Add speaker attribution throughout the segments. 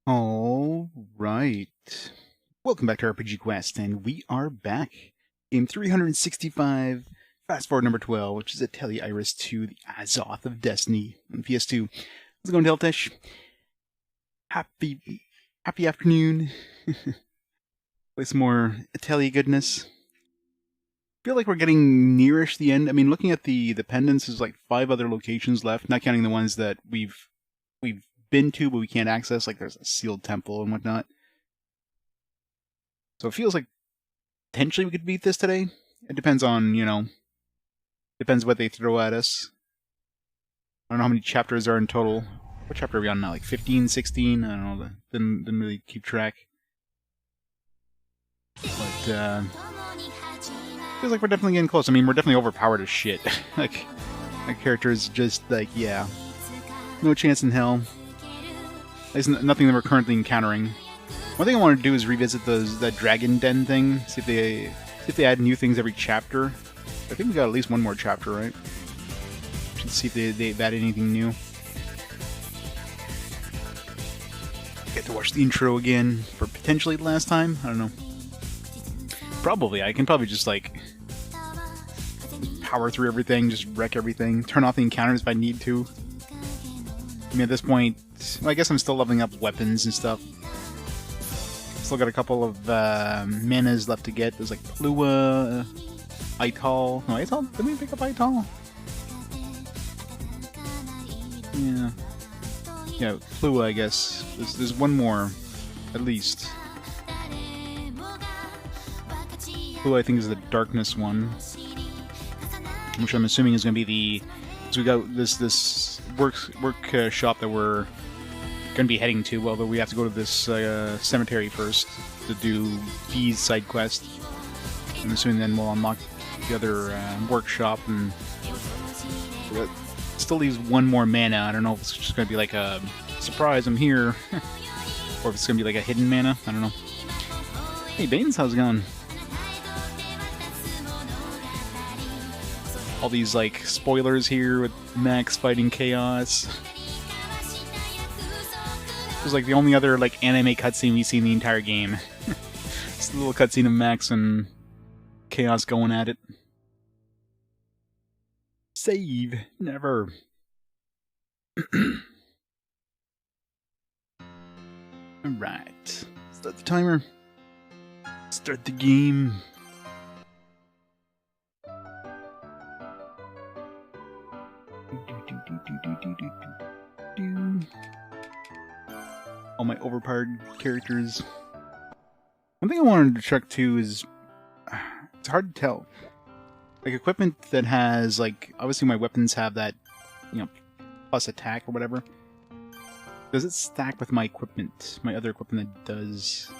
Speaker 1: All right. Welcome back to RPG Quest, and we are back. Game 365, fast forward number 12, which is Atelier 2, the Azoth of Destiny on PS2. How's it going, Deltesh? Happy afternoon. Play some more Atelier goodness. Feel like we're getting nearish the end. I mean, looking at the pendants, there's like 5 other locations left, not counting the ones that we've been to but we can't access, like there's a sealed temple and whatnot. So it feels like potentially we could beat this today. It depends on, depends what they throw at us. I don't know how many chapters are in total. What chapter are we on now? Like 15, 16? I don't know. Didn't really keep track. But, feels like we're definitely getting close. I mean, we're definitely overpowered as shit. Like, my character is just, like, yeah. No chance in hell. There's nothing that we're currently encountering. One thing I want to do is revisit that dragon den thing. See if they add new things every chapter. I think we got at least one more chapter, right? Should see if they've added anything new. Get to watch the intro again for potentially the last time. I don't know. Probably. I can probably just like power through everything, just wreck everything, turn off the encounters if I need to. I mean, at this point, well, I guess I'm still leveling up weapons and stuff. Still got a couple of manas left to get. There's like Plua, Ital. No, Ital? Did we pick up Ital? Yeah. Yeah, Plua, I guess. There's one more, at least. Plua, I think, is the darkness one. Which I'm assuming is going to be the... So we got this workshop that we're going to be heading to, although we have to go to this cemetery first to do Viese side quest. I'm assuming then we'll unlock the other workshop, and that still leaves one more mana. I don't know if it's just going to be like a surprise, I'm here, or if it's going to be like a hidden mana. I don't know. Hey Baines, how's it going? All these like spoilers here with Max fighting Chaos. It was like the only other like anime cutscene we see in the entire game. It's a little cutscene of Max and Chaos going at it. Save never. Alright. Start the timer. Start the game. All my overpowered characters. One thing I wanted to check too is it's hard to tell. Like equipment that has like obviously my weapons have that, plus attack or whatever. Does it stack with my equipment? My other equipment that does.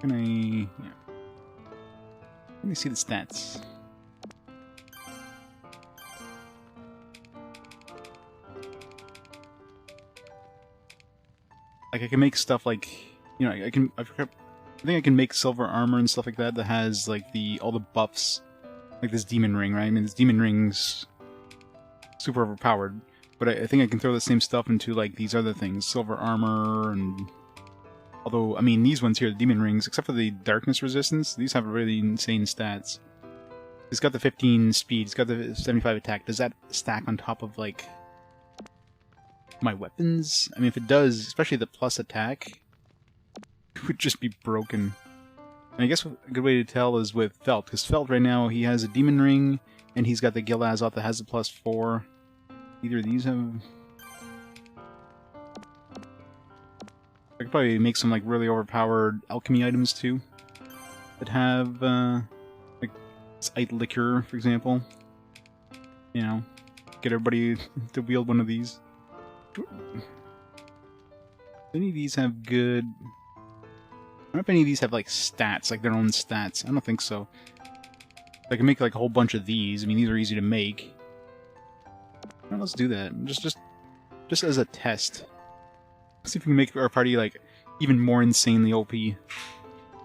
Speaker 1: Can I? Yeah. Let me see the stats. Like I can make stuff like, I think I can make silver armor and stuff like that has like all the buffs, like this demon ring, right? I mean, this demon ring's super overpowered, but I think I can throw the same stuff into like these other things, silver armor, and although I mean these ones here, the demon rings, except for the darkness resistance, these have really insane stats. It's got the 15 speed, it's got the 75 attack. Does that stack on top of like my weapons? I mean, if it does, especially the plus attack, it would just be broken. And I guess a good way to tell is with Felt, because Felt right now, he has a demon ring, and he's got the Gil Azoth that has the +4. Either of these have... I could probably make some like really overpowered alchemy items too, that have like Ite Liquor, for example. Get everybody to wield one of these. Do any of these have good... I don't know if any of these have like stats, like their own stats. I don't think so. I can make like a whole bunch of these. I mean, these are easy to make. Well, let's do that. Just as a test. Let's see if we can make our party like even more insanely OP.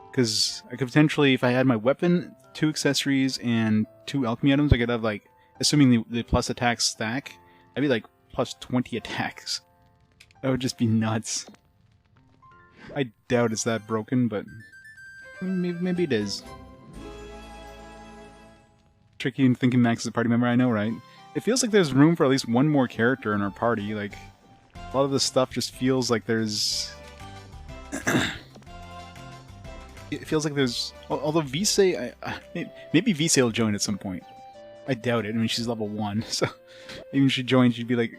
Speaker 1: Because I could potentially, if I had my weapon, 2 accessories, and 2 alchemy items, I could have like, assuming the plus attack stack, I'd be like plus 20 attacks. That would just be nuts. I doubt it's that broken, but maybe it is. Tricky and thinking Max is a party member, I know, right? It feels like there's room for at least one more character in our party. Like, a lot of this stuff just feels like there's... It feels like there's... Although Viese... maybe Viese will join at some point. I doubt it. I mean, she's level 1, so... Even if she joined, she'd be, like,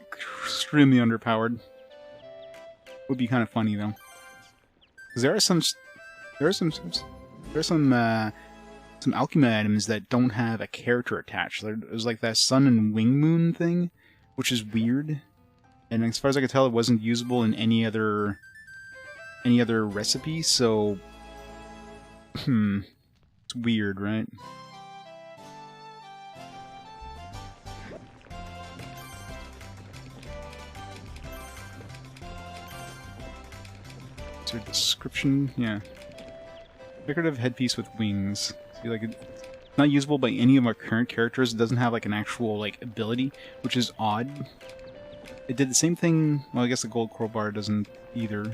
Speaker 1: extremely underpowered. Would be kind of funny, though. Because there are some alchemy items that don't have a character attached. There's like that sun and wing moon thing, which is weird. And as far as I can tell, it wasn't usable in any other recipe. So, it's weird, right? Is there a description? Yeah. Decorative headpiece with wings. See, like, it's not usable by any of our current characters. It doesn't have like an actual like ability, which is odd. It did the same thing. Well, I guess the gold crowbar doesn't either.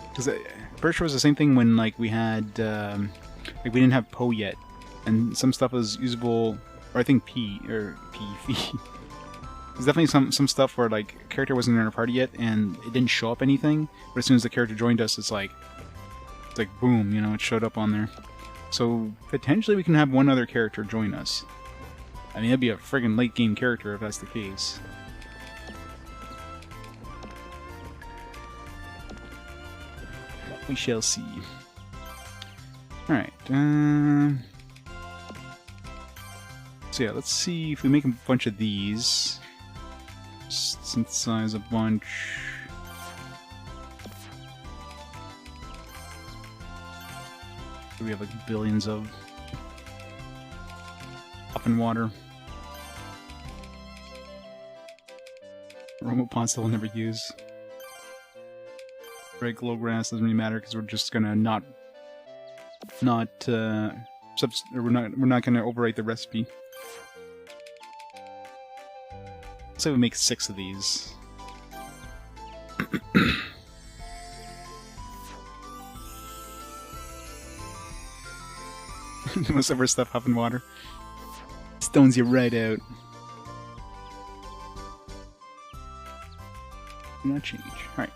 Speaker 1: Because I'm pretty sure it was the same thing when like we had like we didn't have Poe yet, and some stuff was usable, or I think P. There's definitely some stuff where like a character wasn't in our party yet, and it didn't show up anything. But as soon as the character joined us, it's like boom, you know, it showed up on there. So potentially we can have one other character join us. I mean, that'd be a friggin' late game character if that's the case. We shall see. Alright, so yeah, let's see if we make a bunch of these. Synthesize a bunch. We have like billions of up in water. Aroma pots that we'll never use. Red glow grass doesn't really matter because we're just gonna we're not gonna overwrite the recipe. So we make 6 of these. Most of our stuff up in water. Stones you right out. Do not change. Alright.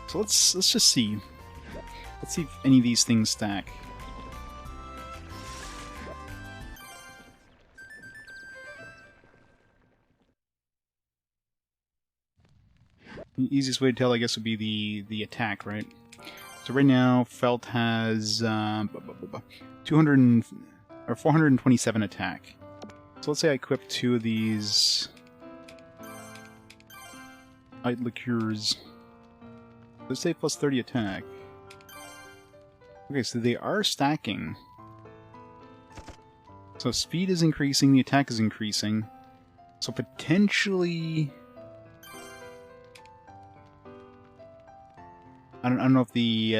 Speaker 1: So let's just see. Let's see if any of these things stack. The easiest way to tell, I guess, would be the attack, right? So right now, Felt has 427 attack. So let's say I equip 2 of these liqueurs. Let's say plus 30 attack. Okay, so they are stacking. So speed is increasing, the attack is increasing. So potentially... I don't know if the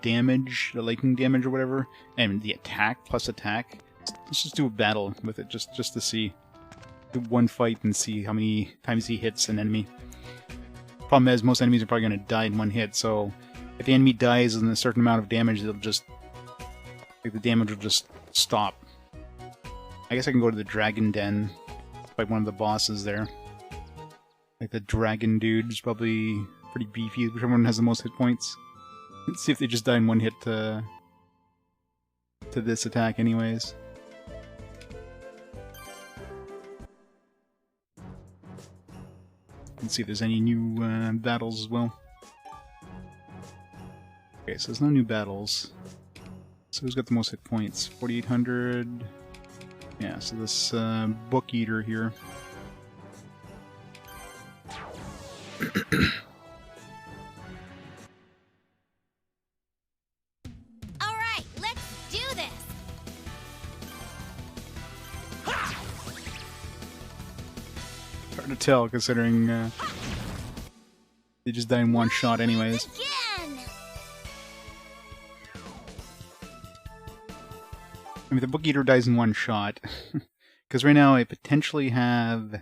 Speaker 1: damage, the lightning damage or whatever, and the attack plus attack. Let's just do a battle with it, just to see. Do one fight and see how many times he hits an enemy. Problem is, most enemies are probably going to die in one hit, so if the enemy dies in a certain amount of damage, it'll just... like, the damage will just stop. I guess I can go to the Dragon Den, fight one of the bosses there. Like the dragon dude is probably pretty beefy, whichever one has the most hit points. Let's see if they just die in one hit to this attack anyways. Let's see if there's any new battles as well. Okay, so there's no new battles. So who's got the most hit points? 4,800. Yeah, so this book eater here.
Speaker 2: Alright, let's do this!
Speaker 1: Hard to tell considering they just die in one shot anyways.
Speaker 2: Again!
Speaker 1: I mean, the book eater dies in one shot. Because right now I potentially have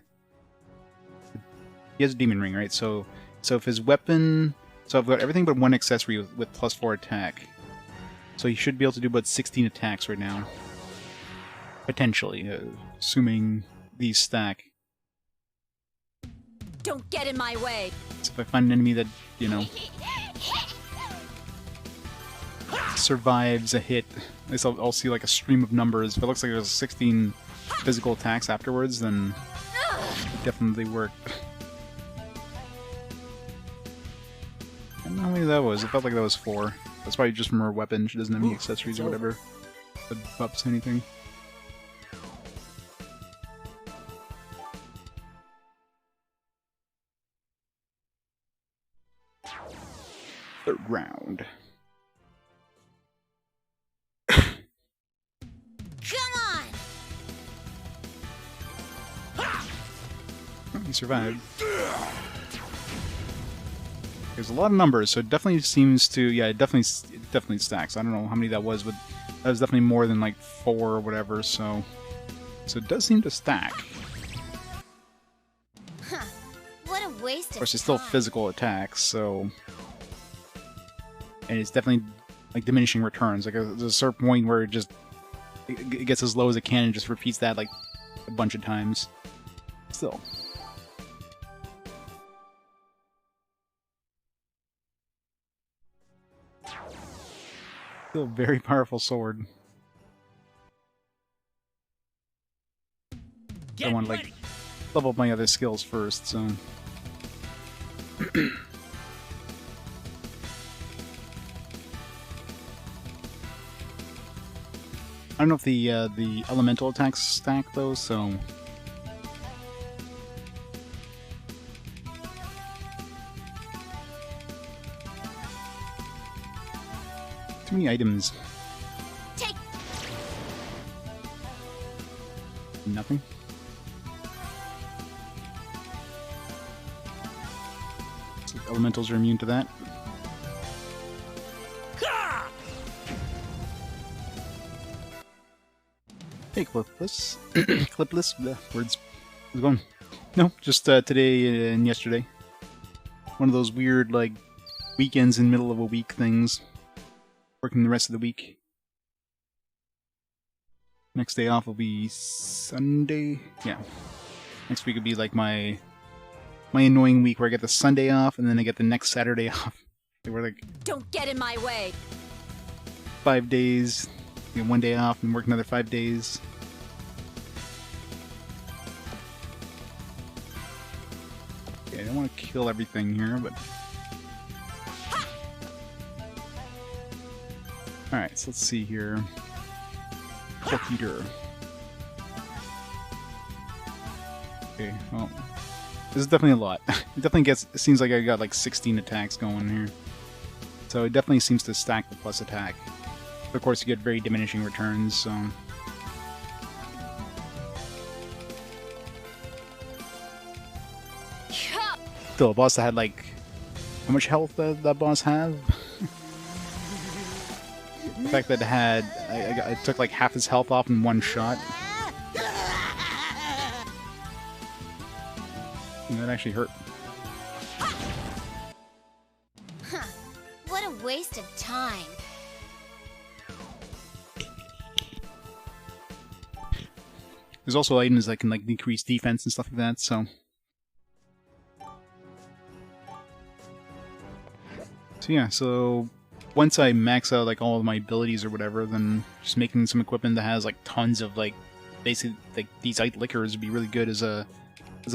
Speaker 1: he has a demon ring, right? So if his weapon, so I've got everything but one accessory with +4 attack. So he should be able to do about 16 attacks right now, potentially, assuming these stack.
Speaker 3: Don't get in my way.
Speaker 1: So if I find an enemy that, you know, survives a hit, at least I'll see like a stream of numbers. If it looks like there's 16 physical attacks afterwards, then it definitely worked. I don't know how many that was. It felt like that was 4. That's probably just from her weapon. She doesn't have any accessories or whatever that buffs anything. Third round.
Speaker 2: Come on!
Speaker 1: Oh, he survived. There's a lot of numbers, so it definitely seems to... Yeah, it definitely stacks. I don't know how many that was, but that was definitely more than like 4 or whatever, so it does seem to stack.
Speaker 2: Huh. What a waste of
Speaker 1: Of course, it's still
Speaker 2: time.
Speaker 1: physical attacks, so... And it's definitely, like, diminishing returns. Like, there's a certain point where it gets as low as it can and just repeats that, like, a bunch of times. Still. Still a very powerful sword. I want to, like, level up my other skills first, so... I don't know if the elemental attacks stack though, so... Too many items.
Speaker 2: Take.
Speaker 1: Nothing. So elementals are immune to that. Hey, clipless. Clipless? Bleh, words. How's it going? No, just today and yesterday. One of those weird, like, weekends in middle of a week things. Working the rest of the week. Next day off will be Sunday. Yeah. Next week will be like my annoying week where I get the Sunday off and then I get the next Saturday off. We're like
Speaker 3: Don't get in my way.
Speaker 1: 5 days. You know, 1 day off and work another 5 days. Okay, I don't want to kill everything here, but... Alright, so let's see here. Pork eater. Okay, well... This is definitely a lot. It definitely it seems like I got like 16 attacks going here. So it definitely seems to stack the plus attack. Of course, you get very diminishing returns, so... Still, a boss that had, like... How much health does that boss have? The fact that it had... I took, like, half his health off in one shot. And that actually hurt.
Speaker 2: Huh. What a waste of time.
Speaker 1: There's also items that can, like, decrease defense and stuff like that, so... So yeah, so... Once I max out, like, all of my abilities or whatever, then just making some equipment that has, like, tons of, like... Basically, like, these liquors would be really good as a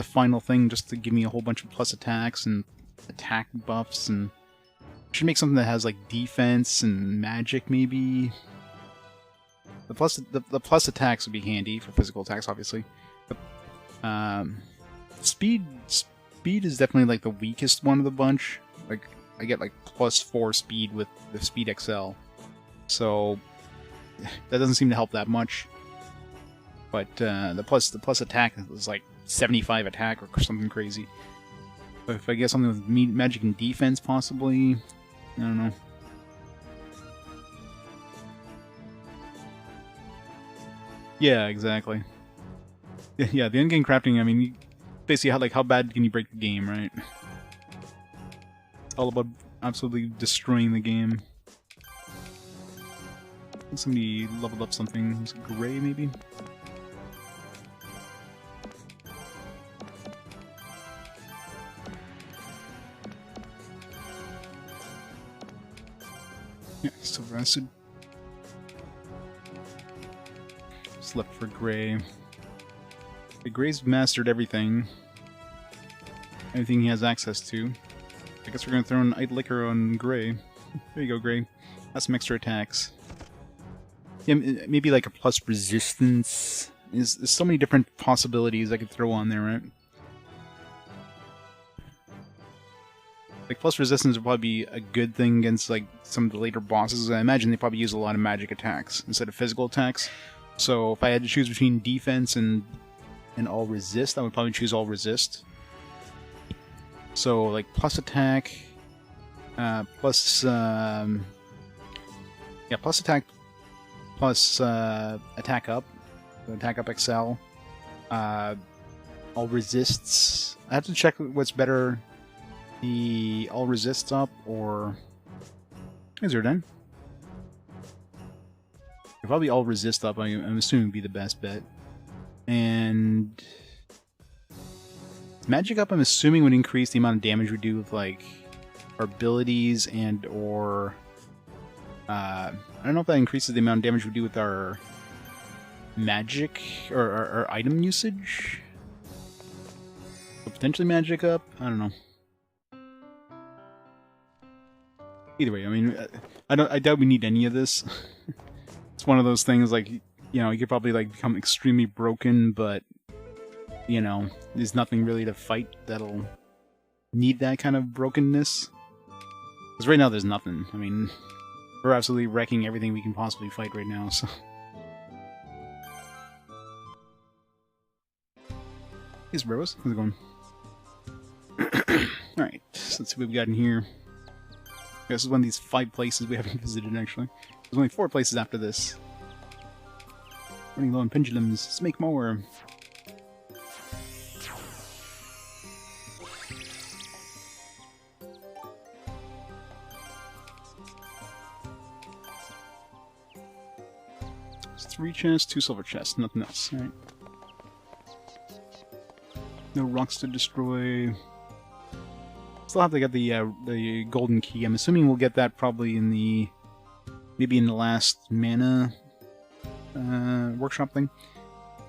Speaker 1: final thing, just to give me a whole bunch of plus attacks and attack buffs, and... Should make something that has, like, defense and magic, maybe... The plus attacks would be handy for physical attacks, obviously. But, speed is definitely like the weakest one of the bunch. Like I get like +4 speed with the Speed XL, so that doesn't seem to help that much. But the plus attack is like 75 attack or something crazy. But if I get something with magic and defense, possibly, I don't know. Yeah, exactly. Yeah, the endgame crafting, I mean, basically how bad can you break the game, right? It's all about absolutely destroying the game. Somebody leveled up something. Was it gray, maybe? Yeah, silver acid. Just left for gray. Okay, gray's mastered everything. Everything he has access to. I guess we're gonna throw an idle liquor on gray. There you go, gray. That's some extra attacks. Yeah, maybe like a plus resistance. There's so many different possibilities I could throw on there, right? Like, plus resistance would probably be a good thing against, like, some of the later bosses. I imagine they probably use a lot of magic attacks instead of physical attacks. So if I had to choose between defense and all resist, I would probably choose all resist. So, like, plus attack, plus attack, plus attack up, so attack up XL, all resists. I have to check what's better, the all resists up or is there done? Probably all resist up. I'm assuming would be the best bet, and magic up. I'm assuming would increase the amount of damage we do with like our abilities and or. I don't know if that increases the amount of damage we do with our magic or our item usage. So potentially magic up? I don't know. Either way, I mean, I doubt we need any of this. It's one of those things like, you know, you could probably like become extremely broken, but, you know, there's nothing really to fight that'll need that kind of brokenness. Because right now there's nothing. I mean, we're absolutely wrecking everything we can possibly fight right now, so... Hey, bros. How's it going? Alright, so let's see what we've got in here. This is one of these 5 places we haven't visited, actually. There's only 4 places after this. Running low on pendulums. Let's make more. It's 3 chests, 2 silver chests, nothing else. Alright. No rocks to destroy. Still have to get the golden key. I'm assuming we'll get that probably in the... maybe in the last mana workshop thing.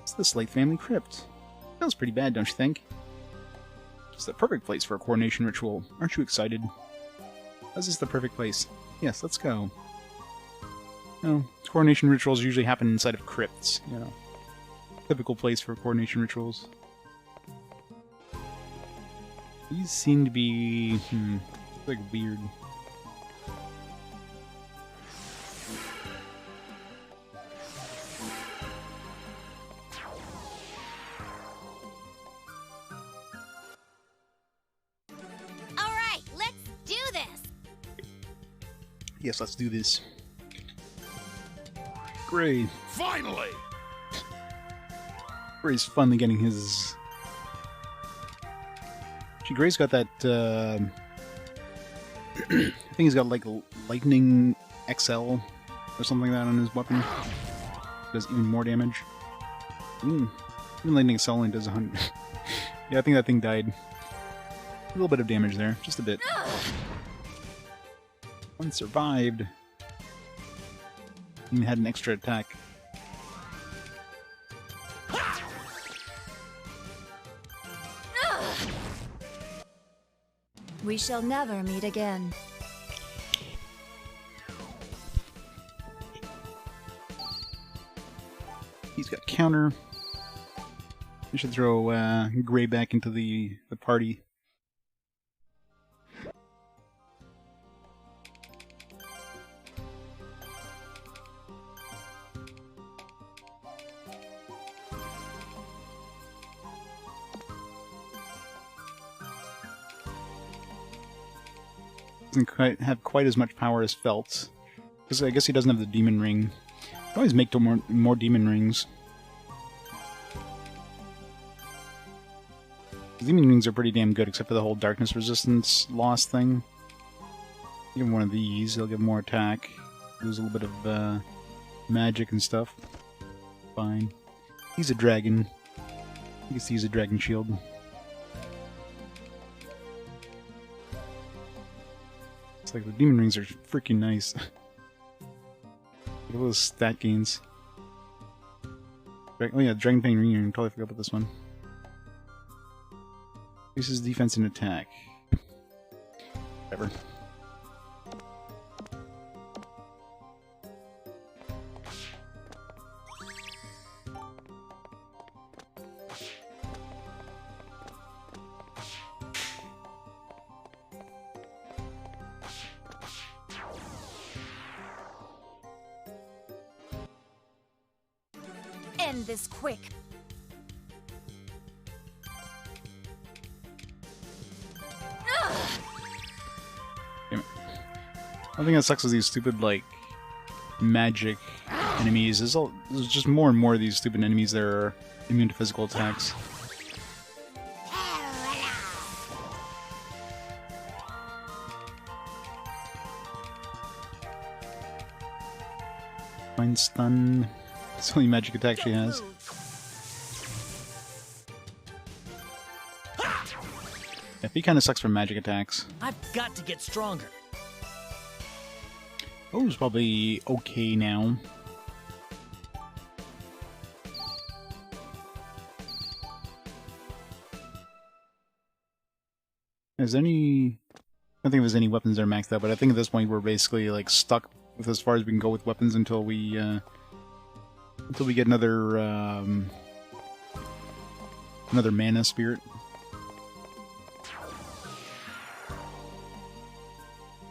Speaker 1: It's the Slate family crypt. That was pretty bad, don't you think? It's the perfect place for a coronation ritual. Aren't you excited? This is the perfect place. Yes, let's go. No, coronation rituals usually happen inside of crypts, you know. Typical place for coronation rituals. These seem to be... like weird.
Speaker 2: Alright, let's do this!
Speaker 1: Yes, let's do this. Great.
Speaker 4: Finally!
Speaker 1: Gray's finally getting his... Gray's got that, I think he's got, like, Lightning XL or something like that on his weapon. Does even more damage. Even Lightning XL only does 100. Yeah, I think that thing died. A little bit of damage there, just a bit. One survived. Even had an extra attack.
Speaker 3: We shall never meet again.
Speaker 1: He's got counter. We should throw Gray back into the party. Doesn't have quite as much power as Felt, because I guess he doesn't have the demon ring. Can always make more demon rings. Demon rings are pretty damn good, except for the whole darkness resistance loss thing. Give him one of these, he'll give more attack. Lose a little bit of magic and stuff. Fine. He's a dragon. He gets to use a dragon shield. It's like the demon rings are freaking nice. Look at those stat gains. Oh yeah, Dragon Pain Ring. Totally forgot about this one. Increases defense and attack. Whatever.
Speaker 3: End this quick.
Speaker 1: Damn it. One thing that sucks is these stupid, like, magic enemies. There's just more and more of these stupid enemies that are immune to physical attacks. Fine stun. It's the only magic attack she has. Yeah, he kind of sucks from magic attacks.
Speaker 4: I've got to get stronger.
Speaker 1: Bo's probably okay now. Is there any... I don't think there's any weapons that are maxed out, but I think at this point we're basically like stuck with as far as we can go with weapons until we get another another mana spirit.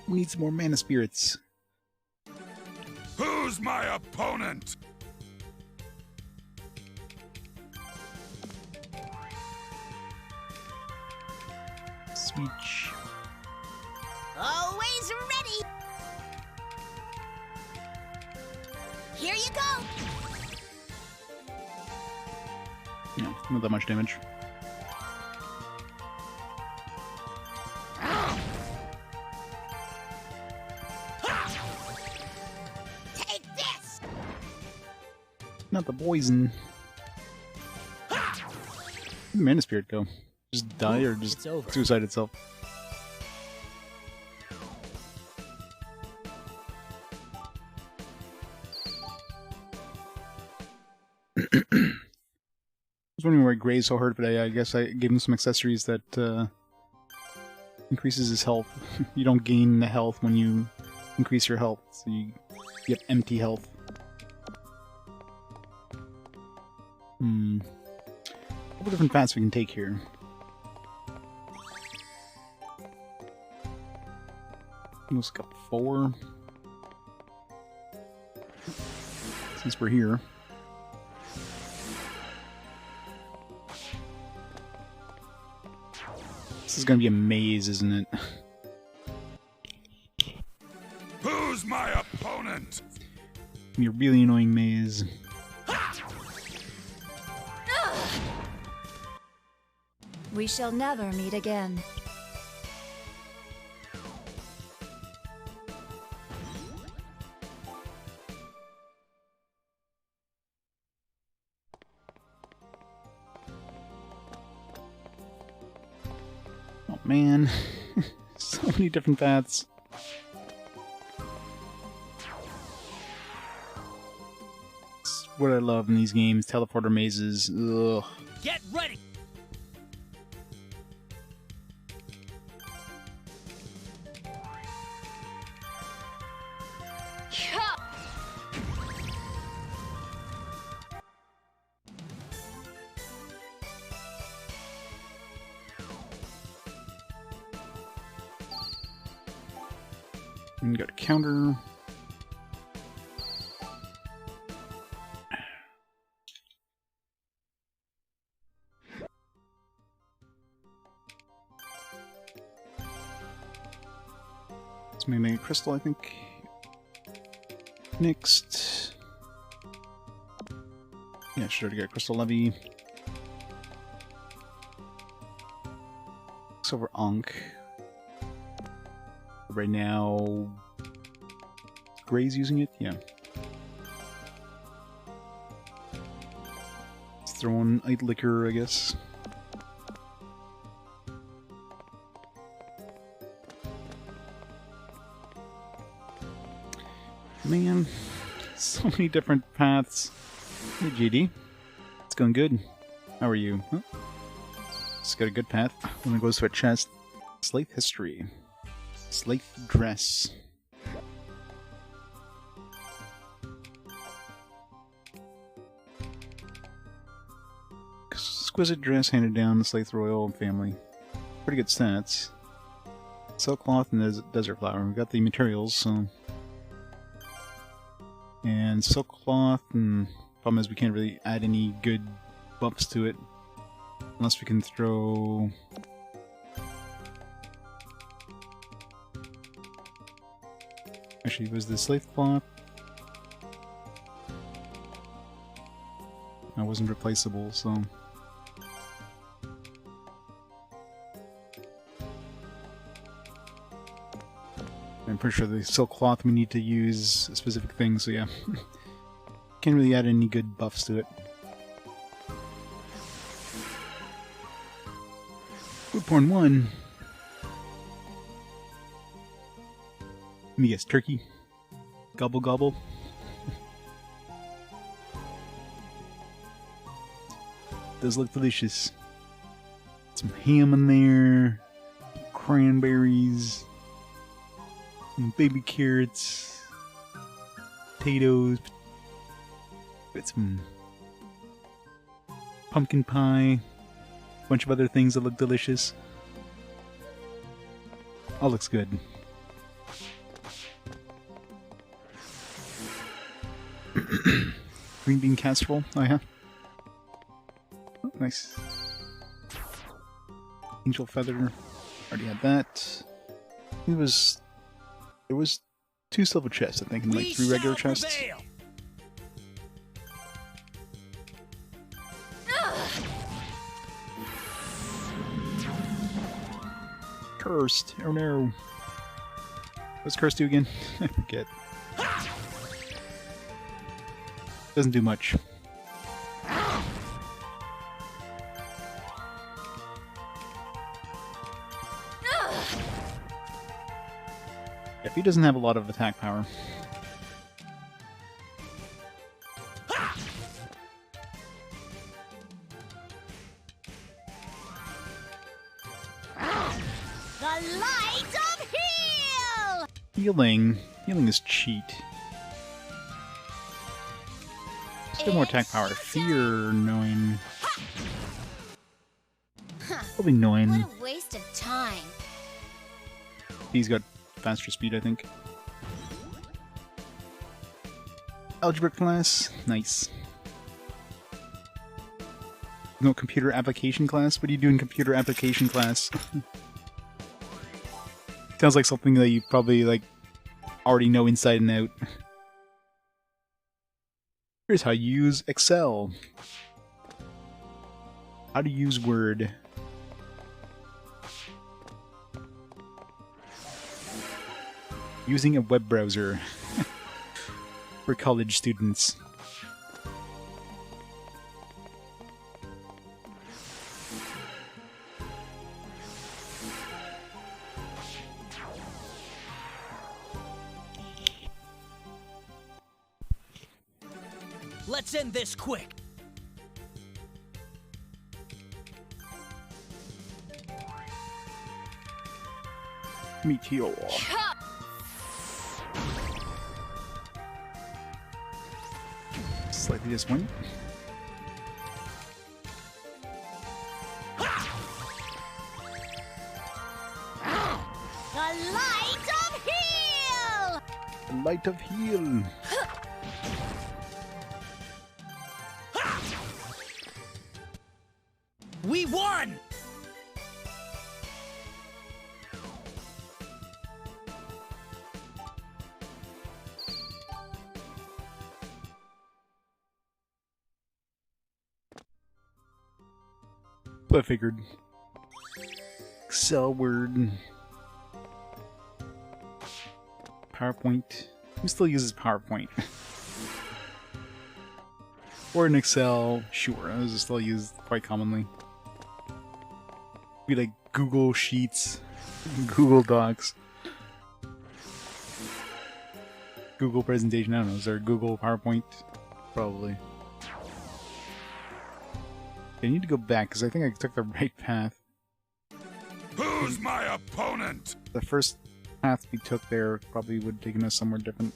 Speaker 1: We need some more mana spirits.
Speaker 5: Who's my opponent?
Speaker 1: Speech.
Speaker 2: Always ready. Here you go.
Speaker 1: No, not that much damage.
Speaker 2: Take this.
Speaker 1: Not the poison. Where'd the mana spirit go? Just die or just
Speaker 4: It's over.
Speaker 1: suicide itself? I was wondering why Gray's so hurt, but I guess I gave him some accessories that increases his health. You don't gain the health when you increase your health, so you get empty health. Couple different paths we can take here. Almost got 4. Since we're here. This is gonna be a maze, isn't it?
Speaker 5: Who's my opponent?
Speaker 1: It's gonna be a really annoying maze.
Speaker 3: We shall never meet again.
Speaker 1: Oh man, so many different paths. It's what I love in these games, teleporter mazes. Ugh.
Speaker 4: Get ready!
Speaker 1: And go to counter. Let's make a crystal, I think. Next. Yeah, should already get a crystal levy. over Ankh. Right now, Gray's using it? Yeah. Let's throw in Liquor, I guess. Man, so many different paths. Hey, GD. It's going good. How are you? Huh? It's got a good path. When it goes to a chest. Slave history. Slave dress. Exquisite dress handed down the Slave Royal family. Pretty good stats. Silk cloth and desert flower. We've got the materials, so... And silk cloth, and problem is we can't really add any good buffs to it. Unless we can throw... Actually, was the slave cloth? That wasn't replaceable, so... I'm pretty sure the silk cloth we need to use a specific thing, so yeah. Can't really add any good buffs to it. Food porn 1. Let me guess, turkey. Gobble gobble. Does look delicious. Some ham in there. Cranberries. Baby carrots, potatoes, with some pumpkin pie, a bunch of other things that look delicious. All looks good. Green bean casserole, oh yeah. Oh, nice. Angel feather, already had that. There was 2 silver chests, I think, and like 3 regular chests. Cursed. Oh no. What's cursed do again? I forget. Doesn't do much. If he doesn't have a lot of attack power.
Speaker 2: The light of heal!
Speaker 1: Healing. Healing is cheat. Still more attack power. Fear, knowing. Probably knowing.
Speaker 2: What a waste of time.
Speaker 1: He's got faster speed, I think. Algebra class. Nice. No computer application class? What do you do in computer application class? Sounds like something that you probably, like, already know inside and out. Here's how you use Excel. How to use Word. Using a web browser for college students.
Speaker 4: Let's end this quick.
Speaker 1: Meteor. Slightly disappointing.
Speaker 2: The light of heal!
Speaker 1: The light of heal.
Speaker 4: We won!
Speaker 1: I figured. Excel, Word, PowerPoint. Who still uses PowerPoint? Or in Excel, sure, those are still used quite commonly. Be like Google Sheets, Google Docs, Google Presentation. I don't know. Is there a Google PowerPoint? Probably. I need to go back because I think I took the right path.
Speaker 5: Who's my opponent?
Speaker 1: The first path we took there probably would have taken us somewhere different.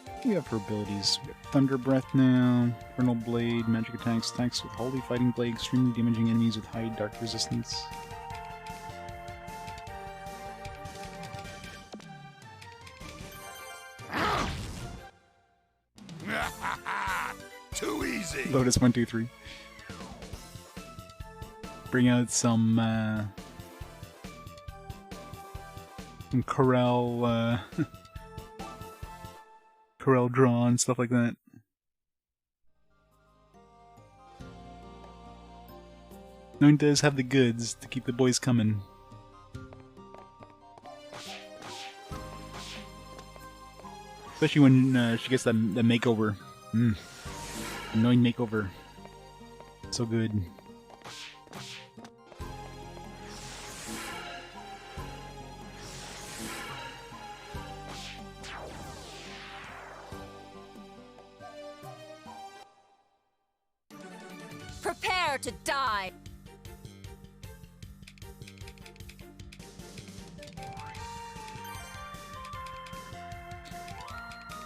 Speaker 1: What do we have for abilities? We have Thunder Breath now, Infernal Blade, magic attacks, attacks with Holy Fighting Blade, extremely damaging enemies with high dark resistance.
Speaker 5: Too easy.
Speaker 1: Lotus 1, 2, 3. Bring out some Corel, Corel Draw and stuff like that. No one does have the goods to keep the boys coming. Especially when she gets the makeover. Annoying makeover. So good.
Speaker 3: Prepare to die!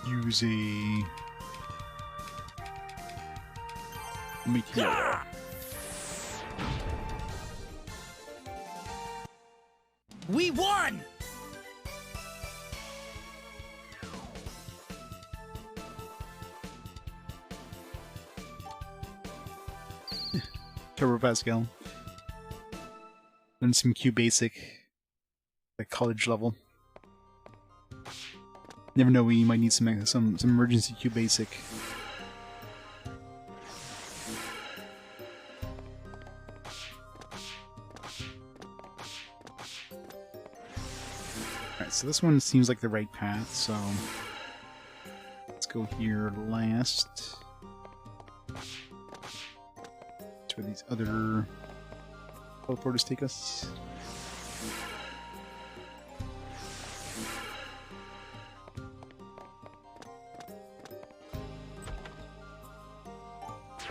Speaker 1: Use a meteor.
Speaker 4: We won!
Speaker 1: Turbo Pascal. Then some Q Basic. At college level. Never know when you might need some emergency Q Basic. Alright, so this one seems like the right path, so let's go here last. That's where these other teleporters take us.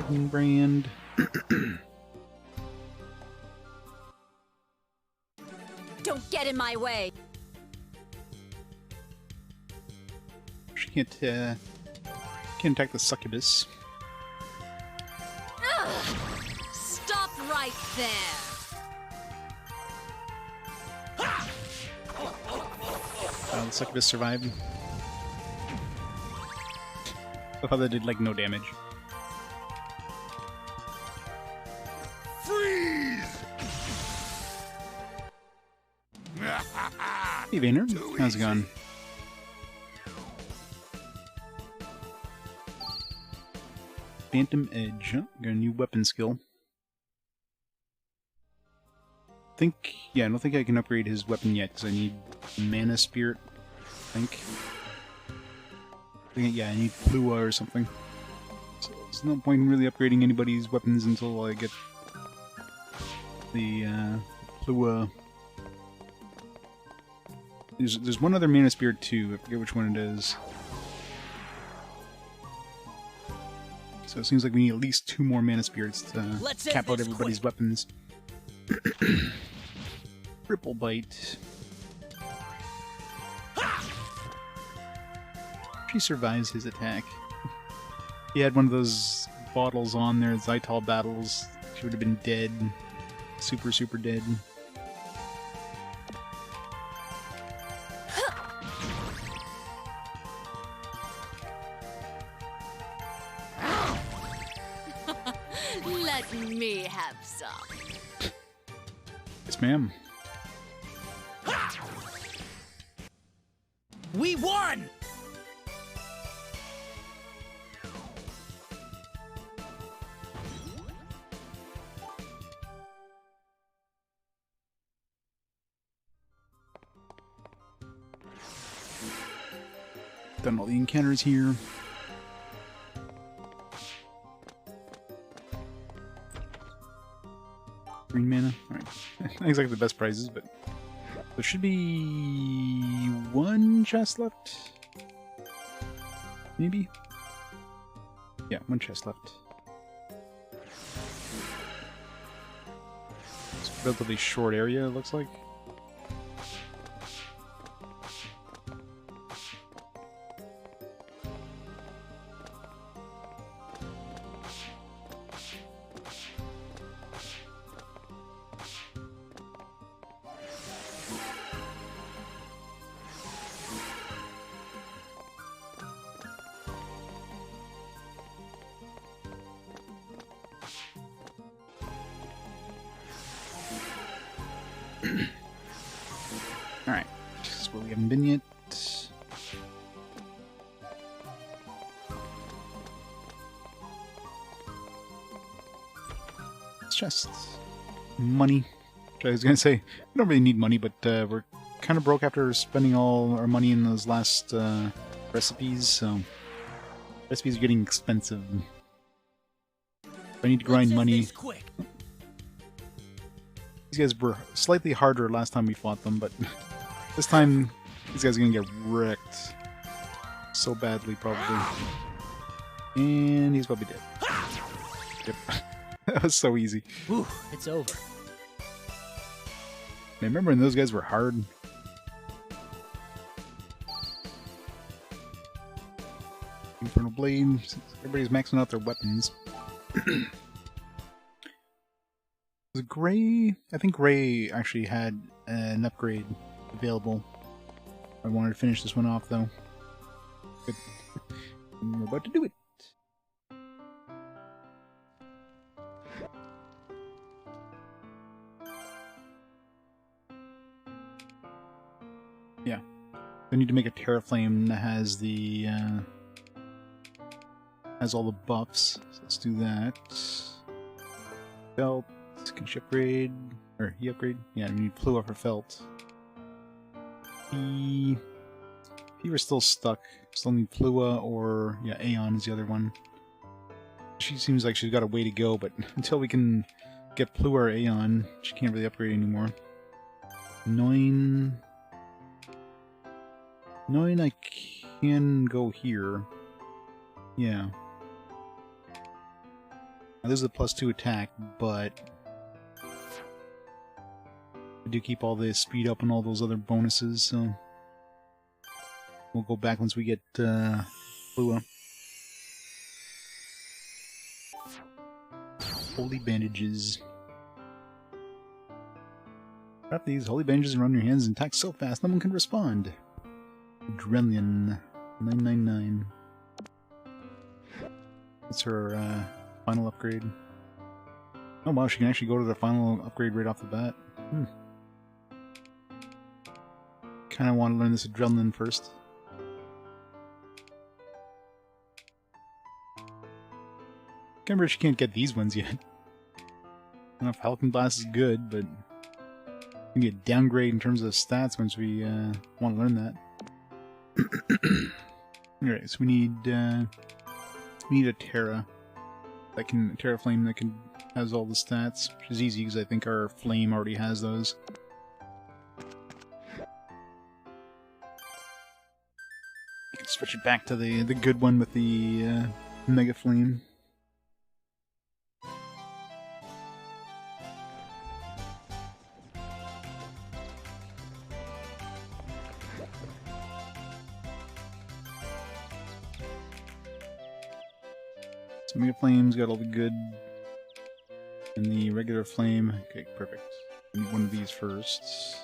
Speaker 1: Brand.
Speaker 3: Don't get in my way!
Speaker 1: She can't attack the succubus.
Speaker 3: Stop right there!
Speaker 1: The succubus survived. I thought that did like no damage. Hey Vayner, how's it going? Phantom Edge, huh? Got a new weapon skill. I don't think I can upgrade his weapon yet because I need Mana Spirit, I think. Yeah, I need Plua or something. So there's no point in really upgrading anybody's weapons until I get the Plua. There's one other Mana Spirit too, I forget which one it is. So it seems like we need at least 2 more Mana Spirits to cap out everybody's weapons. Ripple Bite. She survives his attack. He had one of those bottles on there, Zytal battles. She would have been dead. Super, super dead.
Speaker 3: Let me have some.
Speaker 1: Yes, ma'am.
Speaker 4: We won!
Speaker 1: Done all the encounters here. Green mana. Alright. Not exactly the best prizes, but there should be one chest left. Maybe? Yeah, one chest left. It's a relatively short area, it looks like. Alright, this is where we haven't been yet. It's just money. Which I was gonna say, we don't really need money, but we're kind of broke after spending all our money in those last recipes, so recipes are getting expensive. I need to grind money. These guys were slightly harder last time we fought them, but this time these guys are gonna get wrecked so badly, probably. And he's probably dead. Yep. That was so easy.
Speaker 4: Whew, it's over.
Speaker 1: I remember when those guys were hard. Infernal Blade. Everybody's maxing out their weapons. Was Gray? I think Gray actually had an upgrade available. I wanted to finish this one off, though. But we're about to do it. Yeah. I need to make a Terraflame that has the has all the buffs. So let's do that. Belt. Can she upgrade? Or he upgrade? Yeah, we need Plua for Felt. He was still stuck. Still need Plua or yeah, Aeon is the other one. She seems like she's got a way to go, but until we can get Plua or Aeon, she can't really upgrade anymore. 9 I can go here. Yeah. Now, this is a +2 attack, but I do keep all the speed up and all those other bonuses, so we'll go back once we get Plua. Holy bandages. Wrap these holy bandages around your hands and attack so fast no one can respond. Adrenaline 999. That's her final upgrade. Oh wow, she can actually go to the final upgrade right off the bat. Kinda want to learn this Adrenaline first. Can't remember if she can't get these ones yet. I don't know if Falcon Blast is good, but we can get downgrade in terms of stats once we want to learn that. Alright, so we need a Terra that can Terraflame that can has all the stats, which is easy because I think our Flame already has those. You can switch it back to the good one with the Mega Flame. So Mega Flame's got all the good, and the regular Flame. Okay, perfect. I need one of these first.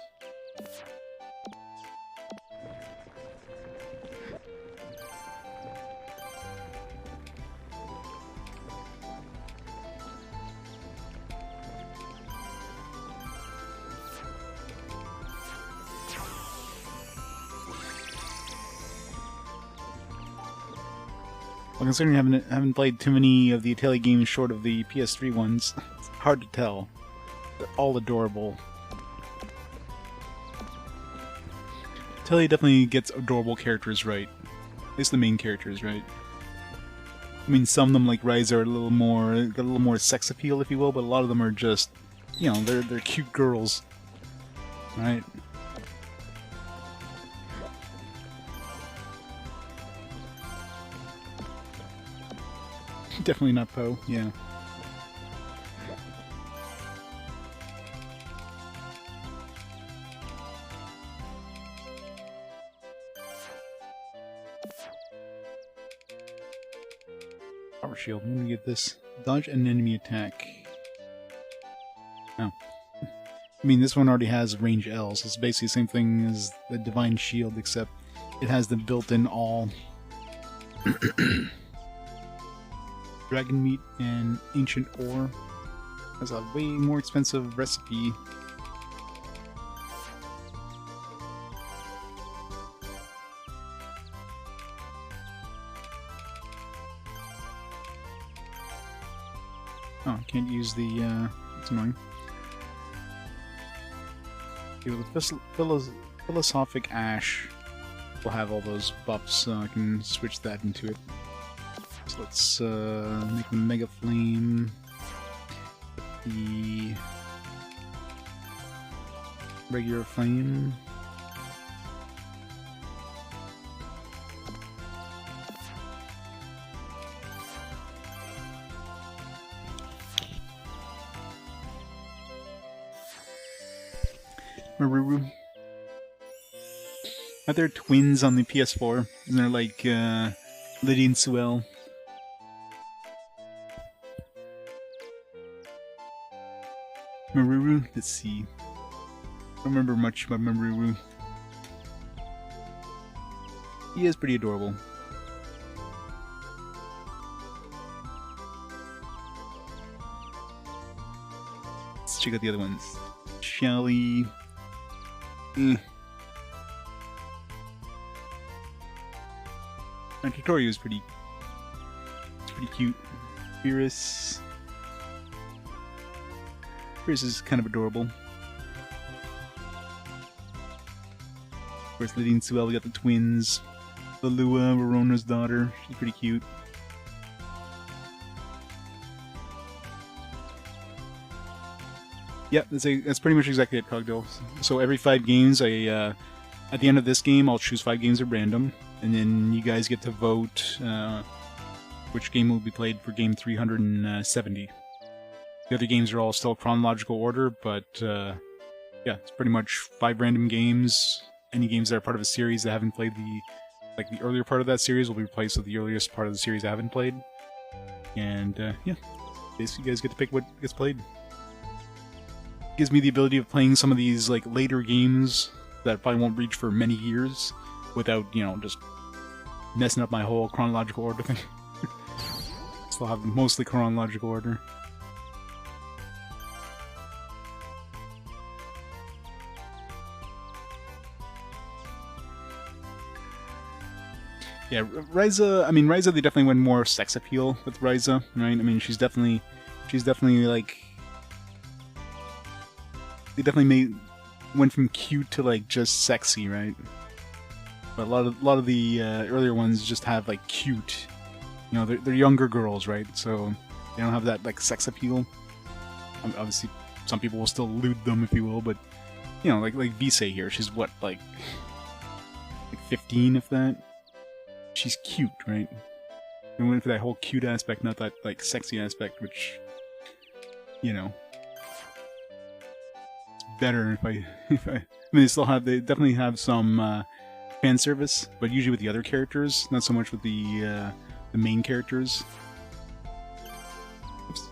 Speaker 1: Well, considering I haven't played too many of the Atelier games short of the PS3 ones, it's hard to tell. They're all adorable. Atelier definitely gets adorable characters right. At least the main characters, right? I mean, some of them, like Rise, are got a little more sex appeal, if you will, but a lot of them are just, you know, they're cute girls, right? Definitely not Poe, yeah. Power shield. I'm gonna get this. Dodge an enemy attack. Oh. I mean, this one already has range L, so it's basically the same thing as the Divine Shield, except it has the built-in all dragon meat and ancient ore. Has a way more expensive recipe. Oh, I can't use the, it's annoying. Okay, well, the Philosophic Ash will have all those buffs, so I can switch that into it. So let's, make the Mega Flame. The regular flame. Maruru. Are there twins on the PS4? And they're like, Liddy and Suel. Maruru? Let's see. I don't remember much about Maruru. He is pretty adorable. Let's check out the other ones. Shelly. And Tutorial is pretty cute. Viese. Viese is kind of adorable. Of course, Liddy and Suel, we got the twins. Lua, Verona's daughter. She's pretty cute. Yeah, that's pretty much exactly it, Cogdill. So every 5 games, at the end of this game, I'll choose 5 games at random, and then you guys get to vote which game will be played for game 370. The other games are all still chronological order, but yeah, it's pretty much 5 random games. Any games that are part of a series that haven't played the earlier part of that series will be replaced with the earliest part of the series I haven't played. And yeah, basically you guys get to pick what gets played. Gives me the ability of playing some of these like later games that probably won't reach for many years without, you know, just messing up my whole chronological order thing. Still have mostly chronological order. Yeah, Ryza, I mean, Ryza, they definitely went more sex appeal with Ryza, right? I mean, she's definitely like, they definitely went from cute to like just sexy, right? But a lot of the earlier ones just have like cute, you know, they're younger girls, right? So they don't have that like sex appeal. Obviously, some people will still lewd them, if you will, but you know, like Viese here, she's what, like 15, if that. She's cute, right? We went for that whole cute aspect, not that like sexy aspect, which, you know, it's better if I mean, they definitely have some fan service, but usually with the other characters, not so much with the main characters. Oops.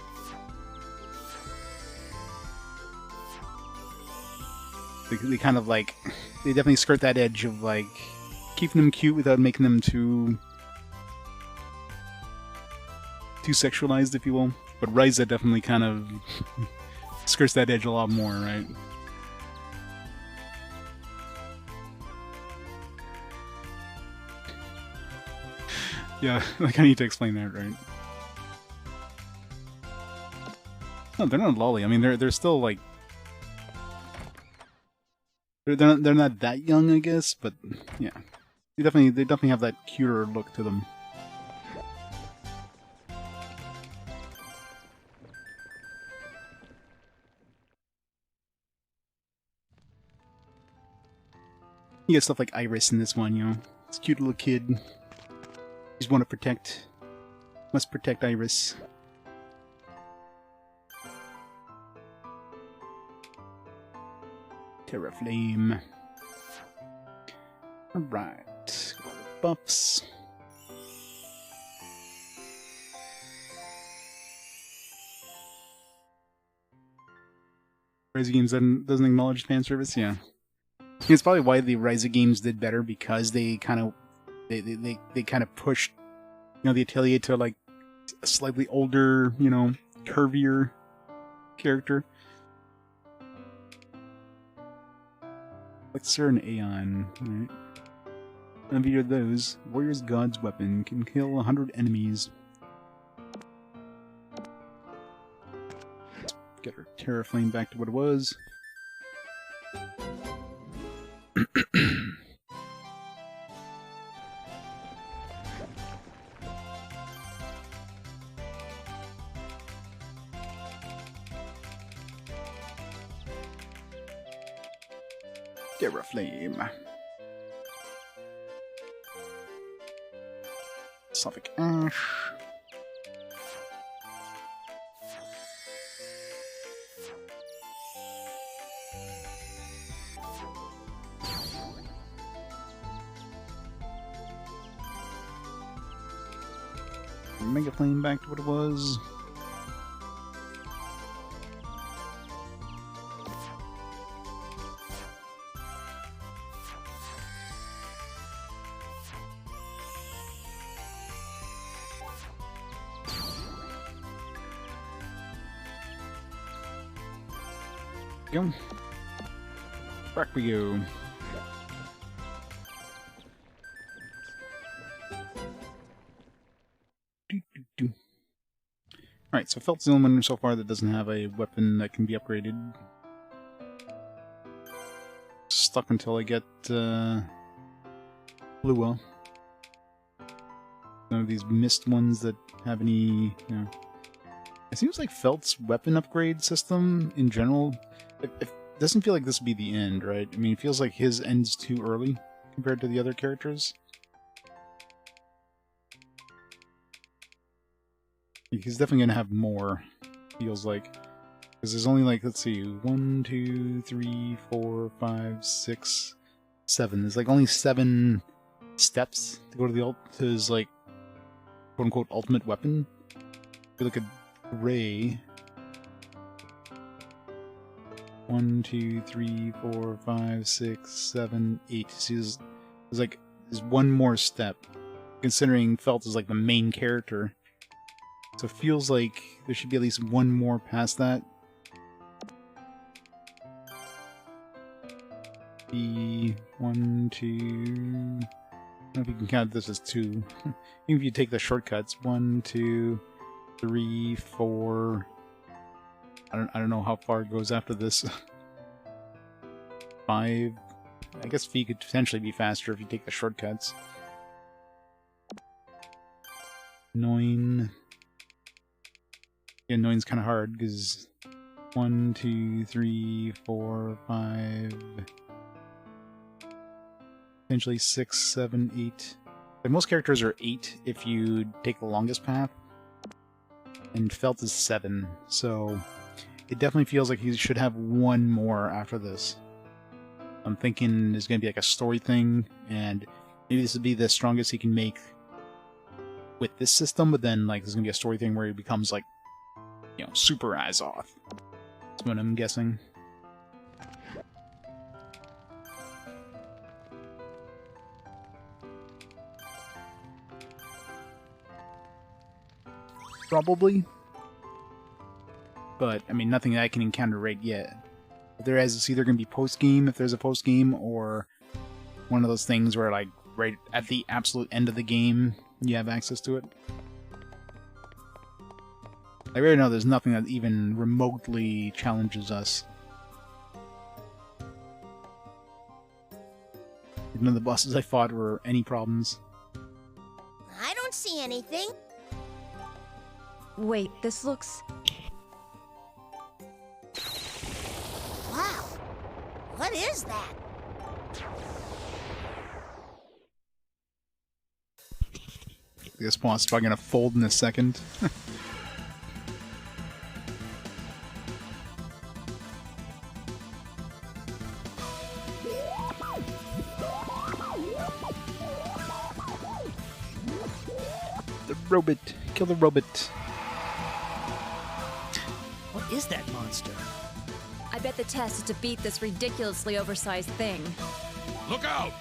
Speaker 1: They kind of like, they definitely skirt that edge of like keeping them cute without making them too sexualized, if you will. But Ryza definitely kind of skirts that edge a lot more, right? Yeah, like I need to explain that, right? No, they're not lolly. I mean, they're still like they're not that young, I guess. But yeah, they definitely have that cuter look to them. You get stuff like Iris in this one, you know. It's a cute little kid. Just want to protect. Must protect Iris. Terraflame. Alright. Buffs. Ryza Games doesn't acknowledge fan service, yeah. It's probably why the Ryza Games did better, because they kind of they kind of pushed, you know, the Atelier to like a slightly older, you know, curvier character. Like Sir and Aeon, right? And if you're those, Warrior's God's Weapon can kill 100 enemies. Let's get our Terraflame back to what it was. Terraflame. Suffolk Ash. Mega Flame back to what it was. Go. Back we go. Alright, so Felt's the only one so far that doesn't have a weapon that can be upgraded. Stuck until I get Lua. None of these mist ones that have any, you know. It seems like Felt's weapon upgrade system in general, it doesn't feel like this would be the end, right? I mean, it feels like his ends too early compared to the other characters. He's definitely going to have more, feels like. Because there's only like, let's see, 1, 2, 3, 4, 5, 6, 7. There's like only 7 steps to go to the to his like quote unquote ultimate weapon. If you look at Ray. 1, 2, 3, 4, 5, 6, 7, 8. See, there's like there's one more step. Considering Felt is like the main character. So it feels like there should be at least one more past that. The 1, 2... I don't know if you can count this as 2. Even if you take the shortcuts. 1, 2, 3, 4... I don't know how far it goes after this. 5... I guess V could potentially be faster if you take the shortcuts. 9... Yeah, 9's kind of hard, because 1, 2, 3, 4, 5... Potentially 6, 7, 8... Like, most characters are 8 if you take the longest path. And Felt is 7, so... It definitely feels like he should have one more after this. I'm thinking there's going to be like a story thing, and maybe this would be the strongest he can make with this system, but then like there's going to be a story thing where he becomes like, you know, Super Azoth. That's what I'm guessing. Probably. But, I mean, nothing that I can encounter right yet. If there is, it's either going to be post-game, if there's a post-game, or one of those things where, like, right at the absolute end of the game, You have access to it. I really know there's nothing that even remotely challenges us. None of the bosses I fought were any problems.
Speaker 2: I don't see anything.
Speaker 3: Wait, this looks...
Speaker 2: Wow. What is that?
Speaker 1: This boss is probably gonna fold in a second. The robot! Kill the robot!
Speaker 4: What is that monster?
Speaker 3: I bet the test is to beat this ridiculously oversized thing.
Speaker 5: Look out!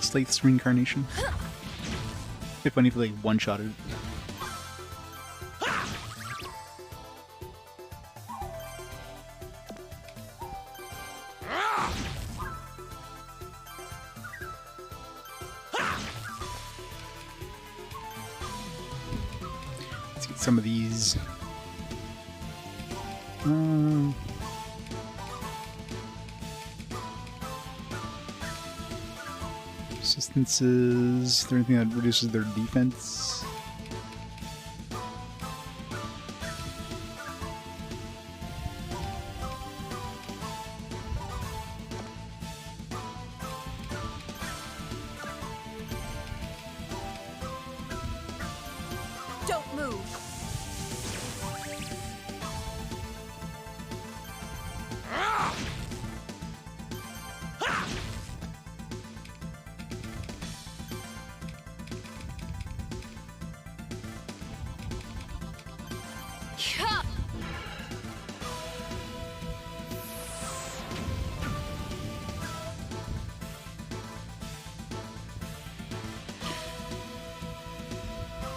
Speaker 1: Slate's reincarnation. It'd be funny if they like one-shotted it. Let's get some of these. Resistances. Is there anything that reduces their defense?
Speaker 3: Don't move!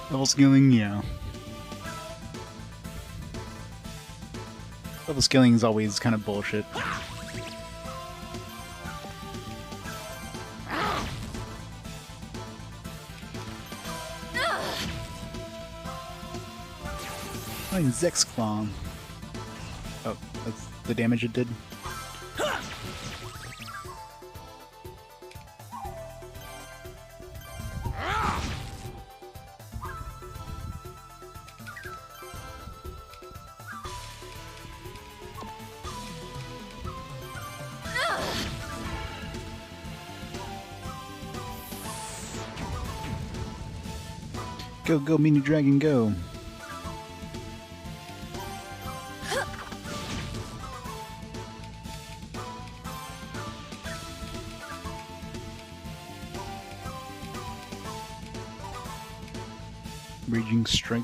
Speaker 1: Level scaling, yeah. Level scaling is always kind of bullshit. Fine, Zex Claw. Oh, that's the damage it did. Go, go, mini dragon, go! Raging Strike.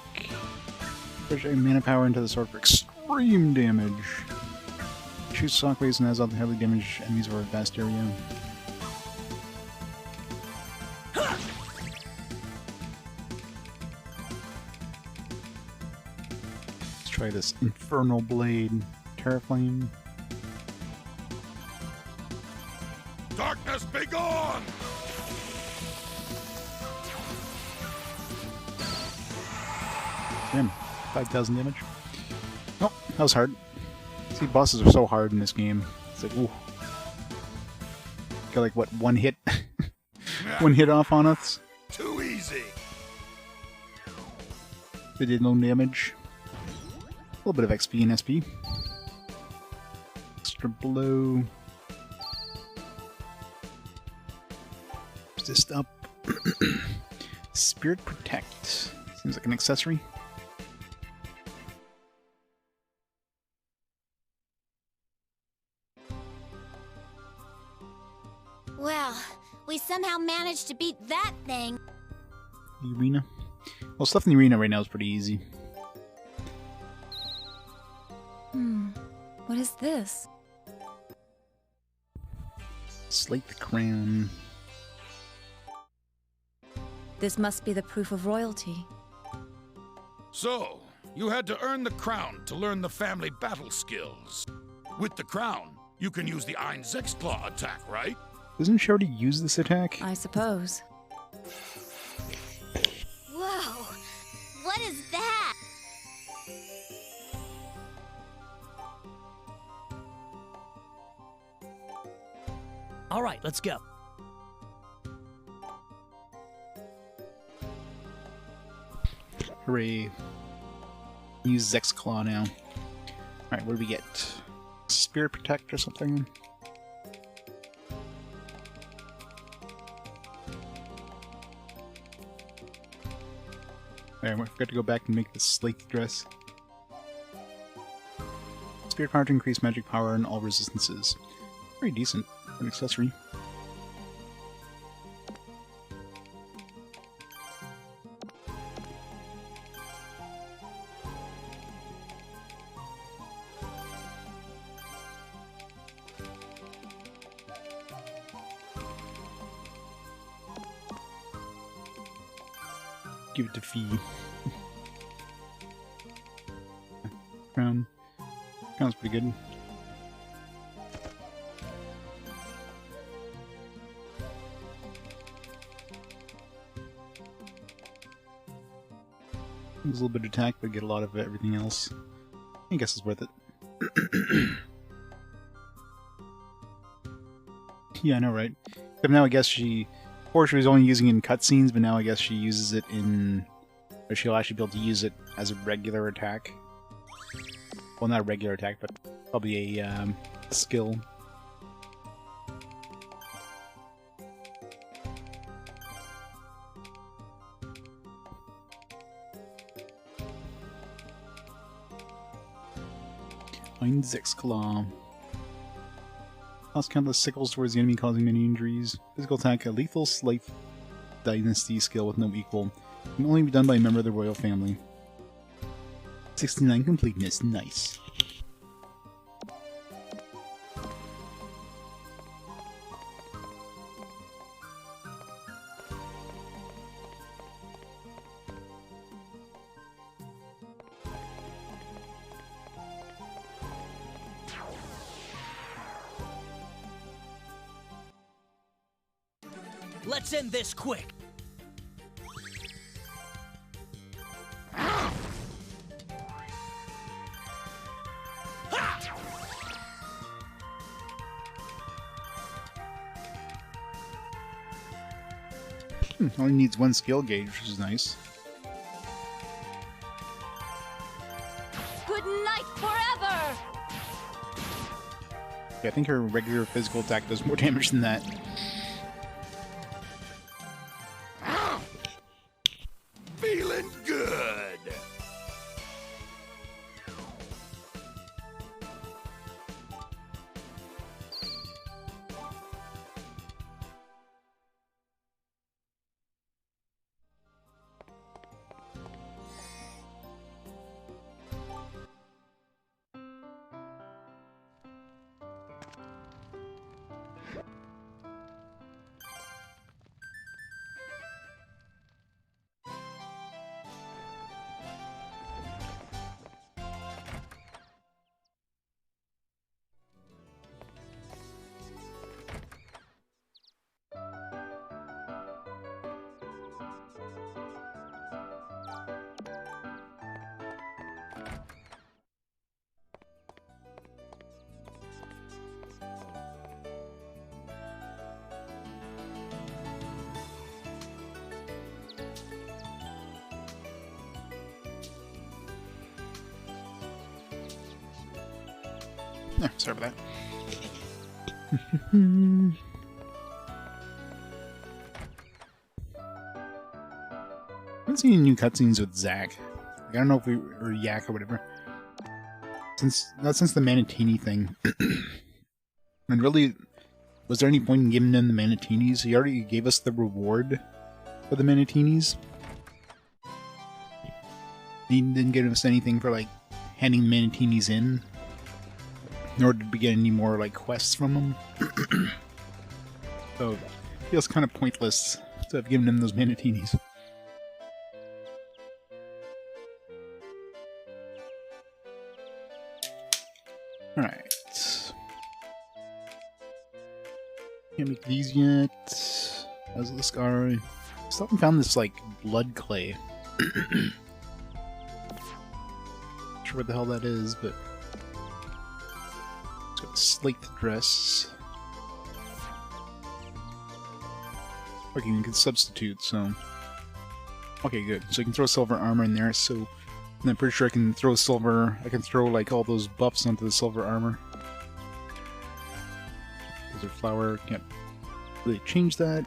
Speaker 1: Push mana power into the sword for extreme damage. Shoots shockwaves and Azoth heavily damage enemies over a vast area. Let's try this Infernal Blade. Terraflame.
Speaker 5: Darkness be gone!
Speaker 1: Damn, 5,000 damage. Oh, that was hard. See, bosses are so hard in this game. It's like, ooh. Got like, what, one hit? One hit off on us?
Speaker 5: Too easy!
Speaker 1: They did no damage. A little bit of XP and SP. Extra blow. Resist up. Spirit Protect. Seems like an accessory.
Speaker 2: Well, we somehow managed to beat that thing.
Speaker 1: The arena. Well, stuff in the arena right now is pretty easy.
Speaker 3: What is this?
Speaker 1: Slate the Crown.
Speaker 3: This must be the proof of royalty.
Speaker 5: So, You had to earn the crown to learn the family battle skills. With the crown, you can use the Ein Sechsclaw attack, right?
Speaker 1: Doesn't she already use this attack?
Speaker 3: I suppose.
Speaker 2: Whoa! What is that?
Speaker 4: All right, let's go.
Speaker 1: Hooray. Use Zex Claw now. Alright, what do we get? Spirit Protect or something? Alright, I forgot to go back and make the slate dress. Spirit Power to increase magic power and all resistances. Very decent for an accessory. Give it to Fee. Crown. Crown's pretty good. Lose a little bit of attack, but get a lot of everything else. I guess it's worth it. Yeah, I know, right? But now I guess before she was only using it in cutscenes, but now I guess she uses it in... Or she'll actually be able to use it as a regular attack. Well, not a regular attack, but probably a skill. Ein Sechsclaw. Toss countless sickles towards the enemy, causing many injuries. Physical attack, a lethal slight dynasty skill with no equal. Can only be done by a member of the royal family. 69 completeness, nice.
Speaker 4: Let's end this quick.
Speaker 1: Only needs one skill gauge, which is nice.
Speaker 3: Good night forever!
Speaker 1: Yeah, I think her regular physical attack does more damage than that.
Speaker 5: Feeling good.
Speaker 1: Yeah, sorry about that. I haven't seen any new cutscenes with Zack. Like, I don't know if we... or Yak or whatever. Not since the Manatini thing. And really, was there any point in giving them the Manatinis? He already gave us the reward for the Manatinis. He didn't give us anything for, like, handing the Manatinis in. Nor did we get any more, like, quests from them. So, it feels kind of pointless to have given them those Manatinis. Alright. Can't make these yet. How's this guy? Still haven't found this, like, blood clay. Not sure what the hell that is, but... It's got a slate dress. Okay, you can substitute, so... Okay, good. So I can throw silver armor in there, so... And I'm pretty sure I can throw silver... I can throw, like, all those buffs onto the silver armor. Desert flower, can't really change that.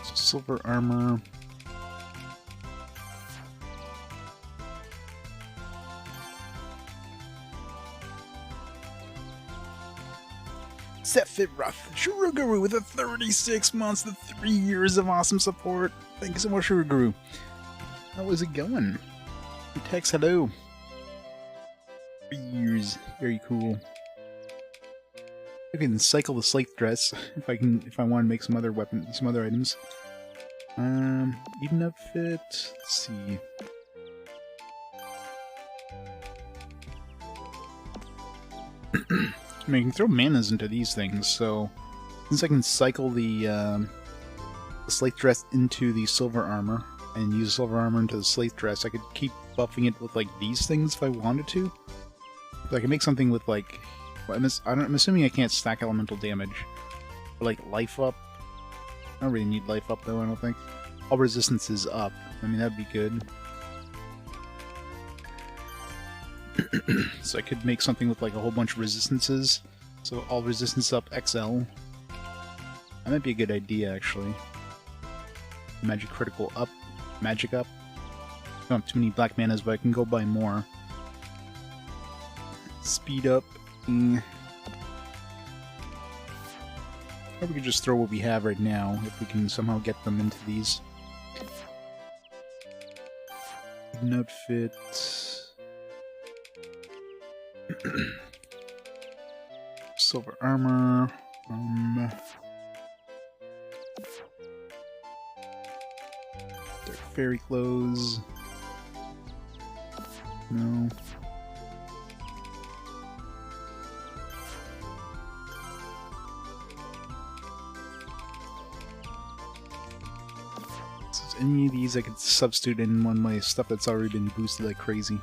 Speaker 1: So silver armor... Sephiroth, Shuruguru with a 36 months to 3 years of awesome support. Thank you so much, Shuruguru. How is it going? Text hello. 3 years, very cool. I can cycle the slate dress if I want to make some other weapons, some other items. Eden outfit. Let's see. I mean, I can throw manas into these things, so since I can cycle the slate dress into the silver armor and use silver armor into the slate dress, I could keep buffing it with like these things if I wanted to. So I can make something with like, I'm assuming I can't stack elemental damage, but like life up. I don't really need life up though. I don't think. All resistance is up. I mean, that'd be good. So I could make something with like a whole bunch of resistances. So all resistance up XL. That might be a good idea actually. Magic critical up. Magic up. I don't have too many black manas, but I can go buy more. Speed up. Or we could just throw what we have right now, if we can somehow get them into these. An outfit. Silver armor. Dark fairy clothes. No. So any of these I could substitute in one of my stuff that's already been boosted like crazy.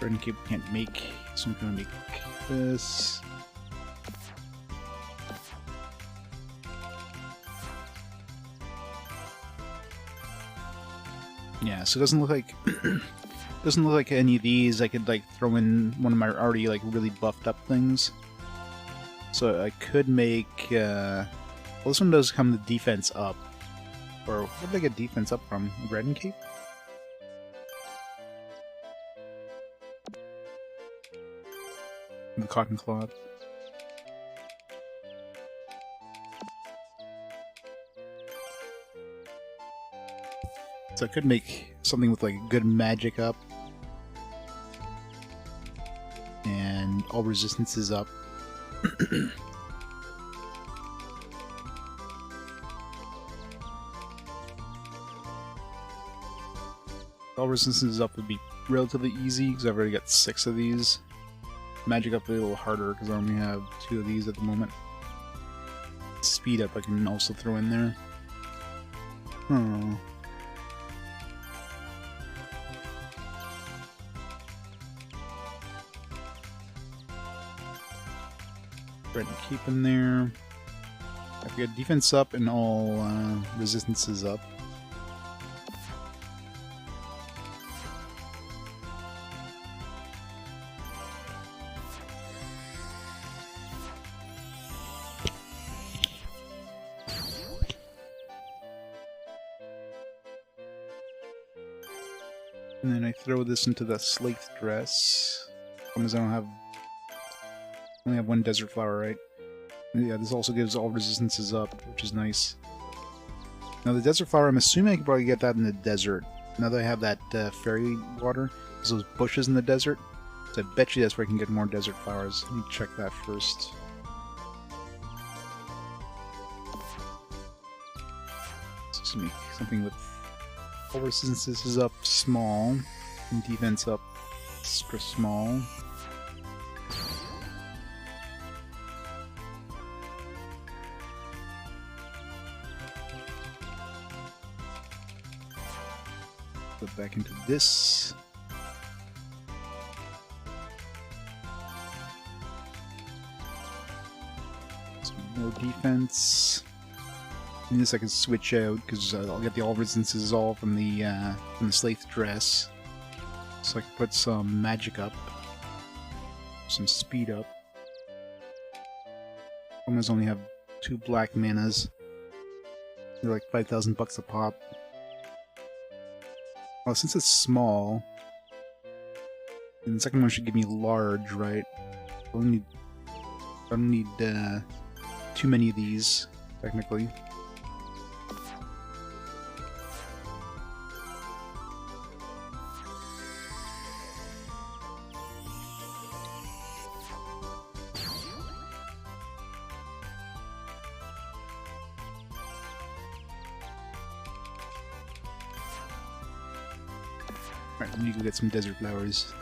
Speaker 1: Red Cape can't make, so I'm gonna make this. Yeah, so it doesn't look like any of these I could like throw in one of my already like really buffed up things. So I could make well, this one does come the defense up. Or where did I get defense up from? Red Cape? The cotton cloth. So I could make something with like good magic up. And all resistances up. All resistances up would be relatively easy because I've already got 6 of these. Magic up a little harder because I only have 2 of these at the moment. Speed up I can also throw in there. Oh. Right, keep in there. I've got defense up and all resistances up. And then I throw this into the slate dress. Because I only have 1 desert flower, right? And yeah, this also gives all resistances up, which is nice. Now the desert flower, I'm assuming I can probably get that in the desert. Now that I have that fairy water, there's those bushes in the desert. So I bet you that's where I can get more desert flowers. Let me check that first. Excuse me. Something with all resistances up small, and defense up extra small. Go back into this. Some more defense. And this I can switch out because I'll get the all resistances all from the Slave dress. So I can put some magic up, some speed up. Almost only have 2 black manas. They're like 5,000 bucks a pop. Well, since it's small, and the second one should give me large, right? I don't need too many of these, technically. Alright, let me go get some desert flowers.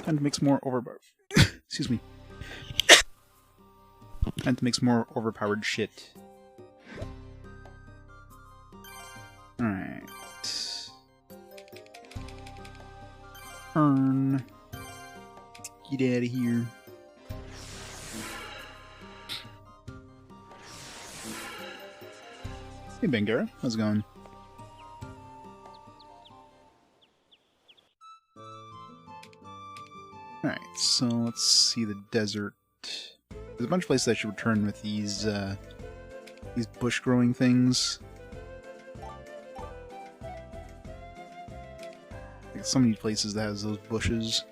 Speaker 1: Time to make some more excuse me. Time to make some more overpowered shit. Alright. Turn. Get out of here. Hey Bangara, how's it going? Alright, so let's see the desert. There's a bunch of places I should return with these bush growing things. Like so many places that has those bushes.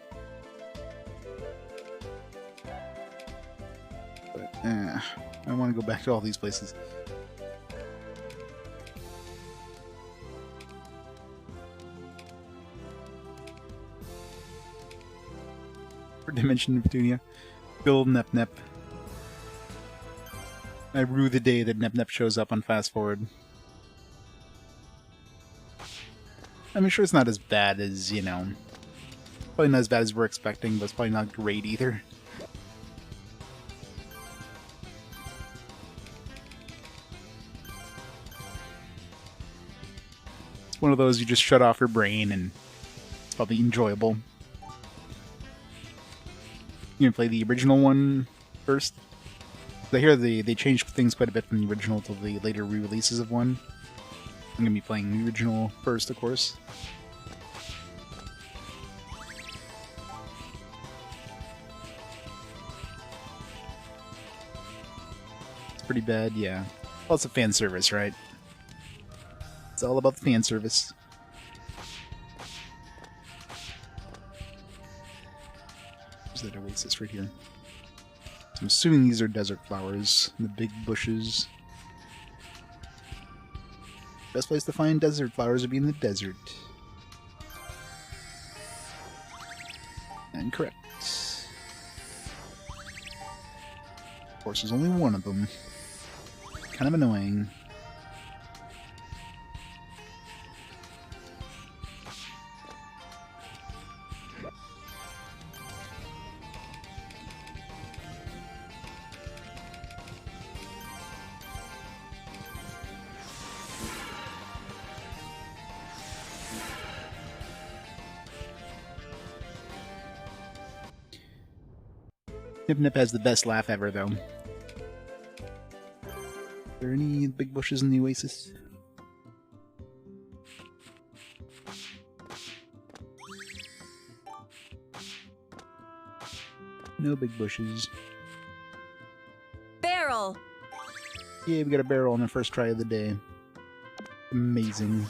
Speaker 1: But I want to go back to all these places. For Dimension of Petunia. Build Nep Nep. I rue the day that Nep Nep shows up on Fast Forward. I mean, sure, it's not as bad as, you know... Probably not as bad as we're expecting, but it's probably not great either. It's one of those you just shut off your brain and it's probably enjoyable. You gonna play the original one first? I hear they changed things quite a bit from the original to the later re-releases of one. I'm gonna be playing the original first, of course. It's pretty bad, yeah. Well, it's a fan service, right? It's all about the fan service. There's that oasis right here. So I'm assuming these are desert flowers, the big bushes. Best place to find desert flowers would be in the desert. And correct. Of course, there's only one of them. Kind of annoying. Nip Nip has the best laugh ever, though. Are there any big bushes in the oasis? No big bushes.
Speaker 3: Barrel!
Speaker 1: Yeah, we got a barrel on the first try of the day. Amazing.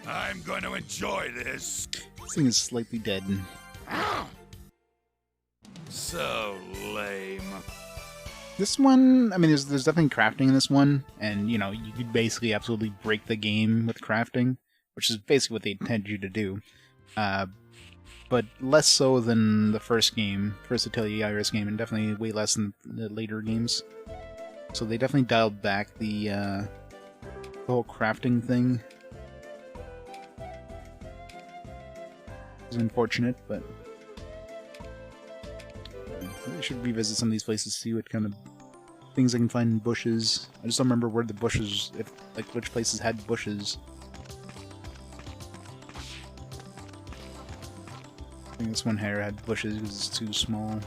Speaker 5: I'm going to enjoy this.
Speaker 1: This thing is slightly dead.
Speaker 5: So lame.
Speaker 1: This one, I mean, there's definitely crafting in this one, and, you know, you could basically absolutely break the game with crafting, which is basically what they intend you to do. But less so than the first game, first Atelier Iris game, and definitely way less than the later games. So they definitely dialed back the whole crafting thing. It's unfortunate, but I should revisit some of these places, see what kind of things I can find in bushes. I just don't remember where the bushes, which places had bushes. I think this one here had bushes because it's too small.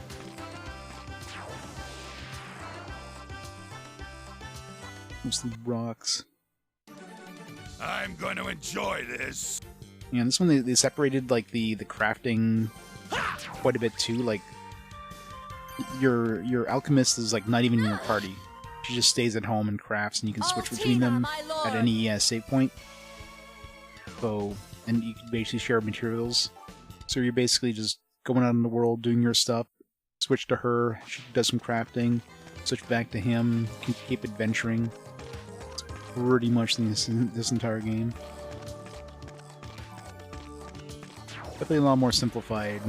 Speaker 1: Mostly rocks.
Speaker 5: I'm going to enjoy this.
Speaker 1: Yeah, this one they separated like the crafting quite a bit too. Like your alchemist is like not even in your party. She just stays at home and crafts, and you can switch between them at any save point. So, and you can basically share materials. So you're basically just going out in the world doing your stuff. Switch to her. She does some crafting. Switch back to him. Can keep adventuring. It's pretty much this entire game. Definitely a lot more simplified.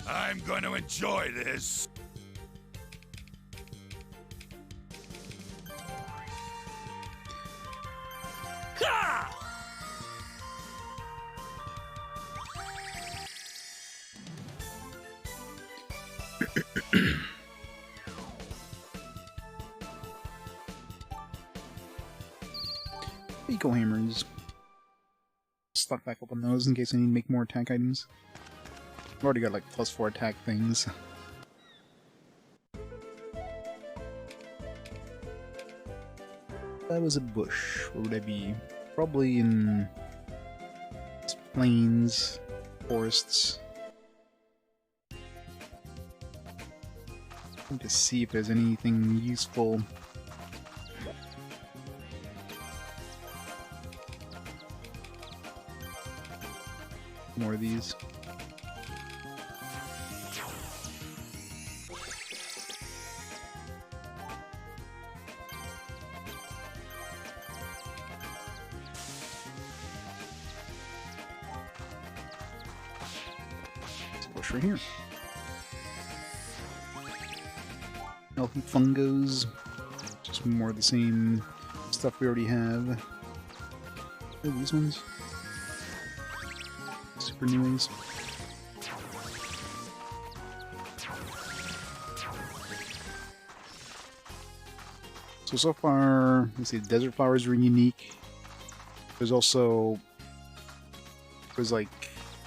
Speaker 5: I'm going to enjoy this.
Speaker 1: Eco hammers. Stock back up on those in case I need to make more attack items. I've already got like +4 attack things. That was a bush. Where would I be? Probably in plains, forests. Need to see if there's anything useful. More of these. There's a bush right here. Healthy fungos. Just more of the same stuff we already have. Oh, these ones. Super newies. So far, let's see, desert flowers were unique. There's like,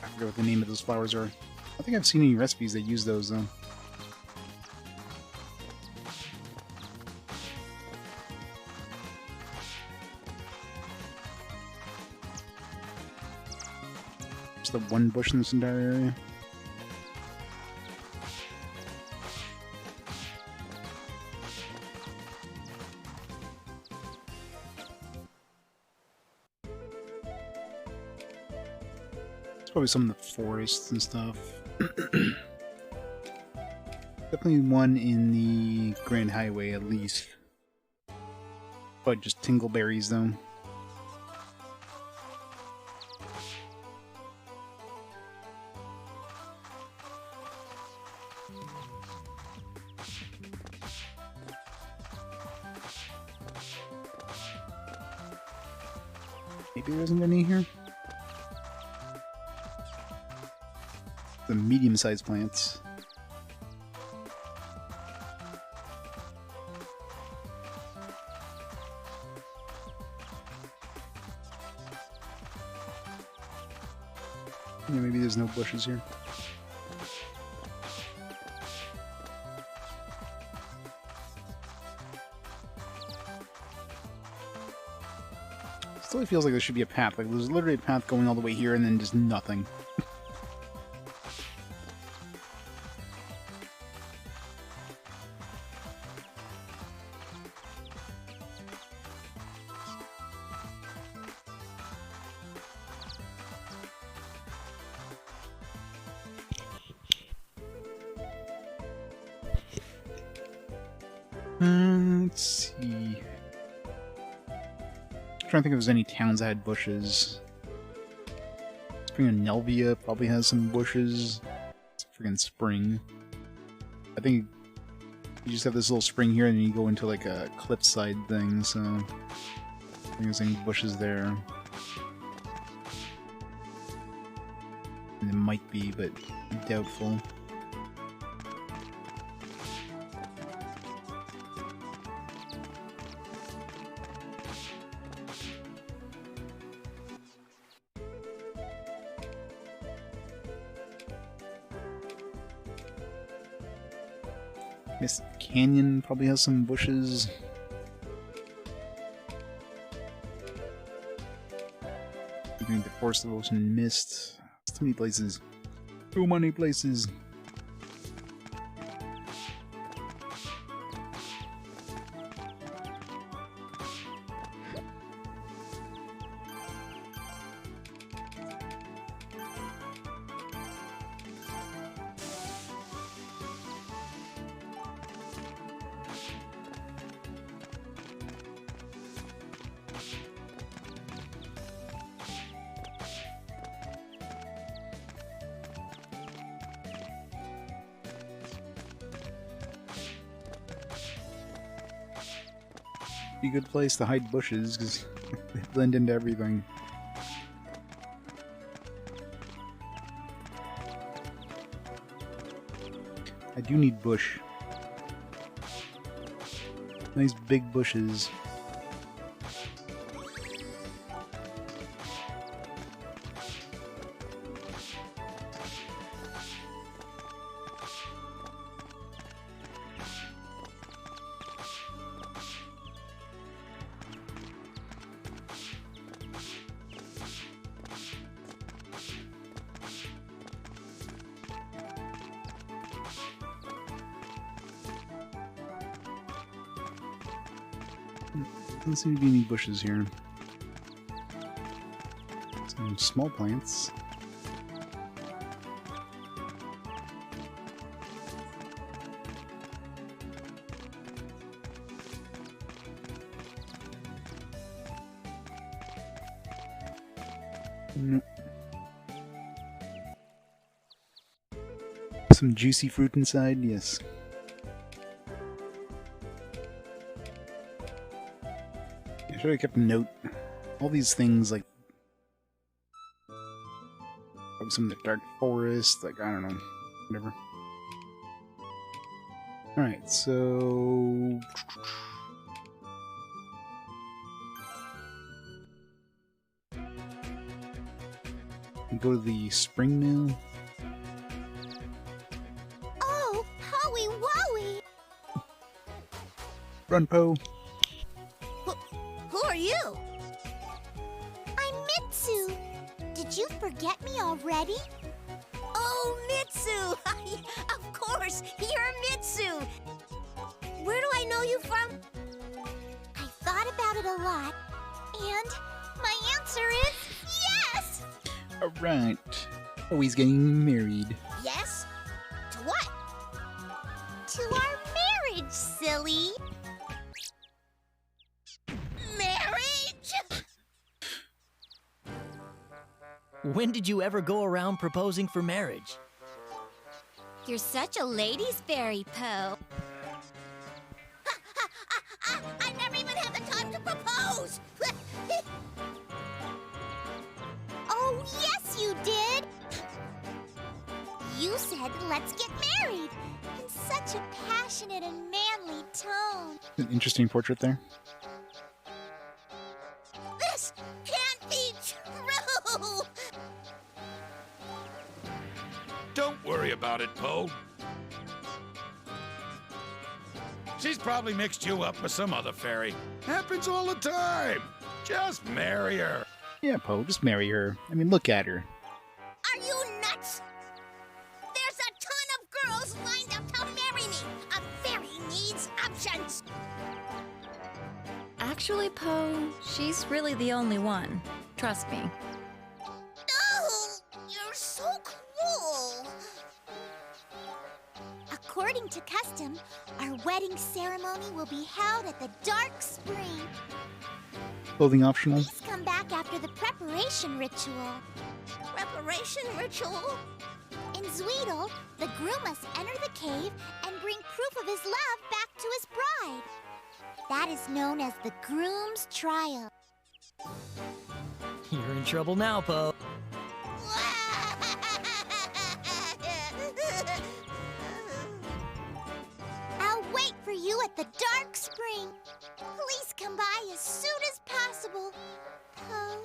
Speaker 1: I forget what the name of those flowers are. I think I've seen any recipes that use those though. Just the one bush in this entire area. It's probably some of the forests and stuff. Definitely one in the Grand Highway at least. But just tingleberries though. Maybe there isn't any here? The medium-sized plants. Yeah, maybe there's no bushes here. Still feels like there should be a path. Like there's literally a path going all the way here and then just nothing. Let's see. I'm trying to think if there's any towns that had bushes. Spring of Nelvia probably has some bushes. It's friggin' spring. I think you just have this little spring here, and then you go into like a cliffside thing, so I don't think there's any bushes there. And there might be, but doubtful. This canyon probably has some bushes. I think the Forest of Ocean Mist. So many places. Too many places. Be a good place to hide bushes, because they blend into everything. I do need bush. Nice big bushes. Doesn't seem to be any bushes here. Some small plants. Nope. Some juicy fruit inside, yes. I should have kept a note. All these things, like probably some of the dark forest, like I don't know, whatever. All right, so we go to the spring mill.
Speaker 2: Oh, Howie Wowie!
Speaker 1: Run, Poe.
Speaker 2: Who are you? I'm Mitsu. Did you forget me already? Oh, Mitsu! Of course, you're Mitsu. Where do I know you from? I thought about it a lot, and my answer is yes!
Speaker 1: All right. Oh, he's getting married.
Speaker 2: Yes? To what? To our marriage, silly. Marriage?
Speaker 4: When did you ever go around proposing for marriage?
Speaker 2: You're such a ladies' fairy, Poe. I never even had the time to propose! Oh, yes, you did! You said, let's get married, in such a passionate and manly tone.
Speaker 1: An interesting portrait there.
Speaker 2: This can't be true!
Speaker 5: Don't worry about it, Poe. She's probably mixed you up with some other fairy. Happens all the time. Just marry her.
Speaker 1: Yeah, Poe, just marry her. I mean, look at her.
Speaker 2: Are you nuts? There's a ton of girls lined up to marry me. A fairy needs options.
Speaker 3: Actually, Poe, she's really the only one. Trust me.
Speaker 2: Oh, you're so cruel. According According to custom, our wedding ceremony will be held at the Dark Spring.
Speaker 1: Clothing optional.
Speaker 2: Please come back after the preparation ritual. Preparation ritual? In Zweedle, the groom must enter the cave and bring proof of his love back to his bride. That is known as the groom's trial.
Speaker 4: You're in trouble now, Po.
Speaker 2: I'll wait for you at the Dark Spring. Please come by as soon as possible, Poe.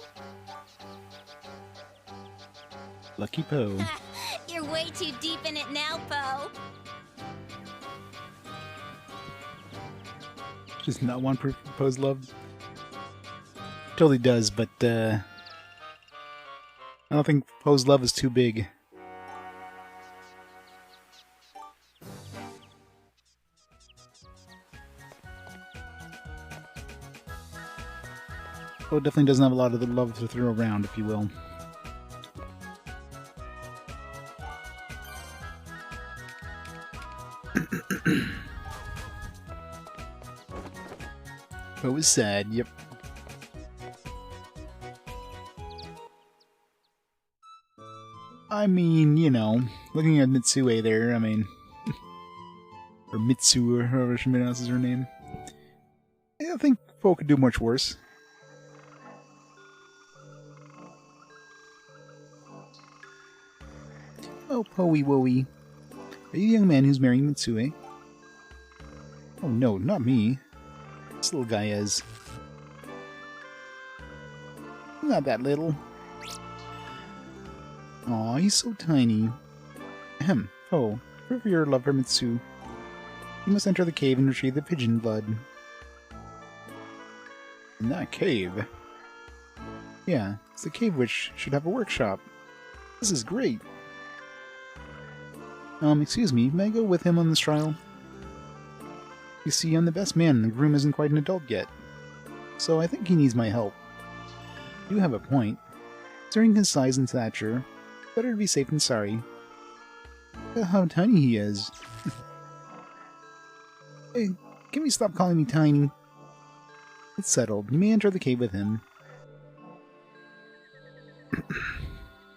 Speaker 1: Lucky Poe.
Speaker 2: You're way too deep in it now, Poe.
Speaker 1: Does not want proof of Poe's love. Totally does, but I don't think Poe's love is too big. Poe definitely doesn't have a lot of the love to throw around, if you will. Poe is sad, yep. I mean, you know, looking at Mitsue there, I mean... or Mitsu, or however she pronounces her name. I don't think Poe could do much worse. Oh, Poey Woey. Are you the young man who's marrying Mitsue? Oh no, not me. This little guy is. Not that little. Aw, he's so tiny. Ahem. Oh, for your love for Mitsu, you must enter the cave and retrieve the pigeon blood. In that cave? Yeah, it's the cave which should have a workshop. This is great. Excuse me, may I go with him on this trial? You see, I'm the best man, and the groom isn't quite an adult yet. So I think he needs my help. You have a point. Considering his size and stature, better to be safe than sorry. Look at how tiny he is. Hey, can we stop calling me tiny? It's settled. You may enter the cave with him.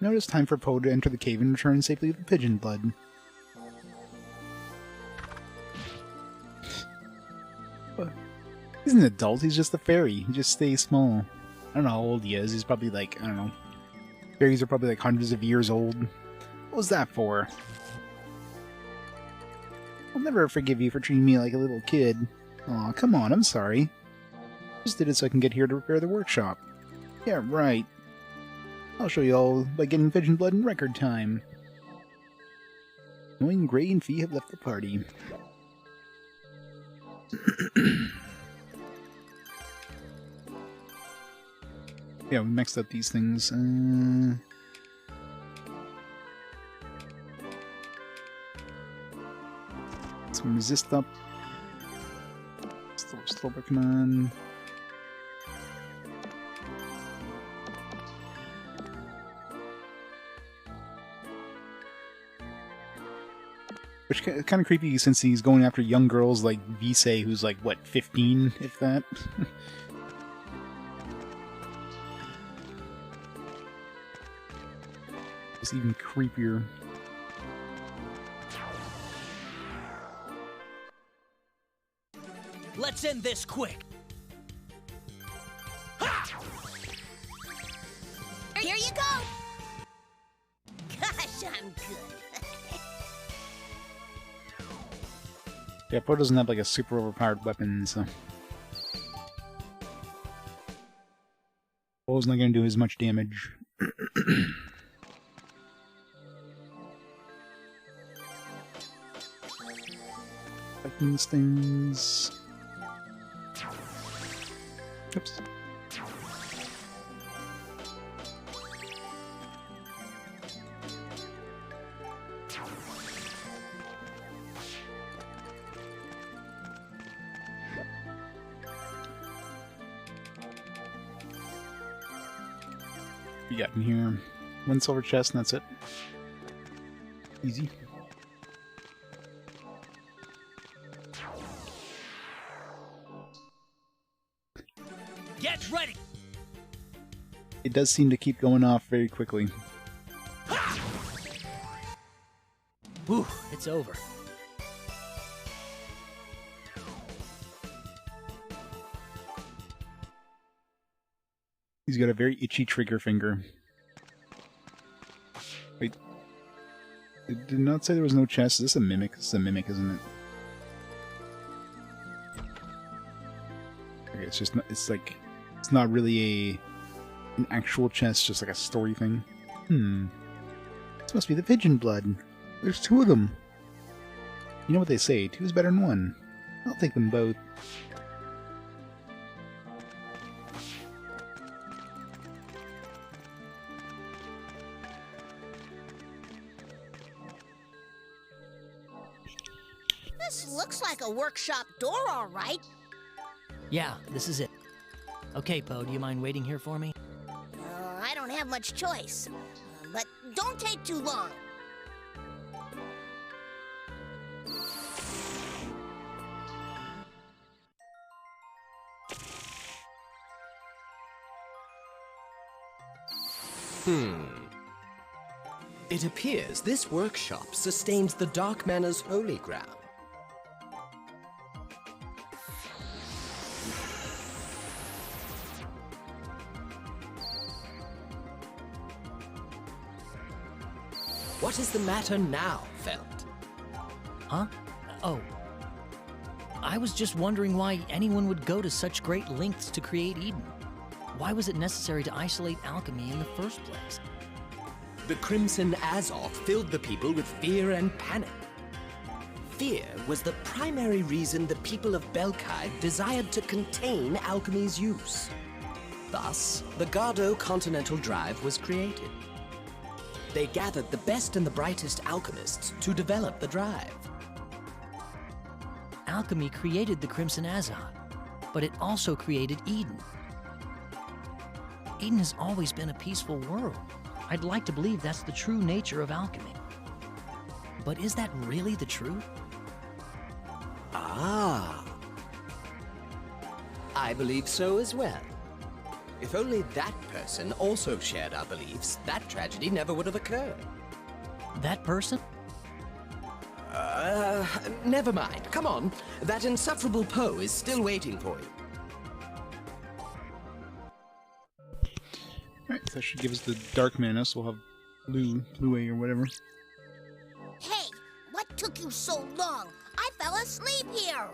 Speaker 1: Now it's time for Poe to enter the cave and return safely with the pigeon blood. He's an adult, he's just a fairy. He just stays small. I don't know how old he is. He's probably like, I don't know. Fairies are probably like hundreds of years old. What was that for? I'll never forgive you for treating me like a little kid. Aw, come on, I'm sorry. Just did it so I can get here to repair the workshop. Yeah, right. I'll show you all by getting pigeon blood in record time. Knowing Gray and Fee have left the party. Yeah, we mixed up these things. Some resist up. Still working on. Which kind of creepy since he's going after young girls like Viese, who's like, what, 15, if that? It's even creepier.
Speaker 4: Let's end this quick.
Speaker 2: Here you go! Gosh, I'm good.
Speaker 1: Yeah, Poe doesn't have like a super overpowered weapon, so... Poe's not gonna do as much damage. These things. Oops. We got in here one silver chest and that's it. Easy. it does seem to keep going off very quickly.
Speaker 4: Whew, it's over.
Speaker 1: He's got a very itchy trigger finger. Wait. It did not say there was no chest. Is this a mimic? This is a mimic, isn't it? Okay, it's just not, it's like, it's not really an actual chest, just like a story thing. This must be the pigeon blood. There's 2 of them. You know what they say, 2 is better than 1. I'll take them both.
Speaker 2: This looks like a workshop door, all right.
Speaker 4: Yeah, this is it. Okay, Poe, do you mind waiting here for me?
Speaker 2: I don't have much choice. But don't take too long.
Speaker 6: It appears this workshop sustains the Dark Manor's holy ground. What is the matter now, Felt?
Speaker 4: Huh? Oh. I was just wondering why anyone would go to such great lengths to create Eden. Why was it necessary to isolate alchemy in the first place?
Speaker 6: The Crimson Azoth filled the people with fear and panic. Fear was the primary reason the people of Belkhyde desired to contain alchemy's use. Thus, the Gardo Continental Drive was created. They gathered the best and the brightest alchemists to develop the drive.
Speaker 4: Alchemy created the Crimson Azoth, but it also created Eden. Eden has always been a peaceful world. I'd like to believe that's the true nature of alchemy. But is that really the truth?
Speaker 6: Ah. I believe so as well. If only that person also shared our beliefs, that tragedy never would have occurred.
Speaker 4: That person?
Speaker 6: Never mind. Come on. That insufferable Poe is still waiting for you.
Speaker 1: Alright, so that should give us the Dark Mana, so we'll have Blue A or whatever.
Speaker 2: Hey, what took you so long? I fell asleep here.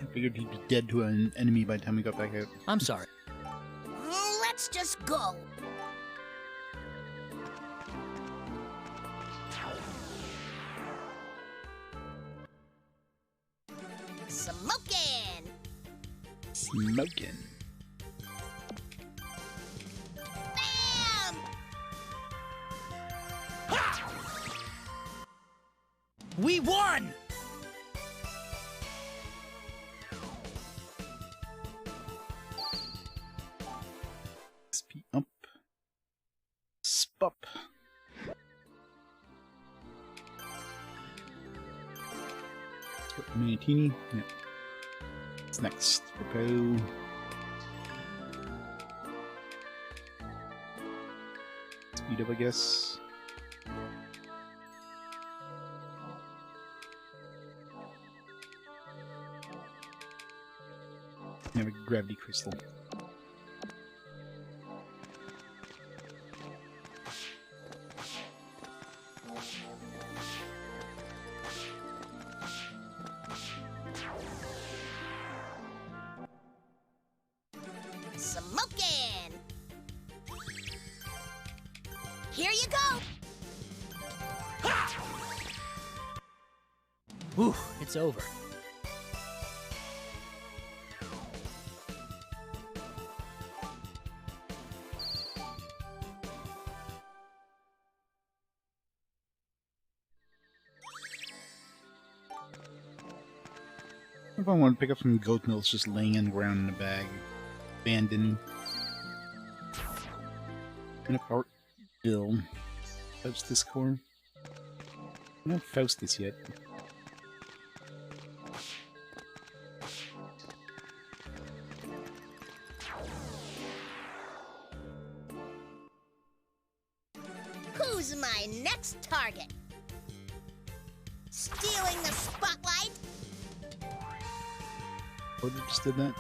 Speaker 1: I figured he'd be dead to an enemy by the time we got back out.
Speaker 4: I'm sorry.
Speaker 2: Let's just go. Smokin'!
Speaker 1: Smoking.
Speaker 2: Bam!
Speaker 4: We won!
Speaker 1: SP up. Spup. Manitini. Yeah. What's next? Popo. Speed up, I guess. We have a gravity crystal.
Speaker 2: Smokin'! Here you go!
Speaker 4: Whew, it's over.
Speaker 1: If I want to pick up some goat milk just laying on the ground in a bag. Abandoned. And a part Bill. Faustus core. Not Faustus yet.
Speaker 2: Who's my next target? Stealing the spotlight?
Speaker 1: Oh, they just did that?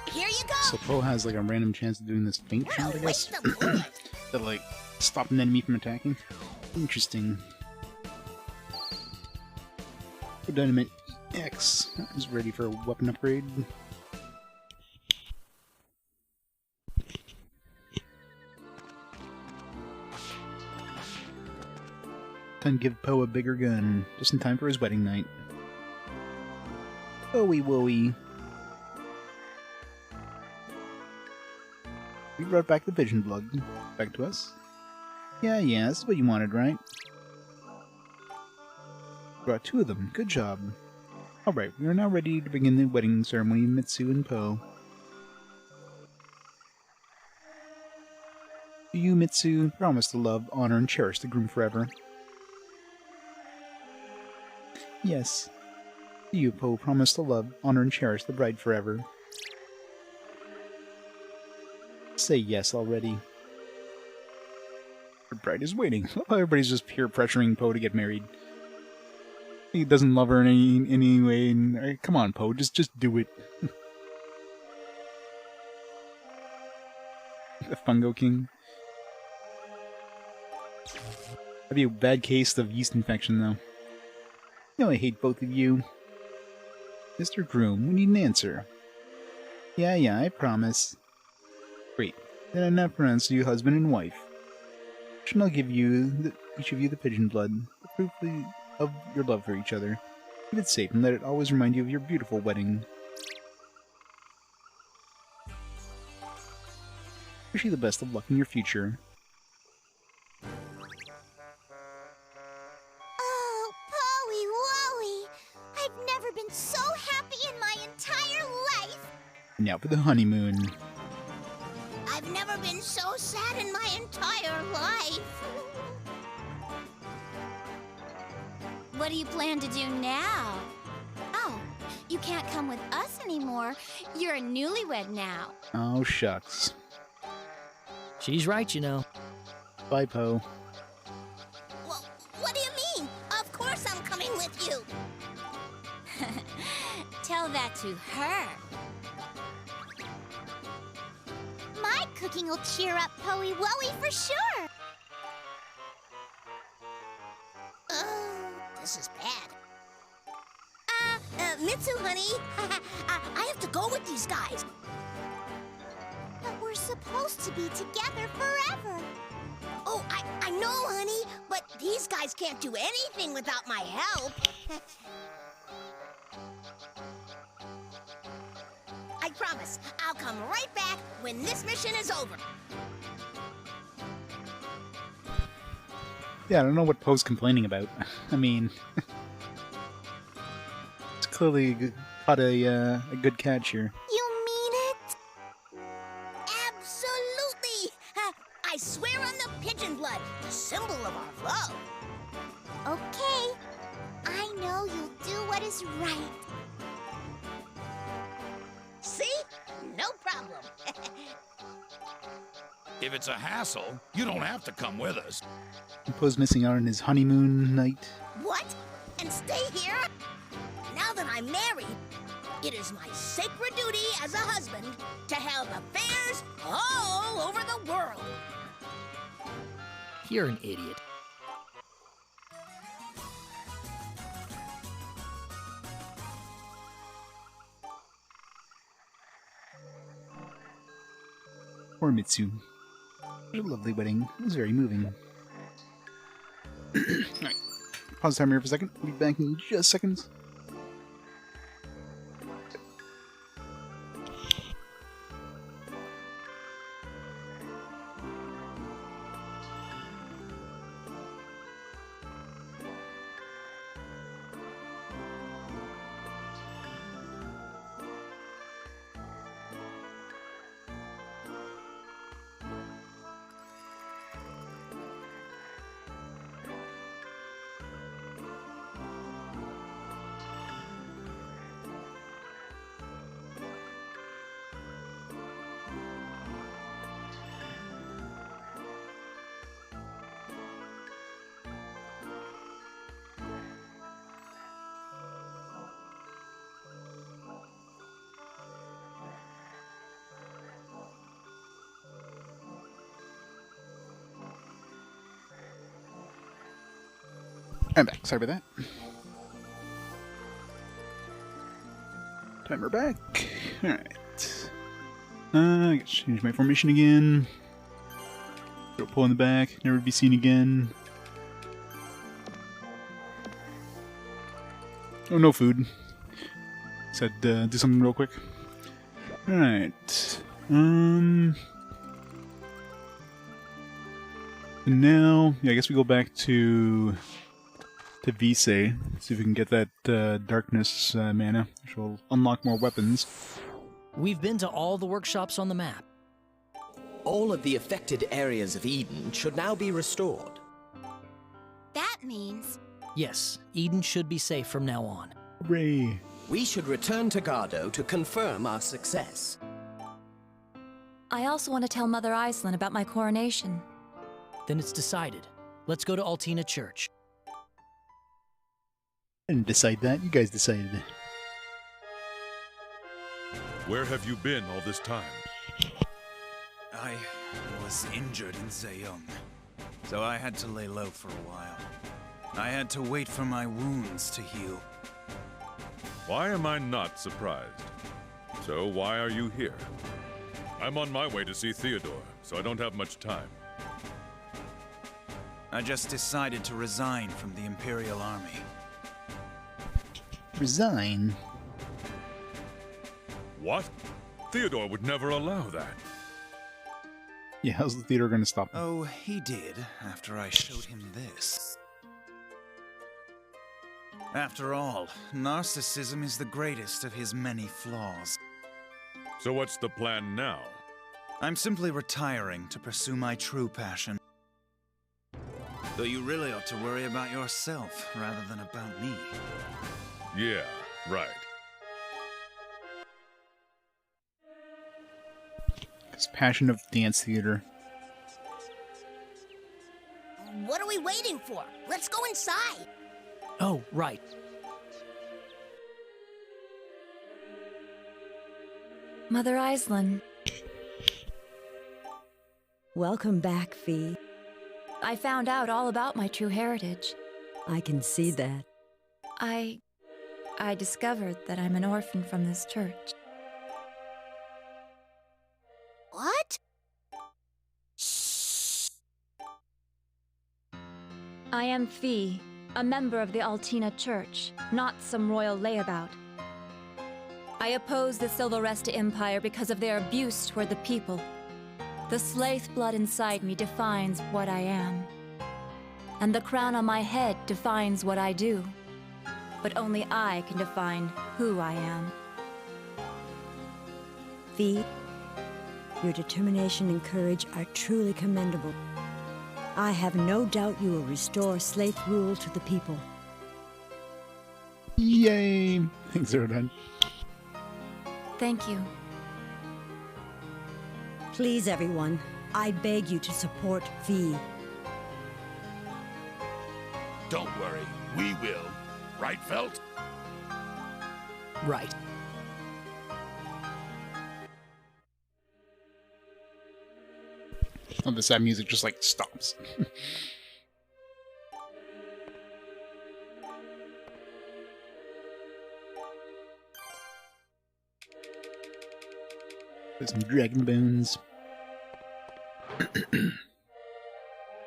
Speaker 2: Here you go.
Speaker 1: So Poe has like a random chance of doing this faint shot, I guess?
Speaker 2: Waste a bullet.
Speaker 1: That like stop an enemy from attacking. Interesting. The Dynamite X is ready for a weapon upgrade. Time to give Poe a bigger gun, just in time for his wedding night. Woey woey. You brought back the Vision Blood. Back to us? Yeah, that's what you wanted, right? Brought 2 of them. Good job. Alright, we are now ready to begin the wedding ceremony of Mitsu and Poe. Do you, Mitsu, promise to love, honor, and cherish the groom forever? Yes. Do you, Poe, promise to love, honor, and cherish the bride forever? Say yes already. Her bride is waiting. Everybody's just peer pressuring Poe to get married. He doesn't love her in any way. And, come on, Poe, just do it. The Fungo King. That'd be a bad case of yeast infection, though. No, I hate both of you. Mr. Groom, we need an answer. Yeah, I promise. Great. Then I now pronounce you husband and wife. And I'll give you, each of you, the pigeon blood, the proof of your love for each other. Keep it safe and let it always remind you of your beautiful wedding. Wish you the best of luck in your future.
Speaker 2: Oh, Poey Woey! I've never been so happy in my entire life!
Speaker 1: Now for the honeymoon.
Speaker 2: I've never been so sad in my entire life!
Speaker 3: What do you plan to do now? Oh, you can't come with us anymore. You're a newlywed now.
Speaker 1: Oh, shucks.
Speaker 4: She's right, you know.
Speaker 1: Bye, Poe.
Speaker 2: Well, what do you mean? Of course I'm coming with you!
Speaker 3: Tell that to her.
Speaker 2: My cooking will cheer up Poey Woey for sure! Oh, this is bad. Mitsu, honey, I have to go with these guys. But we're supposed to be together forever. Oh, I know, honey, but these guys can't do anything without my help. I promise, I'll come right back when this mission is over.
Speaker 1: Yeah, I don't know what Poe's complaining about. I mean... it's clearly caught a good catch here.
Speaker 2: You mean it? Absolutely! I swear on the pigeon blood, the symbol of our love. Okay. I know you'll do what is right. See? No problem.
Speaker 5: If it's a hassle, you don't have to come with us.
Speaker 1: Poe's missing out on his honeymoon night.
Speaker 2: What? And stay here? Now that I'm married, it is my sacred duty as a husband to have affairs all over the world.
Speaker 4: You're an idiot.
Speaker 1: Poor Mitsu. What a lovely wedding. It was very moving. Alright. Pause time here for a second. We'll be back in just seconds. I'm back. Sorry about that. Timer back. Alright. I gotta change my formation again. Throw a pull in the back. Never be seen again. Oh, no food. Said do something real quick. Alright. And now, yeah, I guess we go back to Viese. See if we can get that darkness mana, which will unlock more weapons.
Speaker 4: We've been to all the workshops on the map.
Speaker 6: All of the affected areas of Eden should now be restored.
Speaker 3: That means
Speaker 4: Yes, Eden should be safe from now on.
Speaker 1: Hooray!
Speaker 6: We should return to Gardo to confirm our success.
Speaker 7: I also want to tell Mother Iceland about my coronation.
Speaker 4: Then it's decided. Let's go to Altina Church.
Speaker 1: I didn't decide that. You guys decided.
Speaker 5: Where have you been all this time?
Speaker 8: I was injured in Zayong, so I had to lay low for a while. I had to wait for my wounds to heal.
Speaker 5: Why am I not surprised? So why are you here? I'm on my way to see Theodore, so I don't have much time.
Speaker 8: I just decided to resign from the Imperial Army.
Speaker 1: Resign?
Speaker 5: What? Theodore would never allow that.
Speaker 1: Yeah, how's the theater gonna stop him?
Speaker 8: Oh, he did, after I showed him this. After all, narcissism is the greatest of his many flaws.
Speaker 5: So what's the plan now?
Speaker 8: I'm simply retiring to pursue my true passion. Though you really ought to worry about yourself rather than about me.
Speaker 5: Yeah, right.
Speaker 1: His passion of dance theater.
Speaker 2: What are we waiting for? Let's go inside.
Speaker 4: Oh, right.
Speaker 7: Mother Iceland,
Speaker 9: Welcome back, Fee.
Speaker 7: I found out all about my true heritage.
Speaker 9: I can see that.
Speaker 7: I discovered that I'm an orphan from this church.
Speaker 2: What?
Speaker 7: I am Fee, a member of the Altina Church, not some royal layabout. I oppose the Silveresta Empire because of their abuse toward the people. The Slaith blood inside me defines what I am. And the crown on my head defines what I do. But only I can define who I am.
Speaker 9: Fee, your determination and courage are truly commendable. I have no doubt you will restore Slaith rule to the people.
Speaker 1: Yay! Thanks, Zerdon.
Speaker 7: Thank you.
Speaker 9: Please, everyone, I beg you to support Fee.
Speaker 5: Don't worry, we will. Right, Felt?
Speaker 4: Right.
Speaker 1: Oh, the sad music just like stops. There's some dragon bones.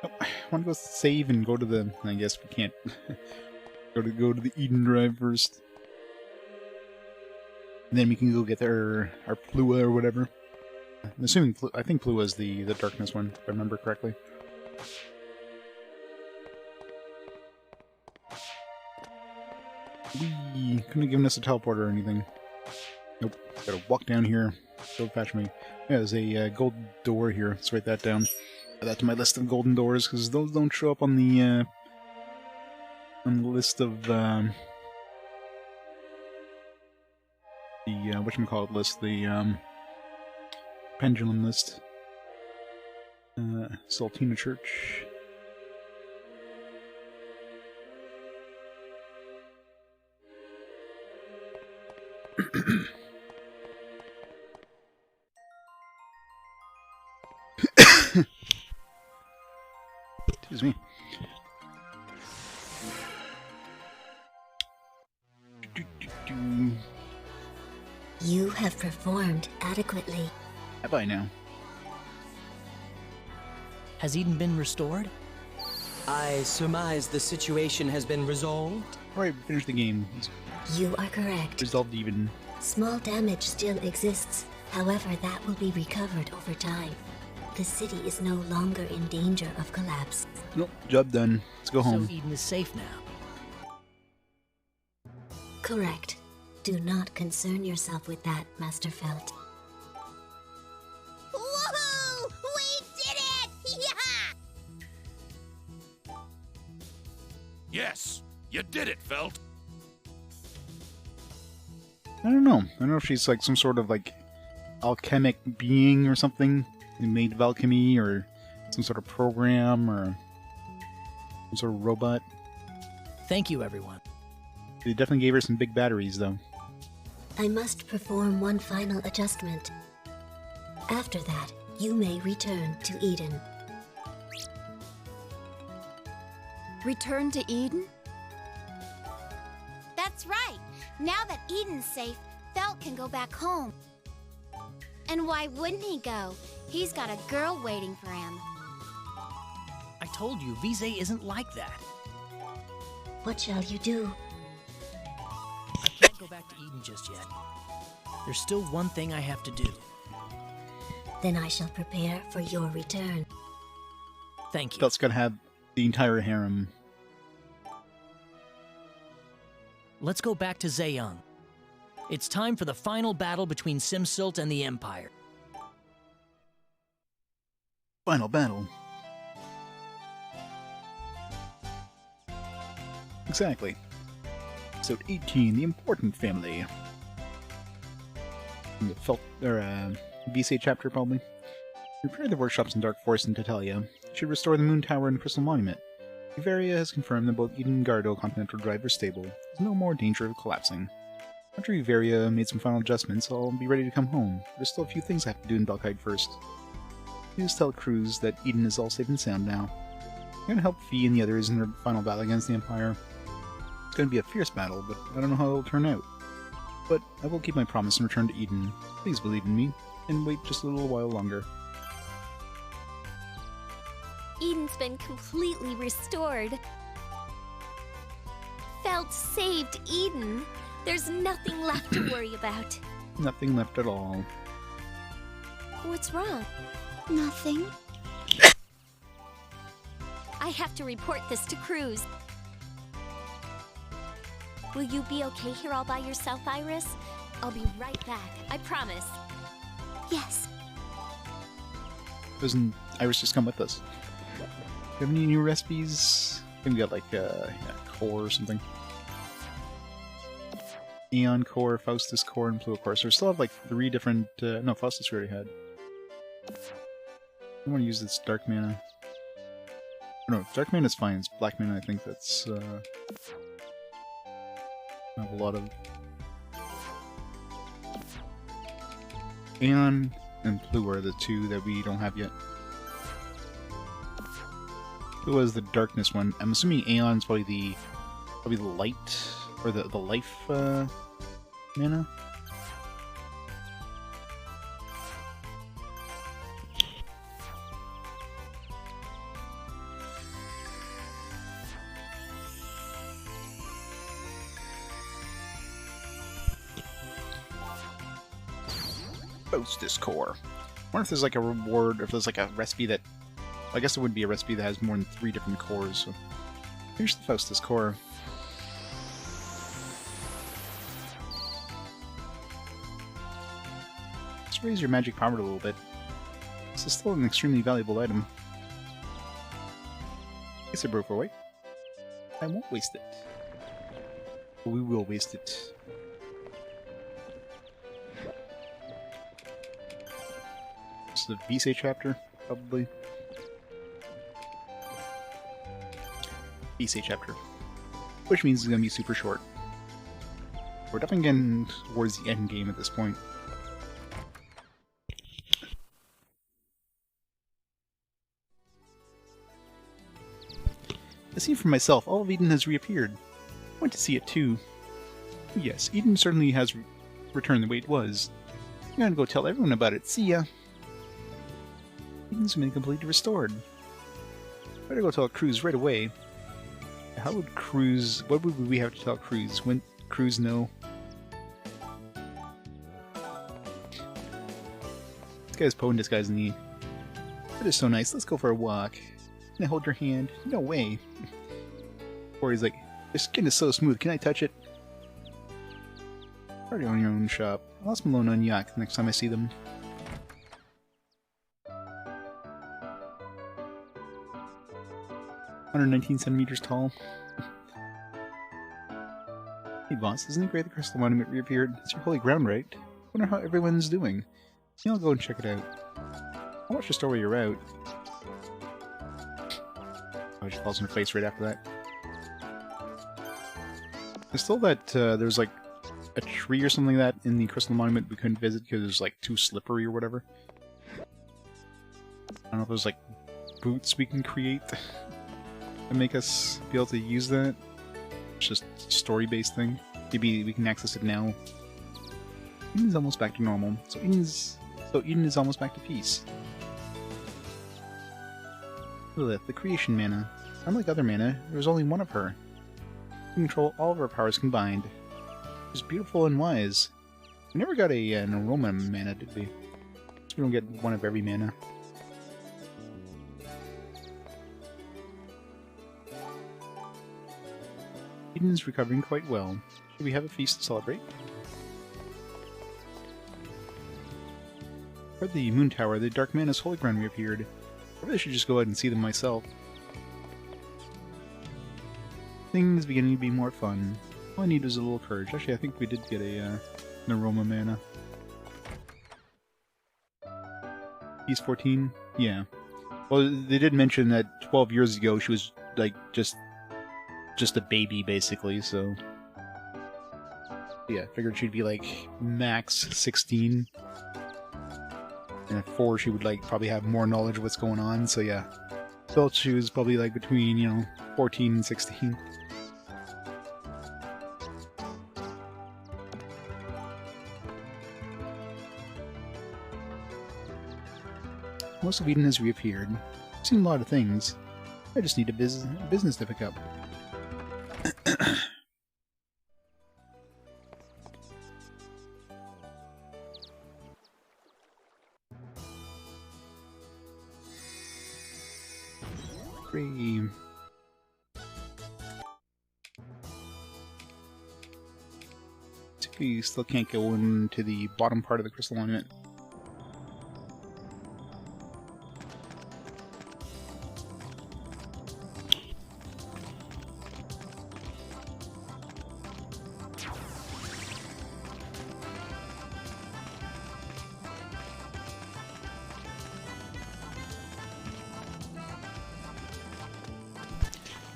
Speaker 1: Oh, I want to go save and go to the. I guess we can't. go to the Eden Drive first. And then we can go get our Plua or whatever. I'm assuming I think Plua is the darkness one, if I remember correctly. We couldn't have given us a teleporter or anything. Nope. Gotta walk down here. Go fetch me. Yeah, there's a gold door here. Let's write that down. Add that to my list of golden doors, because those don't show up on the list of the whatchamacallit list, the pendulum list. Saltina Church. Excuse me.
Speaker 10: You have performed adequately.
Speaker 1: Have I now?
Speaker 4: Has Eden been restored?
Speaker 6: I surmise the situation has been resolved?
Speaker 1: Alright, finish the game.
Speaker 10: You are correct.
Speaker 1: Resolved even.
Speaker 10: Small damage still exists. However, that will be recovered over time. The city is no longer in danger of collapse.
Speaker 1: Nope, job done. Let's go home.
Speaker 4: So Eden is safe now.
Speaker 10: Correct. Do not concern yourself with that, Master Felt.
Speaker 2: Woohoo! We did it! Yeah!
Speaker 5: Yes, you did it, Felt.
Speaker 1: I don't know. I don't know if she's like some sort of like alchemic being or something who made alchemy, or some sort of program, or some sort of robot.
Speaker 4: Thank you, everyone.
Speaker 1: They definitely gave her some big batteries, though.
Speaker 10: I must perform one final adjustment. After that, you may return to Eden.
Speaker 7: Return to Eden?
Speaker 3: That's right. Now that Eden's safe, Felt can go back home. And why wouldn't he go? He's got a girl waiting for him.
Speaker 4: I told you, Viese isn't like that.
Speaker 10: What shall you do?
Speaker 4: I can't go back to Eden just yet. There's still one thing I have to do.
Speaker 10: Then I shall prepare for your return.
Speaker 4: Thank you.
Speaker 1: Felt's gonna have the entire harem.
Speaker 4: Let's go back to Zayung. It's time for the final battle between Simsilt and the Empire.
Speaker 1: Final battle. Exactly. Episode 18, The Important Family. In the Viese chapter, probably. Repair the workshops in Dark Forest and Atelier. You should restore the Moon Tower and Crystal Monument. Uvaria has confirmed that both Eden and Gardo Continental Drive are stable. There's no more danger of collapsing. After Uvaria made some final adjustments, I'll be ready to come home. There's still a few things I have to do in Belkhyde first. Please tell Cruz that Eden is all safe and sound now. I'm going to help Fee and the others in their final battle against the Empire. It's going to be a fierce battle, but I don't know how it'll turn out. But I will keep my promise and return to Eden. Please believe in me, and wait just a little while longer.
Speaker 3: Eden's been completely restored. Felt saved Eden. There's nothing left to worry about.
Speaker 1: Nothing left at all.
Speaker 3: What's wrong? Nothing. I have to report this to Cruz. Will you be okay here all by yourself, Iris? I'll be right back, I promise. Yes.
Speaker 1: Doesn't Iris just come with us? Do you have any new recipes? I think we got like core or something. Aeon core, Faustus core, and Pluto core. So we still have like 3 different. No, Faustus we already had. I want to use this dark mana. Oh, no, dark mana is fine. It's black mana. I think that's. I have a lot of. Aeon and Pluto are the 2 that we don't have yet. Pluto is the darkness one. I'm assuming Aeon's probably the light or the life mana. Faustus core. I wonder if there's like a reward, or if there's like a recipe that. I guess it would be a recipe that has more than 3 different cores. So here's the Faustus core. Just raise your magic power a little bit. This is still an extremely valuable item. It's a bro for white. I won't waste it. But we will waste it. This is the Viese chapter, probably. Viese chapter. Which means it's going to be super short. We're definitely getting towards the end game at this point. I see for myself, all of Eden has reappeared. I went to see it too. Yes, Eden certainly has return the way it was. I'm gonna go tell everyone about it. See ya! Eden's been completely restored. Better go tell Cruz right away. How would Cruz... What would we have to tell Cruz? When Cruz know? This guy's Poe in disguise in the... That is so nice. Let's go for a walk. Can I hold your hand? No way. Or he's like, your skin is so smooth. Can I touch it? Already on your own shop. I'll ask Malone and Yak the next time I see them. "119 centimeters tall." Hey boss, isn't it great the crystal monument reappeared? It's your holy ground, right? Wonder how everyone's doing. Yeah, I'll go and check it out. I'll watch the store while you're out. Oh, it just falls in her face right after that. There's still that, there's like a tree or something like that in the crystal monument we couldn't visit because it was like too slippery or whatever. I don't know if there's like boots we can create to make us be able to use that. It's just a story-based thing. Maybe we can access it now. Eden's almost back to normal. So Eden is almost back to peace. Lilith, the creation mana. Unlike other mana, there was only one of her. To control all of her powers combined. She's beautiful and wise. We never got an aroma mana, did we? We don't get one of every mana. Eden is recovering quite well. Should we have a feast to celebrate? At the Moon Tower, the Dark Mana's holy ground reappeared. Maybe I should just go out and see them myself. Things beginning to be more fun. All I need is a little courage. Actually, I think we did get an aroma mana. He's 14? Yeah. Well, they did mention that 12 years ago she was, like, just a baby, basically, so... Yeah, figured she'd be, like, max 16. And at 4 she would, like, probably have more knowledge of what's going on, so yeah. Felt she was probably, like, between, you know, 14 and 16. Most of Eden has reappeared. I've seen a lot of things. I just need a business to pick up. Free. We still can't go into the bottom part of the crystal monument.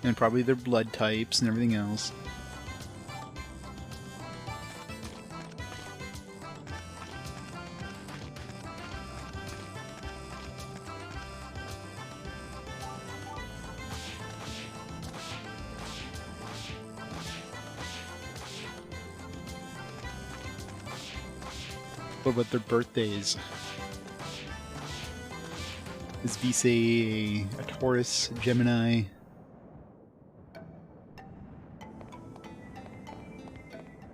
Speaker 1: And probably their blood types and everything else. What about their birthdays? Is Viese a Taurus, Gemini?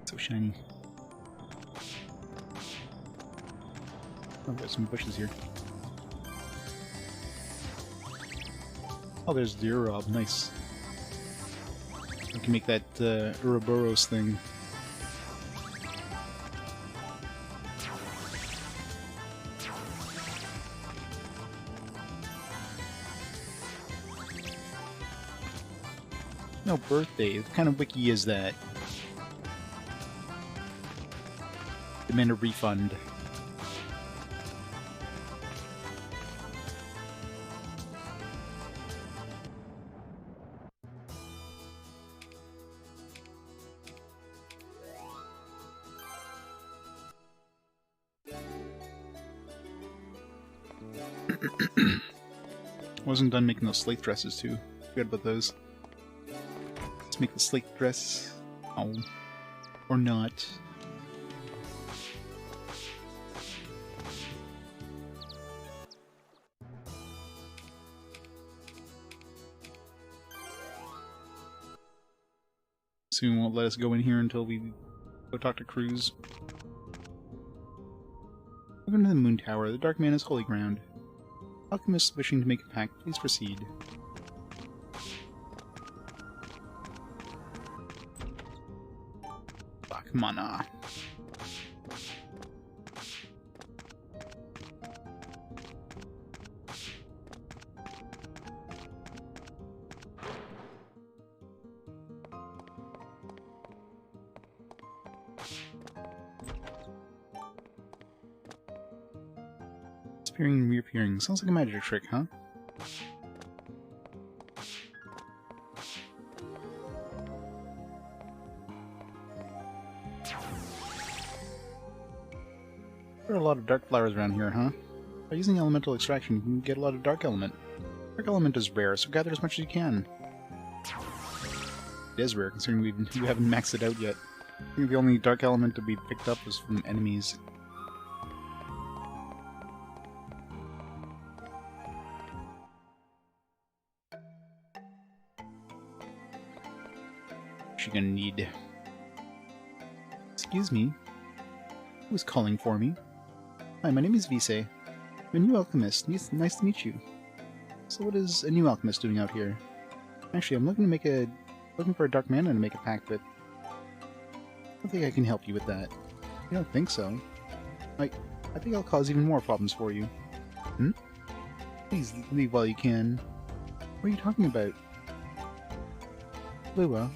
Speaker 1: So shiny. Oh, there's some bushes here. Oh, there's the Urob. Nice. We can make that Ouroboros thing. No birthday. What kind of wiki is that? Demand a refund. Wasn't done making those slate dresses too. Forgot about those. Let's make the slate dress. Oh. Or not. assume won't let us go in here until we go talk to Cruz. Welcome to the Moon Tower. The Dark Man is holy ground. Alchemists wishing to make a pact, please proceed. Black mana. Disappearing and reappearing. Sounds like a magic trick, huh? There are a lot of dark flowers around here, huh? By using elemental extraction, you can get a lot of dark element. Dark element is rare, so gather as much as you can. It is rare, considering we haven't maxed it out yet. I think the only dark element to be picked up was from enemies. What's she gonna need? Excuse me? Who's calling for me? Hi, my name is Viese. I'm a new alchemist. Nice to meet you. So what is a new alchemist doing out here? Actually, I'm looking for a dark mana to make a pact with. I don't think I can help you with that. You don't think so? I think I'll cause even more problems for you. Hmm? Please leave while you can. What are you talking about? Lua.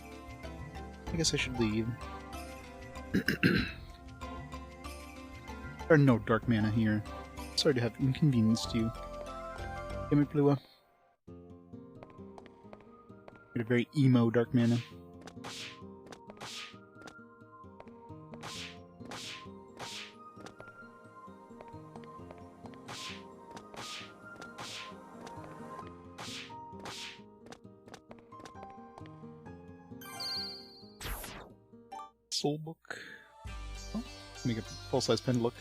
Speaker 1: I guess I should leave. There are no dark mana here. Sorry to have inconvenienced you. Damn it, Blua. Get a very emo dark mana. Soul book. Oh, make a full-size pen look.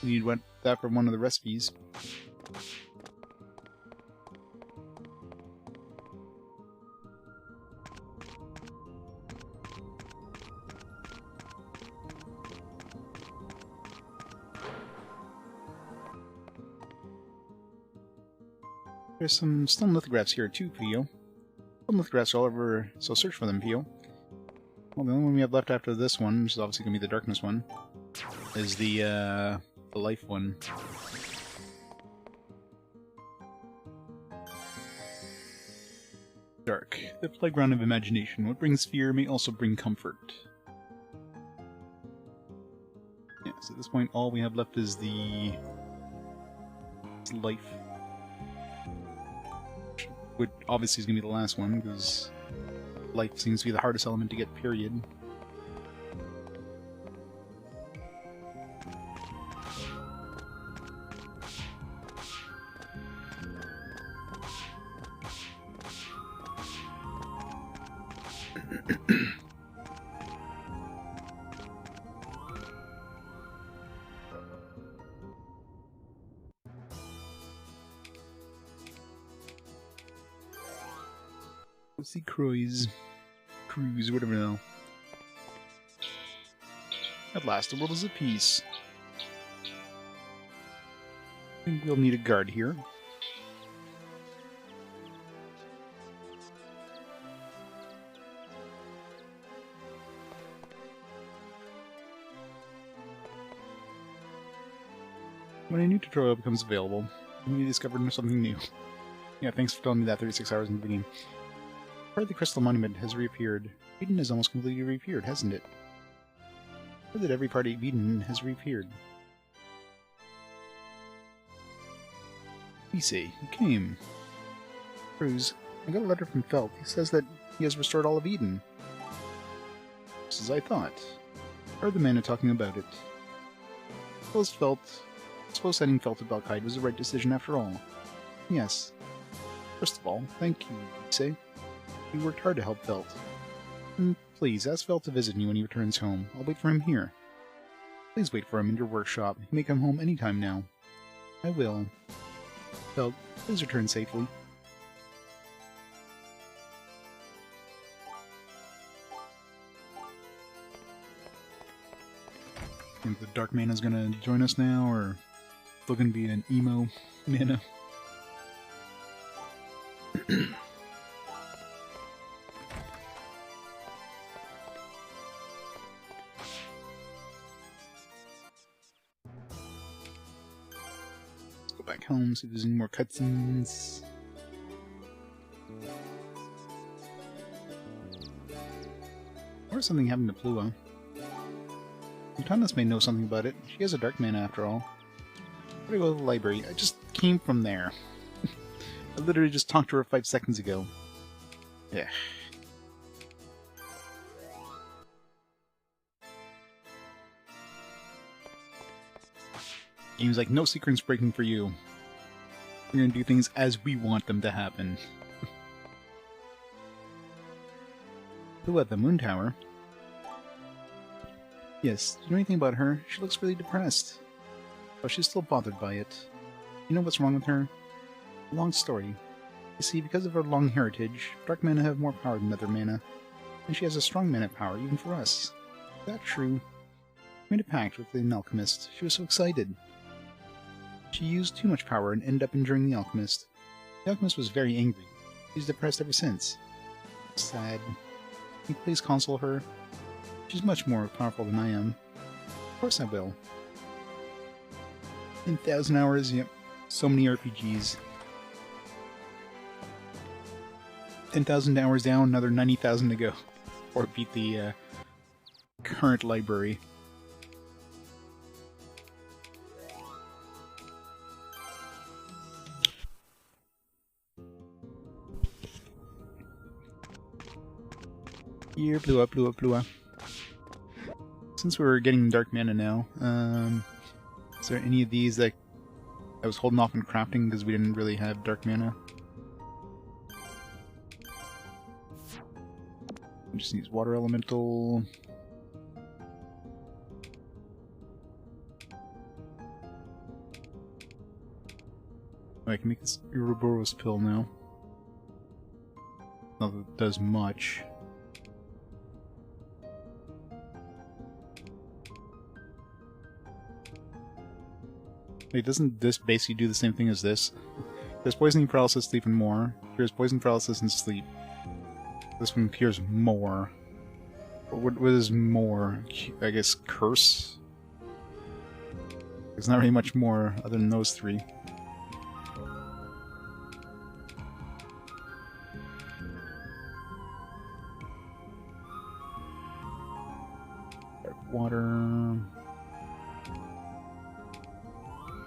Speaker 1: You need that for one of the recipes. There's some stone lithographs here too, Pio. Stone lithographs are all over, so search for them, Pio. Well, the only one we have left after this one, which is obviously going to be the darkness one, is the life one. Dark. The playground of imagination. What brings fear may also bring comfort. Yeah, so at this point all we have left is the life. Which obviously is going to be the last one, because life seems to be the hardest element to get, period. Let's see, Cruise, whatever now. At last, the world is at peace. I think we'll need a guard here. When a new tutorial becomes available, we discovered something new. Yeah, thanks for telling me that 36 hours in the game. Part of the Crystal Monument has reappeared. Eden has almost completely reappeared, hasn't it? Heard that every part of Eden has reappeared. Viese, you came. Cruz, I got a letter from Felt. He says that he has restored all of Eden. Just as I thought. I heard the man talking about it. Suppose sending Felt to Belkhyde was the right decision after all. Yes. First of all, thank you, Viese. You worked hard to help Felt. Please, ask Felt to visit me when he returns home. I'll wait for him here. Please wait for him in your workshop. He may come home any time now. I will. Felt, please return safely. Think the dark mana's gonna join us now, or still gonna be an emo mana? Let's go back home, see if there's any more cutscenes. Or something happened to Plua. Lieutenant may know something about it. She has a dark mana after all. Where do I go to the library? I just came from there. I literally just talked to her 5 seconds ago. Yeah. Game's like, no secrets breaking for you. We're gonna do things as we want them to happen. Who at the Moon Tower? Yes, do you know anything about her? She looks really depressed. But she's still bothered by it. You know what's wrong with her? A long story. You see, because of her long heritage, dark mana have more power than other mana. And she has a strong mana power, even for us. Is that true? We made a pact with an alchemist. She was so excited. She used too much power and ended up injuring the alchemist. The alchemist was very angry. He's depressed ever since. Sad. Can you please console her? She's much more powerful than I am. Of course I will. 10,000 hours, yep. So many RPGs. 10,000 hours down, another 90,000 to go. Or beat the current library. Here, Plua. Since we're getting dark mana now, is there any of these that I was holding off on crafting because we didn't really have dark mana? Just needs water elemental. I can make this Ouroboros pill now. Not that it does much. Wait, doesn't this basically do the same thing as this? There's poisoning paralysis, sleep, and more. Cures poison paralysis and sleep. This one cures more. What is more? I guess curse? There's not really much more other than those three. Water.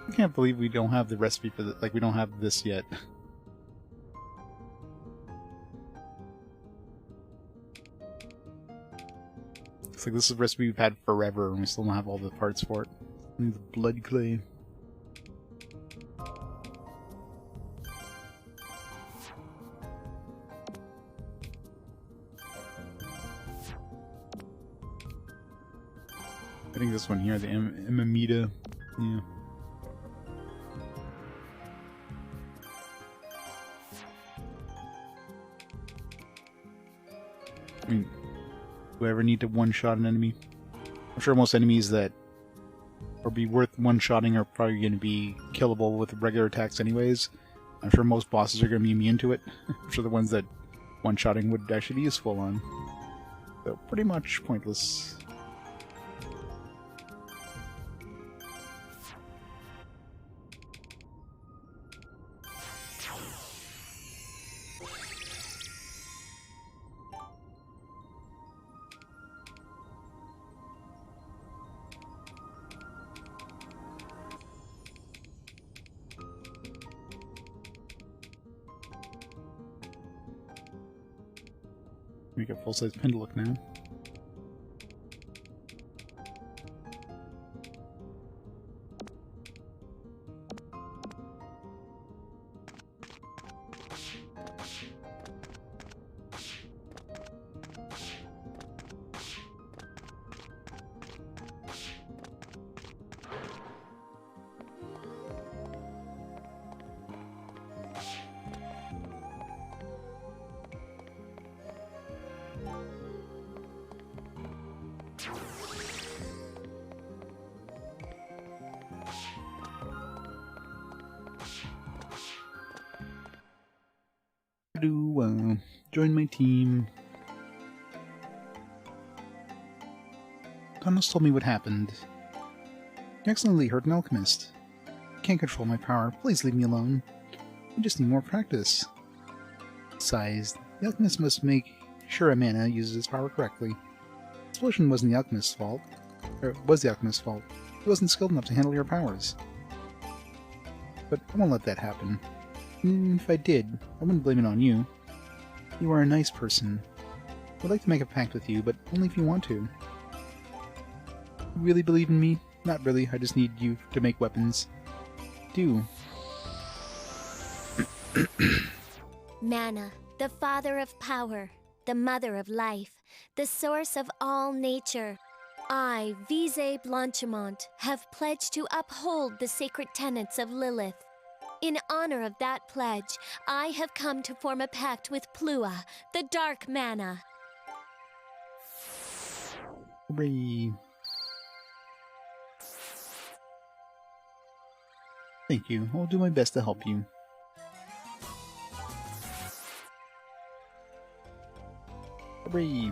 Speaker 1: I can't believe we don't have the recipe for the, like, we don't have this yet. Looks like this is a recipe we've had forever and we still don't have all the parts for it. We need the blood clay. I think this one here, the Amamita. Yeah. I mean, do I ever need to one-shot an enemy? I'm sure most enemies that would be worth one-shotting are probably going to be killable with regular attacks anyways. I'm sure most bosses are going to be immune to it. I'm sure the ones that one-shotting would actually be useful on. So, pretty much pointless. Make a full-size Pendlelook now. Join my team. Thomas told me what happened. You accidentally hurt an alchemist. I can't control my power. Please leave me alone. I just need more practice. Besides, the alchemist must make sure a mana uses his power correctly. The explosion wasn't the alchemist's fault. Or it was the alchemist's fault. He wasn't skilled enough to handle your powers. But I won't let that happen. If I did, I wouldn't blame it on you. You are a nice person. I'd like to make a pact with you, but only if you want to. You really believe in me? Not really, I just need you to make weapons. Do.
Speaker 3: Mana, the father of power, the mother of life, the source of all nature. I, Viese Blanchimont, have pledged to uphold the sacred tenets of Lilith. In honor of that pledge, I have come to form a pact with Plua, the Dark Mana.
Speaker 1: Hooray. Thank you. I'll do my best to help you. Hooray.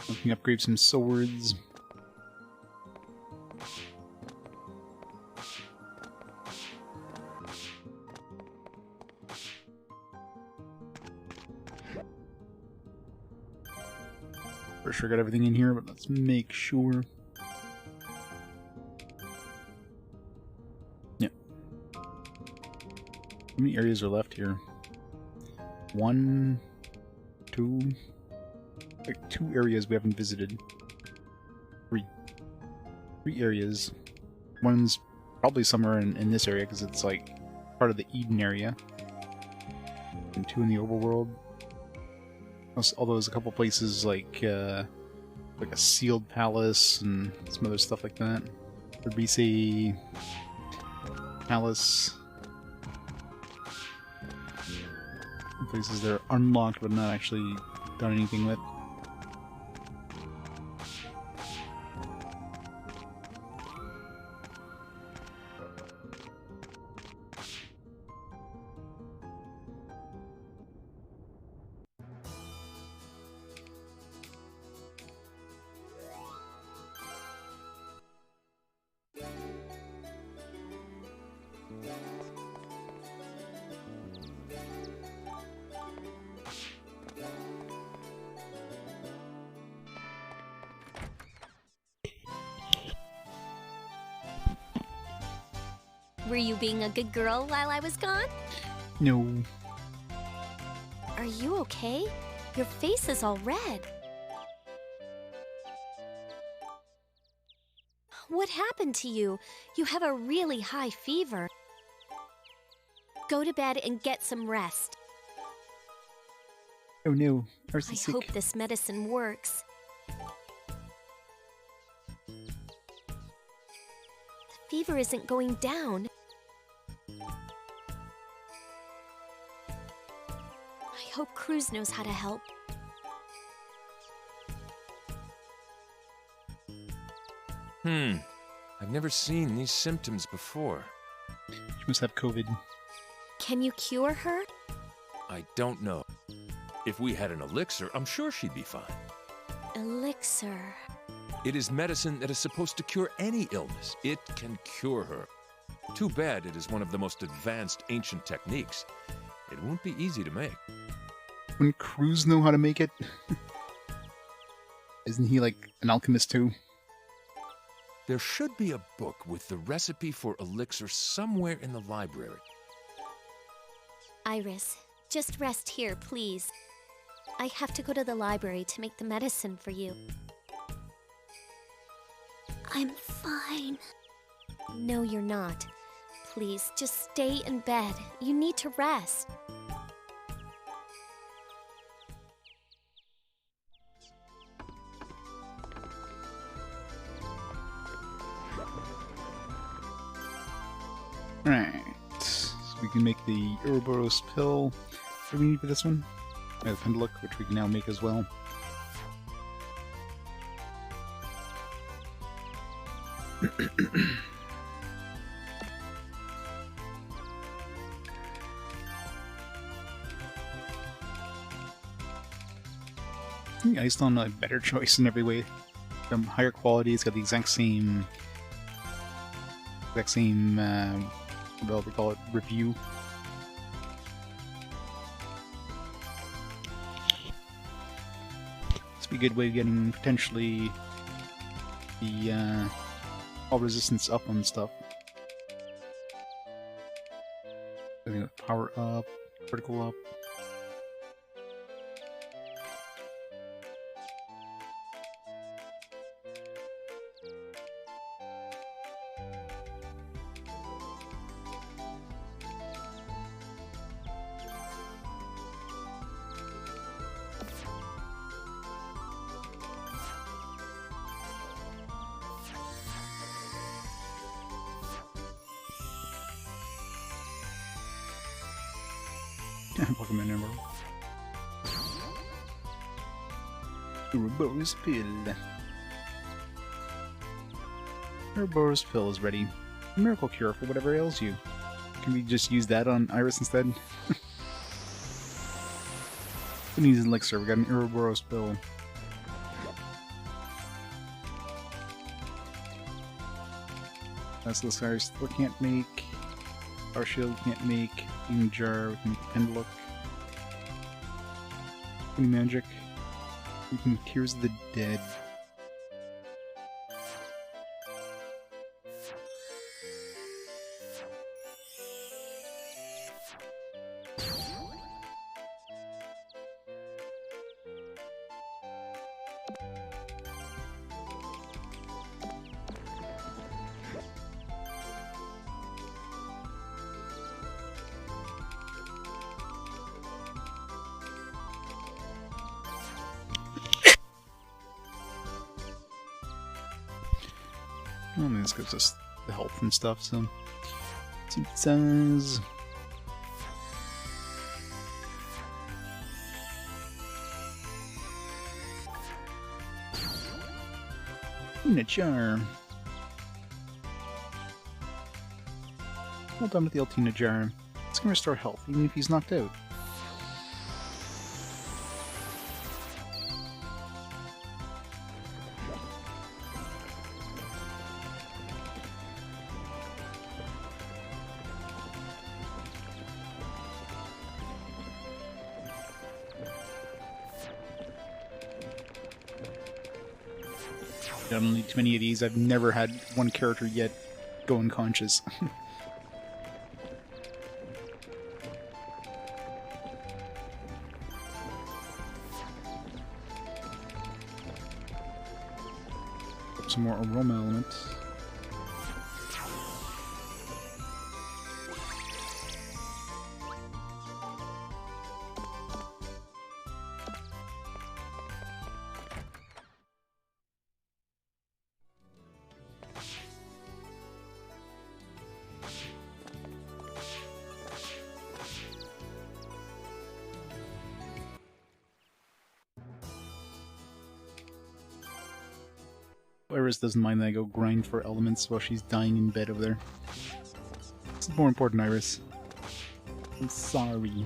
Speaker 1: I can upgrade some swords. For sure got everything in here, but let's make sure. Yeah. How many areas are left here? 1, 2... like 2 areas we haven't visited. 3 areas. One's probably somewhere in this area because it's like part of the Eden area. And 2 in the overworld. Although there's a couple places like a sealed palace and some other stuff like that. The Viese palace. Places that are unlocked but not actually done anything with.
Speaker 3: Were you being a good girl while I was gone?
Speaker 1: No.
Speaker 3: Are you okay? Your face is all red. What happened to you? You have a really high fever. Go to bed and get some rest.
Speaker 1: Oh no,
Speaker 3: I
Speaker 1: sick.
Speaker 3: hope this medicine works. The fever isn't going down. I hope Cruz knows how to help.
Speaker 11: I've never seen these symptoms before.
Speaker 1: She must have COVID.
Speaker 3: Can you cure her?
Speaker 11: I don't know. If we had an elixir, I'm sure she'd be fine.
Speaker 3: Elixir.
Speaker 11: It is medicine that is supposed to cure any illness. It can cure her. Too bad it is one of the most advanced ancient techniques. It won't be easy to make.
Speaker 1: Wouldn't Cruz know how to make it? Isn't he like an alchemist too?
Speaker 11: There should be a book with the recipe for elixir somewhere in the library.
Speaker 3: Iris, just rest here, please. I have to go to the library to make the medicine for you.
Speaker 10: I'm fine.
Speaker 3: No, you're not. Please, just stay in bed. You need to rest.
Speaker 1: Alright. So we can make the Ouroboros pill. What do we need for this one? We have Penduluk, which we can now make as well. I think Icedon a better choice in every way. Higher quality, it's got the exact same what do we call it, review. This would be a good way of getting potentially the all resistance up on stuff. Power up, critical up. Pokemon number. Ouroboros pill. Ouroboros pill is ready. A miracle cure for whatever ails you. Can we just use that on Iris instead? Who needs an elixir? We got an Ouroboros pill. That's the Iris still can't make. Our shield can't make. Beam jar, we can make Pendlook. Any magic. We can cures the dead. Well, this gives us the health and stuff, so let's see what it says. In a jar. Well done with the Altina jar. It's gonna restore health, even if he's knocked out. I don't need too many of these. I've never had one character yet go unconscious. Some more aroma elements. Iris doesn't mind that I go grind for elements while she's dying in bed over there. This is more important, Iris. I'm sorry.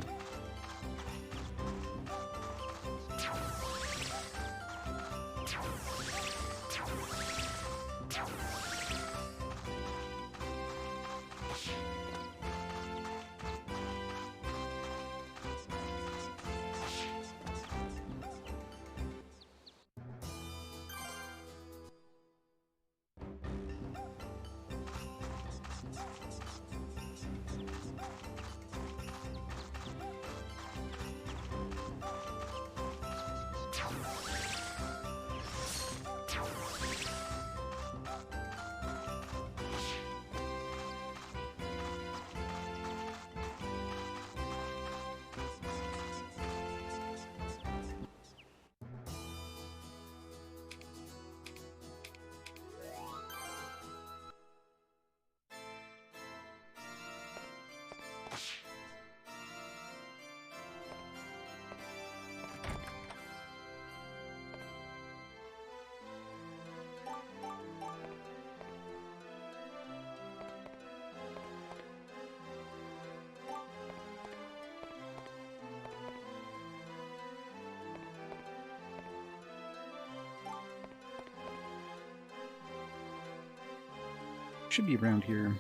Speaker 1: Should be around here.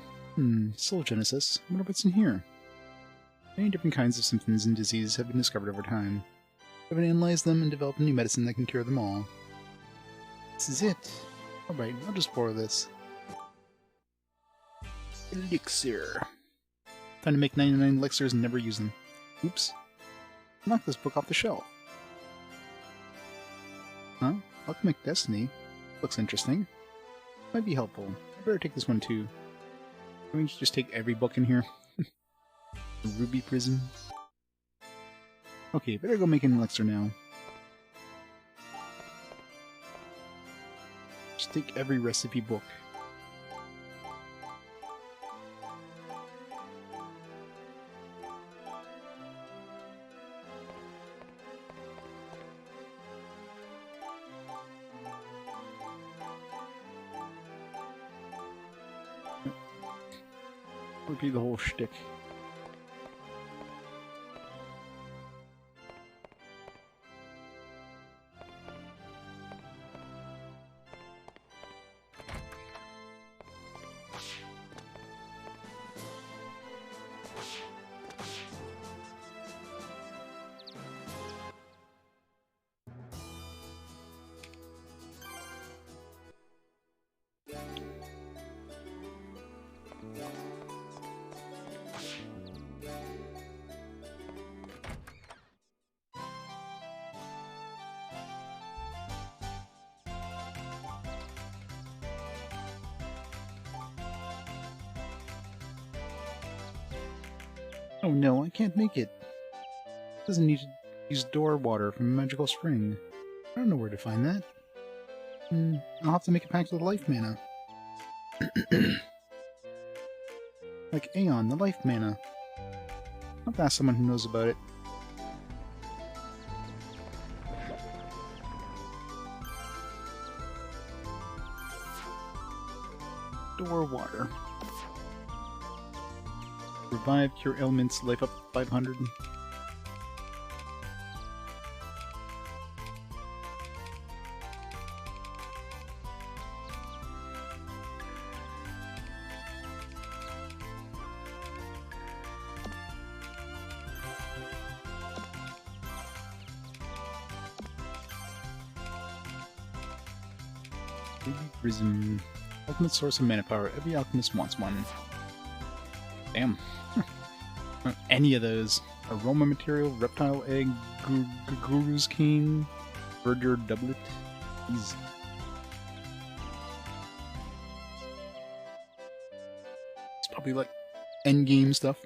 Speaker 1: Soul Genesis. I wonder what's in here. Many different kinds of symptoms and diseases have been discovered over time. I've analyzed them and developed a new medicine that can cure them all. This is it. Alright, I'll just borrow this. Elixir. Time to make 99 elixirs and never use them. Oops. Knock this book off the shelf. Huh? Alchemic Destiny? Looks interesting. Might be helpful. I better take this one too. Can we just take every book in here? The Ruby Prism. Okay, better go make an elixir now. Just take every recipe book. Repeat the whole shtick. Oh no, I can't make it. It doesn't need to use door water from a magical spring. I don't know where to find that. I'll have to make it back to the life mana. Like Aeon, the life mana. I'll have to ask someone who knows about it. Door water. Revive, cure ailments, life up 500. Ruby Prism. Ultimate source of mana power. Every alchemist wants one. Damn. Any of those. Aroma material, reptile egg, guru's cane, verdure doublet. Easy. It's probably like endgame stuff.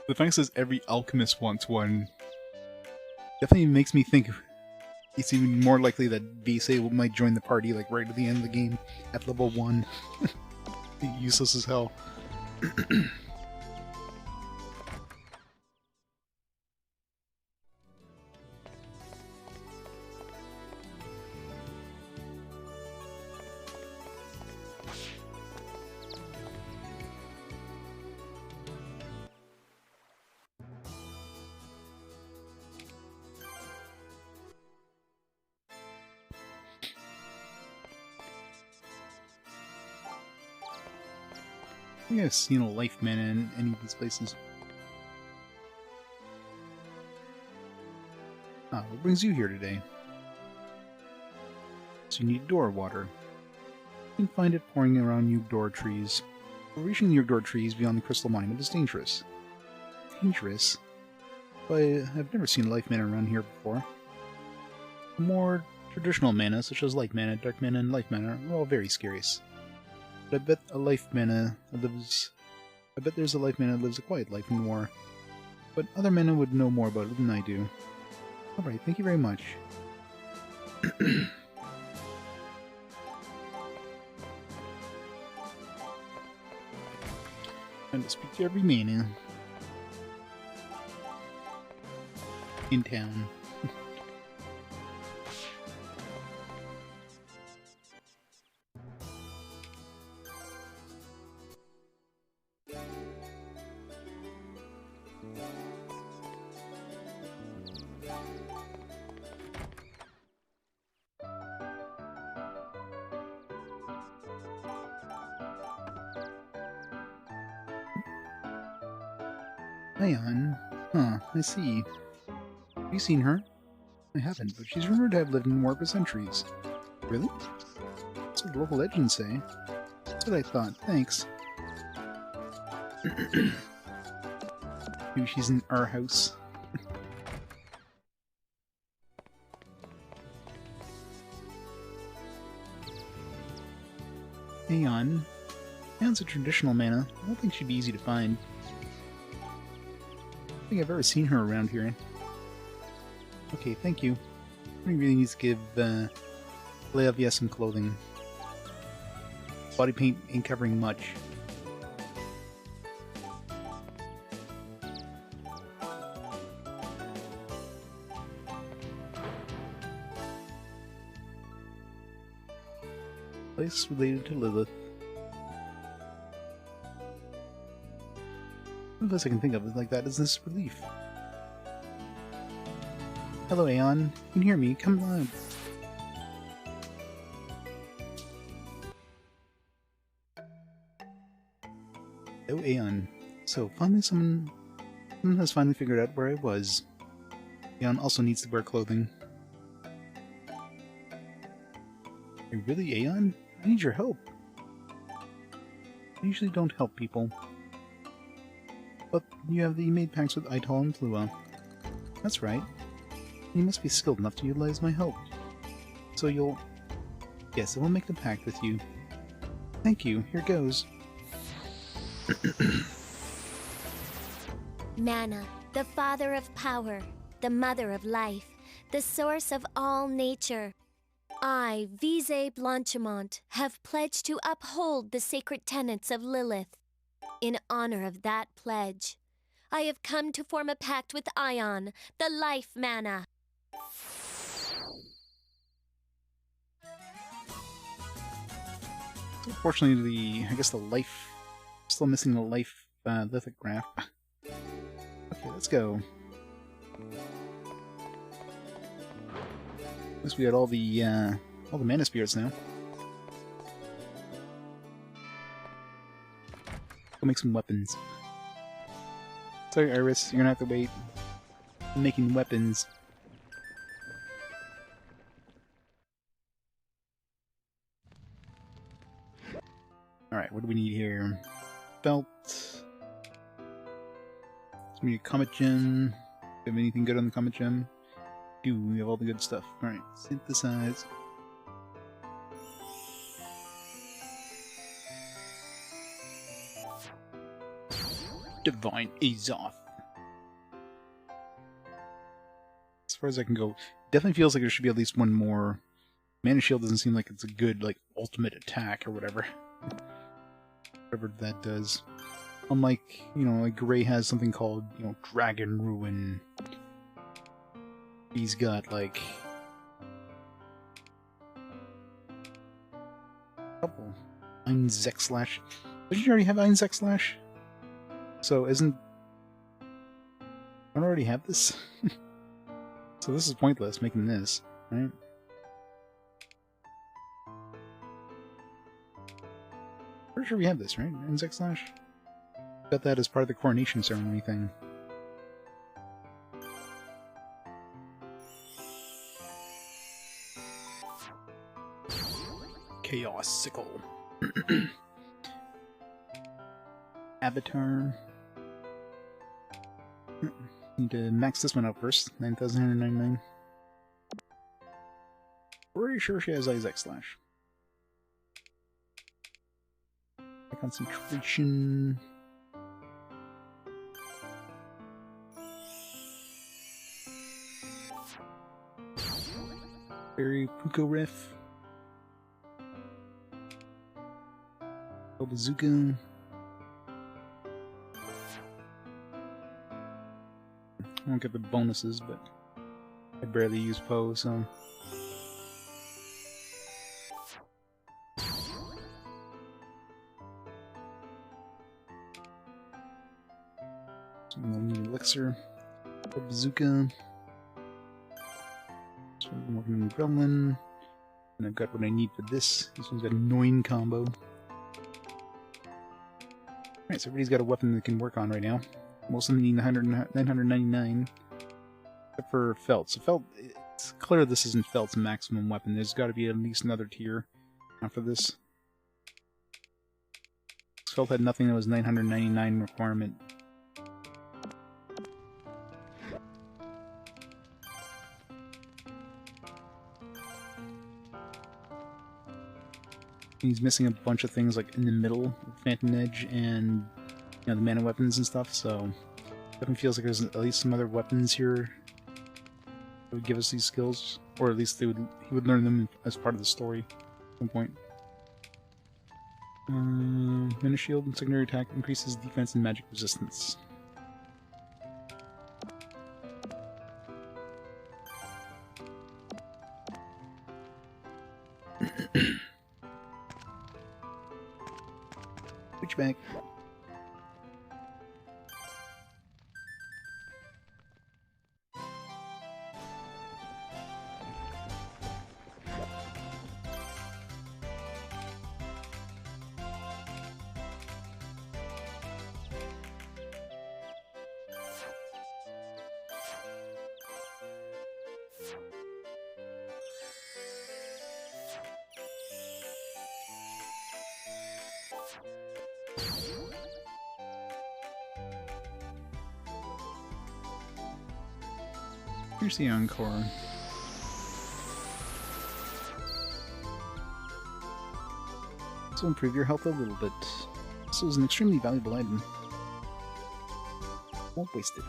Speaker 1: The fact says every alchemist wants one definitely makes me think it's even more likely that Viese might join the party like right at the end of the game at level 1. Useless as hell. I think I've seen a life mana in any of these places. Ah, what brings you here today? So you need door water. You can find it pouring around Yugdor trees. But reaching the Yugdor trees beyond the crystal monument is dangerous. Dangerous? But I've never seen life mana around here before. More traditional mana, such as light mana, dark mana, and life mana, are all very scarce. But I bet there's a life mana that lives a quiet life in war. But other mana would know more about it than I do. Alright, thank you very much. Time to speak to every mana in town. Ion. Huh, I see. Have you seen her? I haven't, but she's rumored to have lived in war for centuries. Really? That's what the local legends say. That's what I thought. Thanks. Maybe she's in our house. Aeon. Aeon's a traditional mana. I don't think she'd be easy to find. I don't think I've ever seen her around here. Okay, thank you. We really need to give Leavia some clothing. Body paint ain't covering much. Place related to Lilith. The best I can think of like that is this relief. Hello, Aeon. You can hear me. Come on. Oh, Aeon. So, finally someone has finally figured out where I was. Aeon also needs to wear clothing. Hey, really, Aeon? I need your help. I usually don't help people. But you made pacts with Ital and Plua. That's right. You must be skilled enough to utilize my help. So you'll... Yes, I will make the pact with you. Thank you. Here goes.
Speaker 3: Mana, the father of power, the mother of life, the source of all nature. I, Viese Blanchimont, have pledged to uphold the sacred tenets of Lilith. In honor of that pledge, I have come to form a pact with Ion, the life mana.
Speaker 1: Unfortunately, I guess the life... Still missing the life lithograph. Okay, let's go. At least we got all the mana spirits now. Go make some weapons. Sorry, Iris, you're gonna have to wait. I'm making weapons. Alright, what do we need here? Belt. So we need a comet gem. Do we have anything good on the comet gem? We have all the good stuff. Alright, synthesize. Divine Azoth. As far as I can go, definitely feels like there should be at least one more. Mana Shield doesn't seem like it's a good, like, ultimate attack or whatever. Whatever that does. Unlike, you know, like Gray has something called, you know, Dragon Ruin. He's got, like... couple. Einzek Slash. Didn't you already have Einzek Slash? So isn't... I don't already have this? So this is pointless, making this, right? Pretty sure we have this, right? Einzek Slash? Got that as part of the coronation ceremony thing. Chaos Sickle. Avatar. Need to max this one out first. 9,999. Pretty sure she has Isaac Slash. Concentration. Very Puko Riff. Bazooka. I won't get the bonuses, but I barely use Poe, so... We'll need Elixir, Bazooka. So I'm working on Gremlin. And I've got what I need for this. This one's got a 9 combo. Alright, so everybody's got a weapon they can work on right now. Most of them need 999. Except for Felt. So Felt, it's clear this isn't Felt's maximum weapon. There's got to be at least another tier after this. Felt had nothing that was 999 requirement. He's missing a bunch of things like in the middle, Phantom Edge and the mana weapons and stuff, so definitely feels like there's at least some other weapons here that would give us these skills, or at least he would learn them as part of the story at some point. Mana Shield and secondary attack increases defense and magic resistance. Switchback. Here's the encore. This will improve your health a little bit. This is an extremely valuable item. Won't waste it.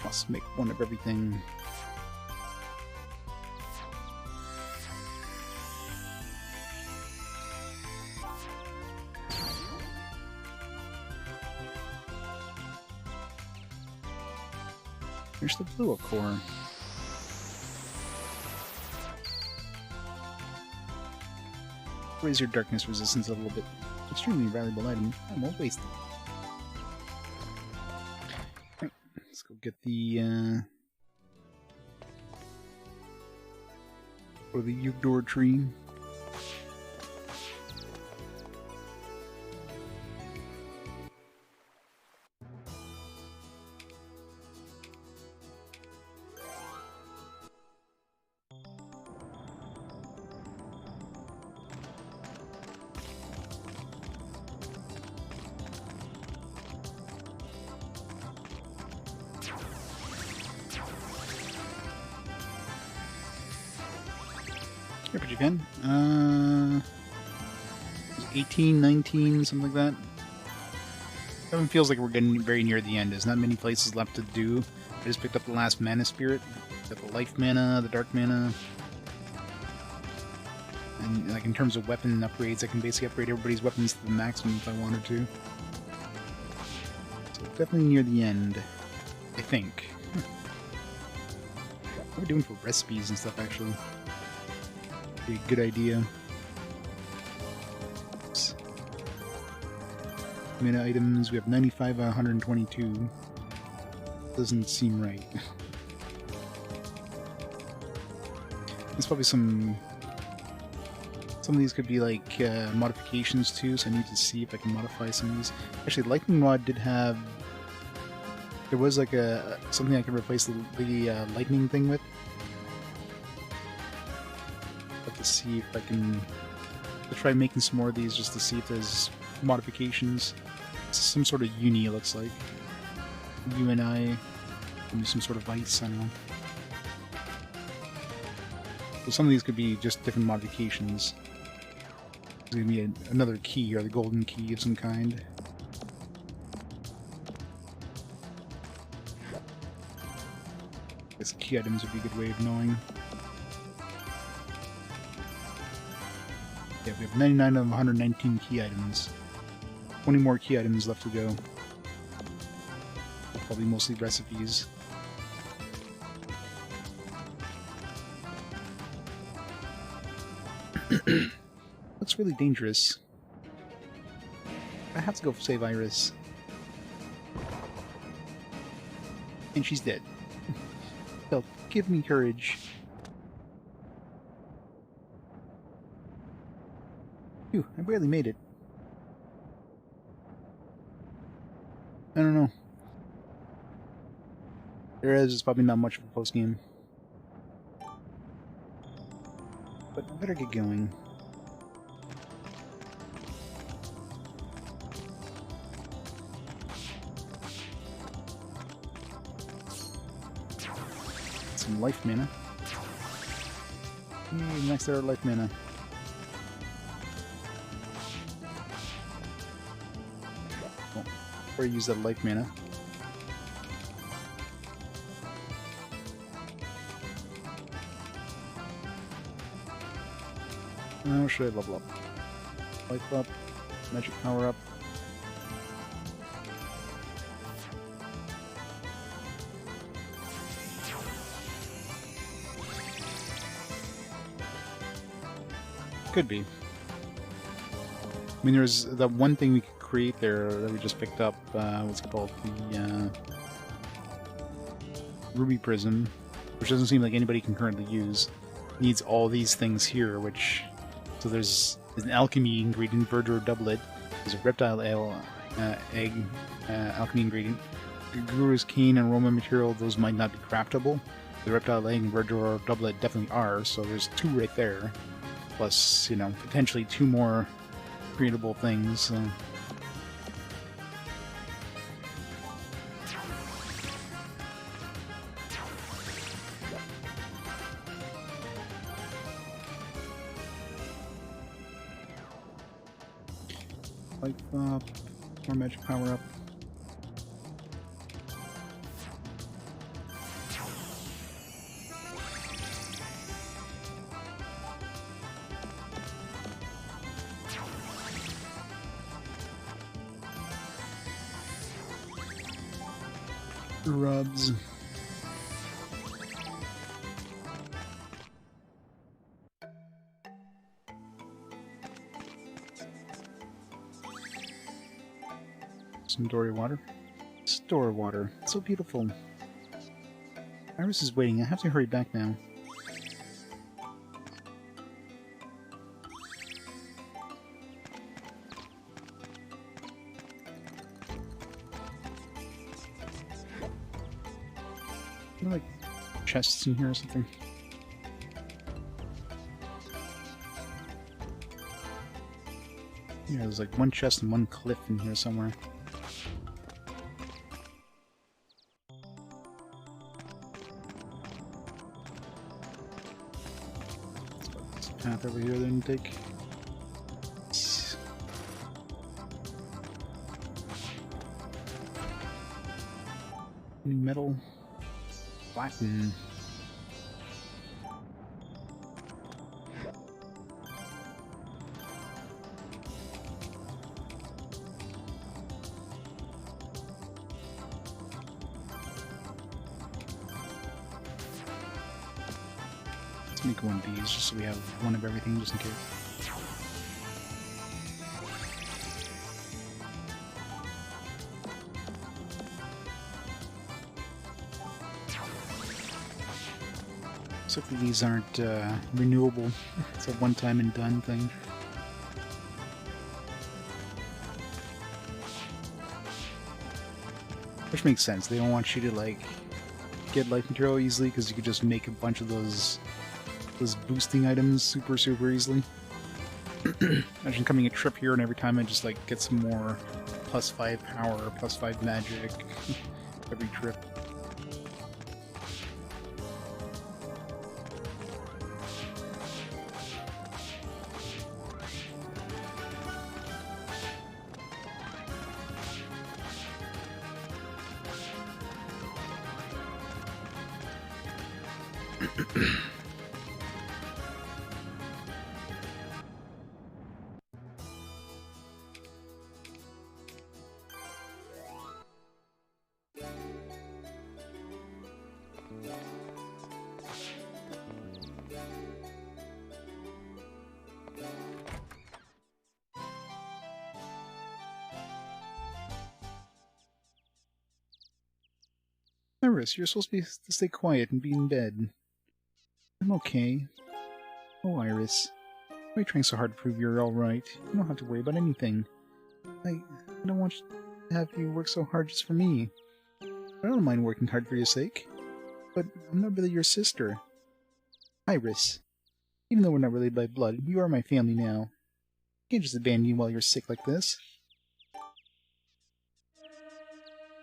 Speaker 1: Must make one of everything. Here's the blue core. Raise your darkness resistance a little bit. Extremely valuable item. I won't waste it. Right, let's go get the Yugdor tree. But you can. 18, 19, something like that. That one feels like we're getting very near the end. There's not many places left to do. I just picked up the last mana spirit. Got the life mana, the dark mana. And like in terms of weapon upgrades, I can basically upgrade everybody's weapons to the maximum if I wanted to. So definitely near the end, I think. What are we doing for recipes and stuff, actually? Be a good idea. Oops. Mana items, we have 95 out of 122. Doesn't seem right. There's probably some of these could be like modifications too, so I need to see if I can modify some of these. Actually, Lightning Rod did have... There was like something I could replace the lightning thing with. To see if I can try making some more of these just to see if there's modifications. It's some sort of uni, it looks like. UNI, maybe some sort of ice, I don't know. So some of these could be just different modifications. There's gonna be another key, or the golden key of some kind. I guess key items would be a good way of knowing. Yeah, we have 99 of 119 key items. 20 more key items left to go. Probably mostly recipes. Looks really dangerous. I have to go save Iris. And she's dead. Well, give me courage. Phew, I barely made it. I don't know. There is probably not much of a post game. But I better get going. Some life mana. Yay, next there life mana. Oh, before I use that life mana. Now should I level up? Life up, magic power up. Could be. I mean, there's that one thing we could create there that we just picked up. What's it called? The Ruby Prism, which doesn't seem like anybody can currently use. Needs all these things here, which... So there's an alchemy ingredient, verdure doublet. There's a reptile egg alchemy ingredient. Guru's cane and aroma material, those might not be craftable. The reptile egg and verdure doublet definitely are, so there's 2 right there. Plus, you know, potentially 2 more creatable things. Life up, more magic power up. Rubs. Some Dory water. Store water. It's so beautiful. Iris is waiting. I have to hurry back now. Are there, like, chests in here or something? Yeah, there's like one chest and one cliff in here somewhere. There's a path over here then take. Metal. Platinum. Let's make one of these just so we have one of everything just in case. Looks like these aren't renewable. It's a one-time and done thing. Which makes sense. They don't want you to like get life material easily because you could just make a bunch of those boosting items super easily. Imagine coming a trip here and every time I just like get some more +5 power, +5 magic every trip. Iris, you're supposed to stay quiet and be in bed. I'm okay. Oh, Iris. Why are you trying so hard to prove you're alright? You don't have to worry about anything. I don't want have you work so hard just for me. I don't mind working hard for your sake. But I'm not really your sister. Iris. Even though we're not related by blood, you are my family now. I can't just abandon you while you're sick like this.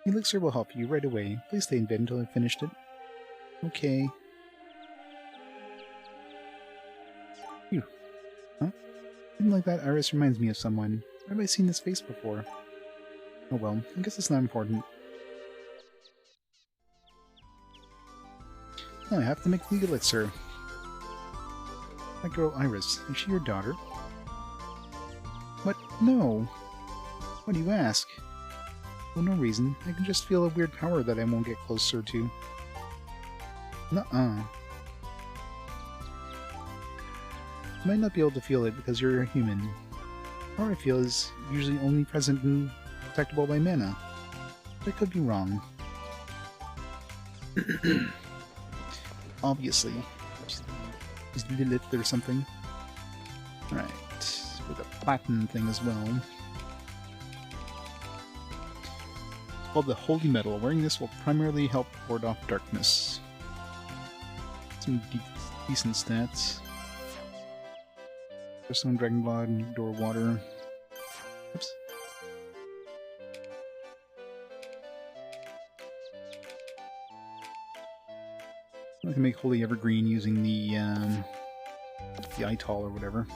Speaker 1: The elixir will help you right away. Please stay in bed until I've finished it. Okay. Phew. Huh? Something like that Iris reminds me of someone. Where have I seen this face before? Oh well, I guess it's not important. Now I have to make the elixir. My girl Iris, is she your daughter? What? No! Why do you ask? For no reason. I can just feel a weird power that I won't get closer to. Nuh-uh. You might not be able to feel it because you're a human. The power I feel is usually only present and detectable by mana. But I could be wrong. Obviously. Is Lilith or something. Alright. With a platinum thing as well. It's called the Holy Metal. Wearing this will primarily help ward off darkness. Some decent stats. Stone, Dragon Blood, Door Water. Oops. I can make Holy Evergreen using the Itol or whatever.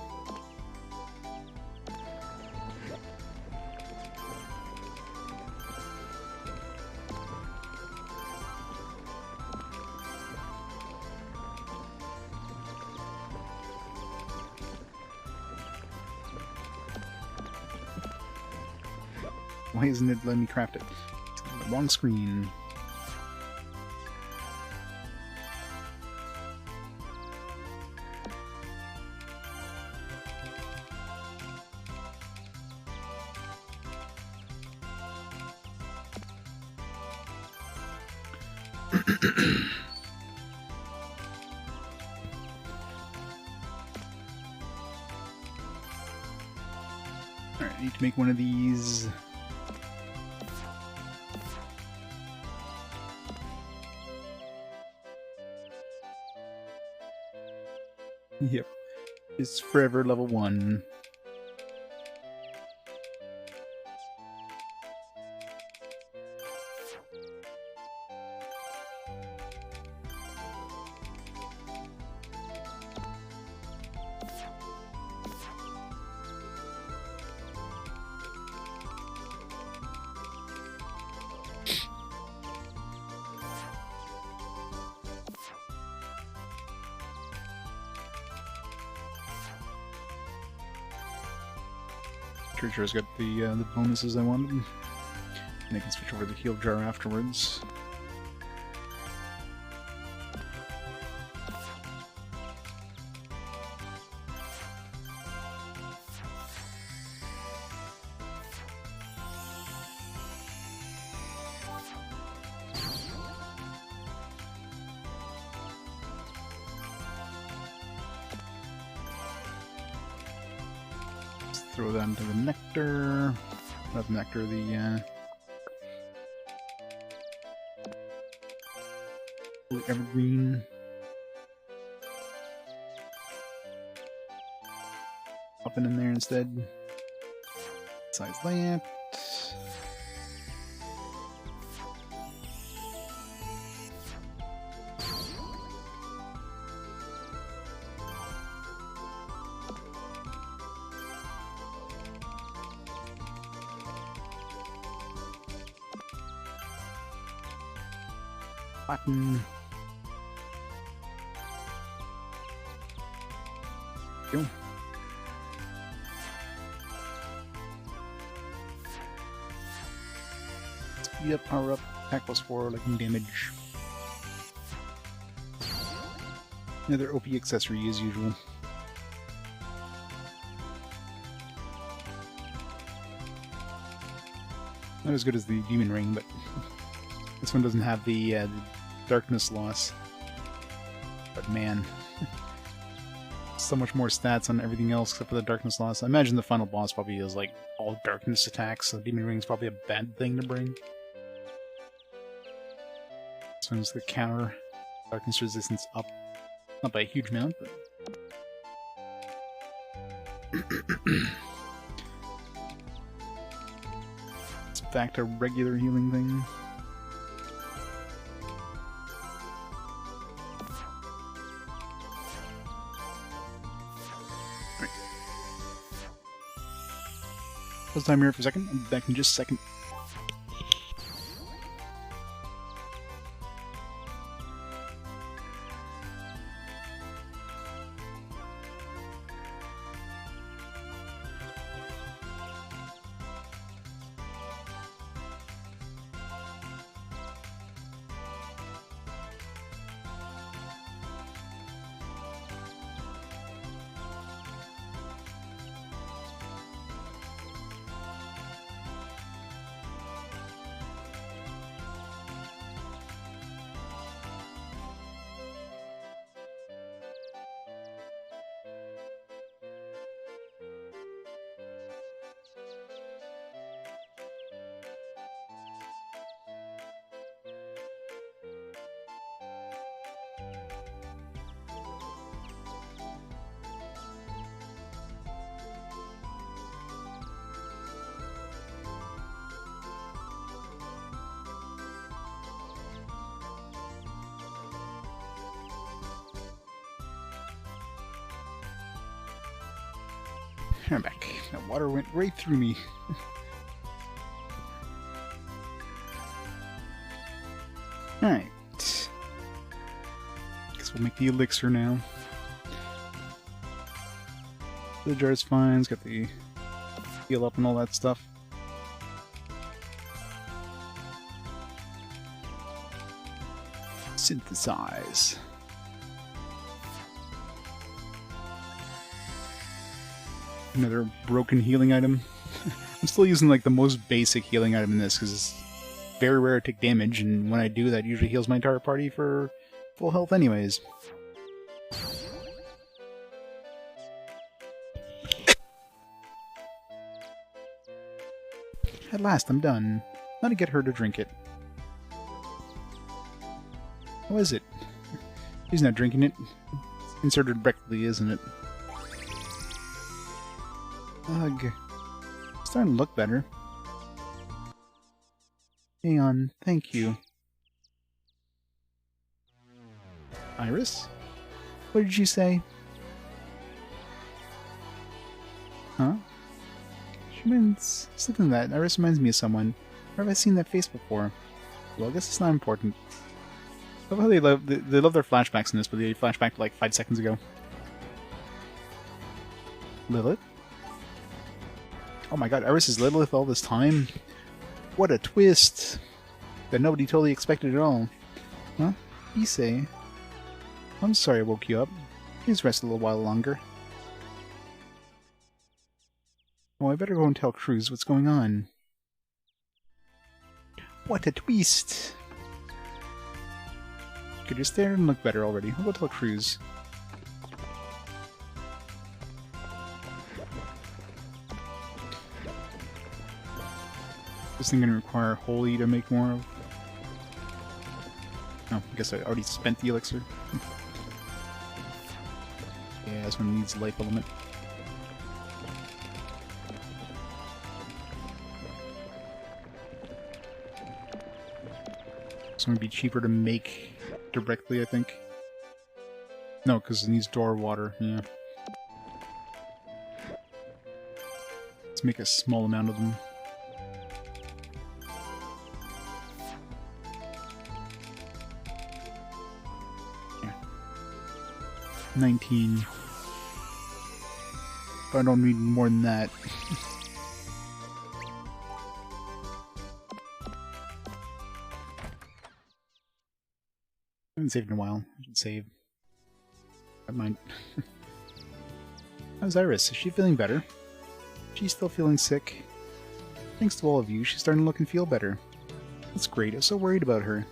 Speaker 1: Why isn't it letting me craft it? It's on the wrong screen. Alright, I need to make one of these. Yep. It's forever level 1. Pretty sure it's got the bonuses I wanted. And I can switch over to the heal jar afterwards. Throw that into the nectar. Not the nectar, the evergreen. Pop it in there instead. Size that. Button. Go. Speed up, power up, attack +4, lightning damage. Another OP accessory as usual. Not as good as the Demon Ring, but this one doesn't have the darkness loss. But man, so much more stats on everything else except for the darkness loss. I imagine the final boss probably is like all darkness attacks, so Demon Ring is probably a bad thing to bring. This one's the counter darkness resistance up. Not by a huge amount, but... It's back to regular healing thing. Pause time here for a second. I'll be back in just a second. I'm back. That water went right through me. Alright. Guess we'll make the elixir now. The jar's fine, it's got the heal up and all that stuff. Synthesize. Another broken healing item. I'm still using like the most basic healing item in this because it's very rare to take damage, and when I do, that usually heals my entire party for full health anyways. At last, I'm done. Now to get her to drink it. How is it? She's not drinking it. It's inserted directly, isn't it? Ugh. It's starting to look better. Hang on, thank you. Iris? What did you say? Huh? She means something that Iris reminds me of someone. Where have I seen that face before? Well, I guess it's not important. I love how they love their flashbacks in this, but they flashback to like 5 seconds ago. Lilith? Oh my god, Iris is Lilith all this time? What a twist! That nobody totally expected at all. Huh? Viese? I'm sorry I woke you up. Please rest a little while longer. Oh, I better go and tell Cruz what's going on. What a twist! Could you stare and look better already? I'll go tell Cruz. This thing gonna require holy to make more of? Oh, I guess I already spent the elixir. Yeah, this one needs life element. It's gonna be cheaper to make directly, I think. No, because it needs door water, yeah. Let's make a small amount of them. Yeah. 19. But I don't need more than that. I haven't saved in a while. I should save. I might. How's Iris? Is she feeling better? She's still feeling sick. Thanks to all of you, she's starting to look and feel better. That's great. I was so worried about her.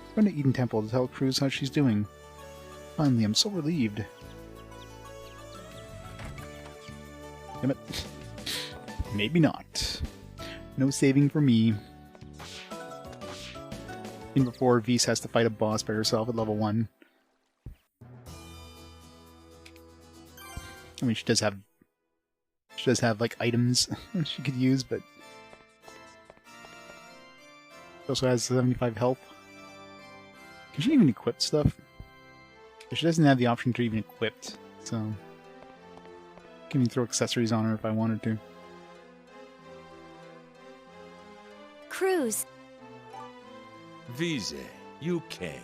Speaker 1: I'm going to Eden Temple to tell Cruz how she's doing. Finally, I'm so relieved. Damn it. Maybe not. No saving for me. Even before Viese has to fight a boss by herself at level 1. I mean, she does have like items she could use, but she also has 75 health. Can she even equip stuff? She doesn't have the option to even equip, so I can even throw accessories on her if I wanted to.
Speaker 3: Cruz,
Speaker 11: Viese, you came.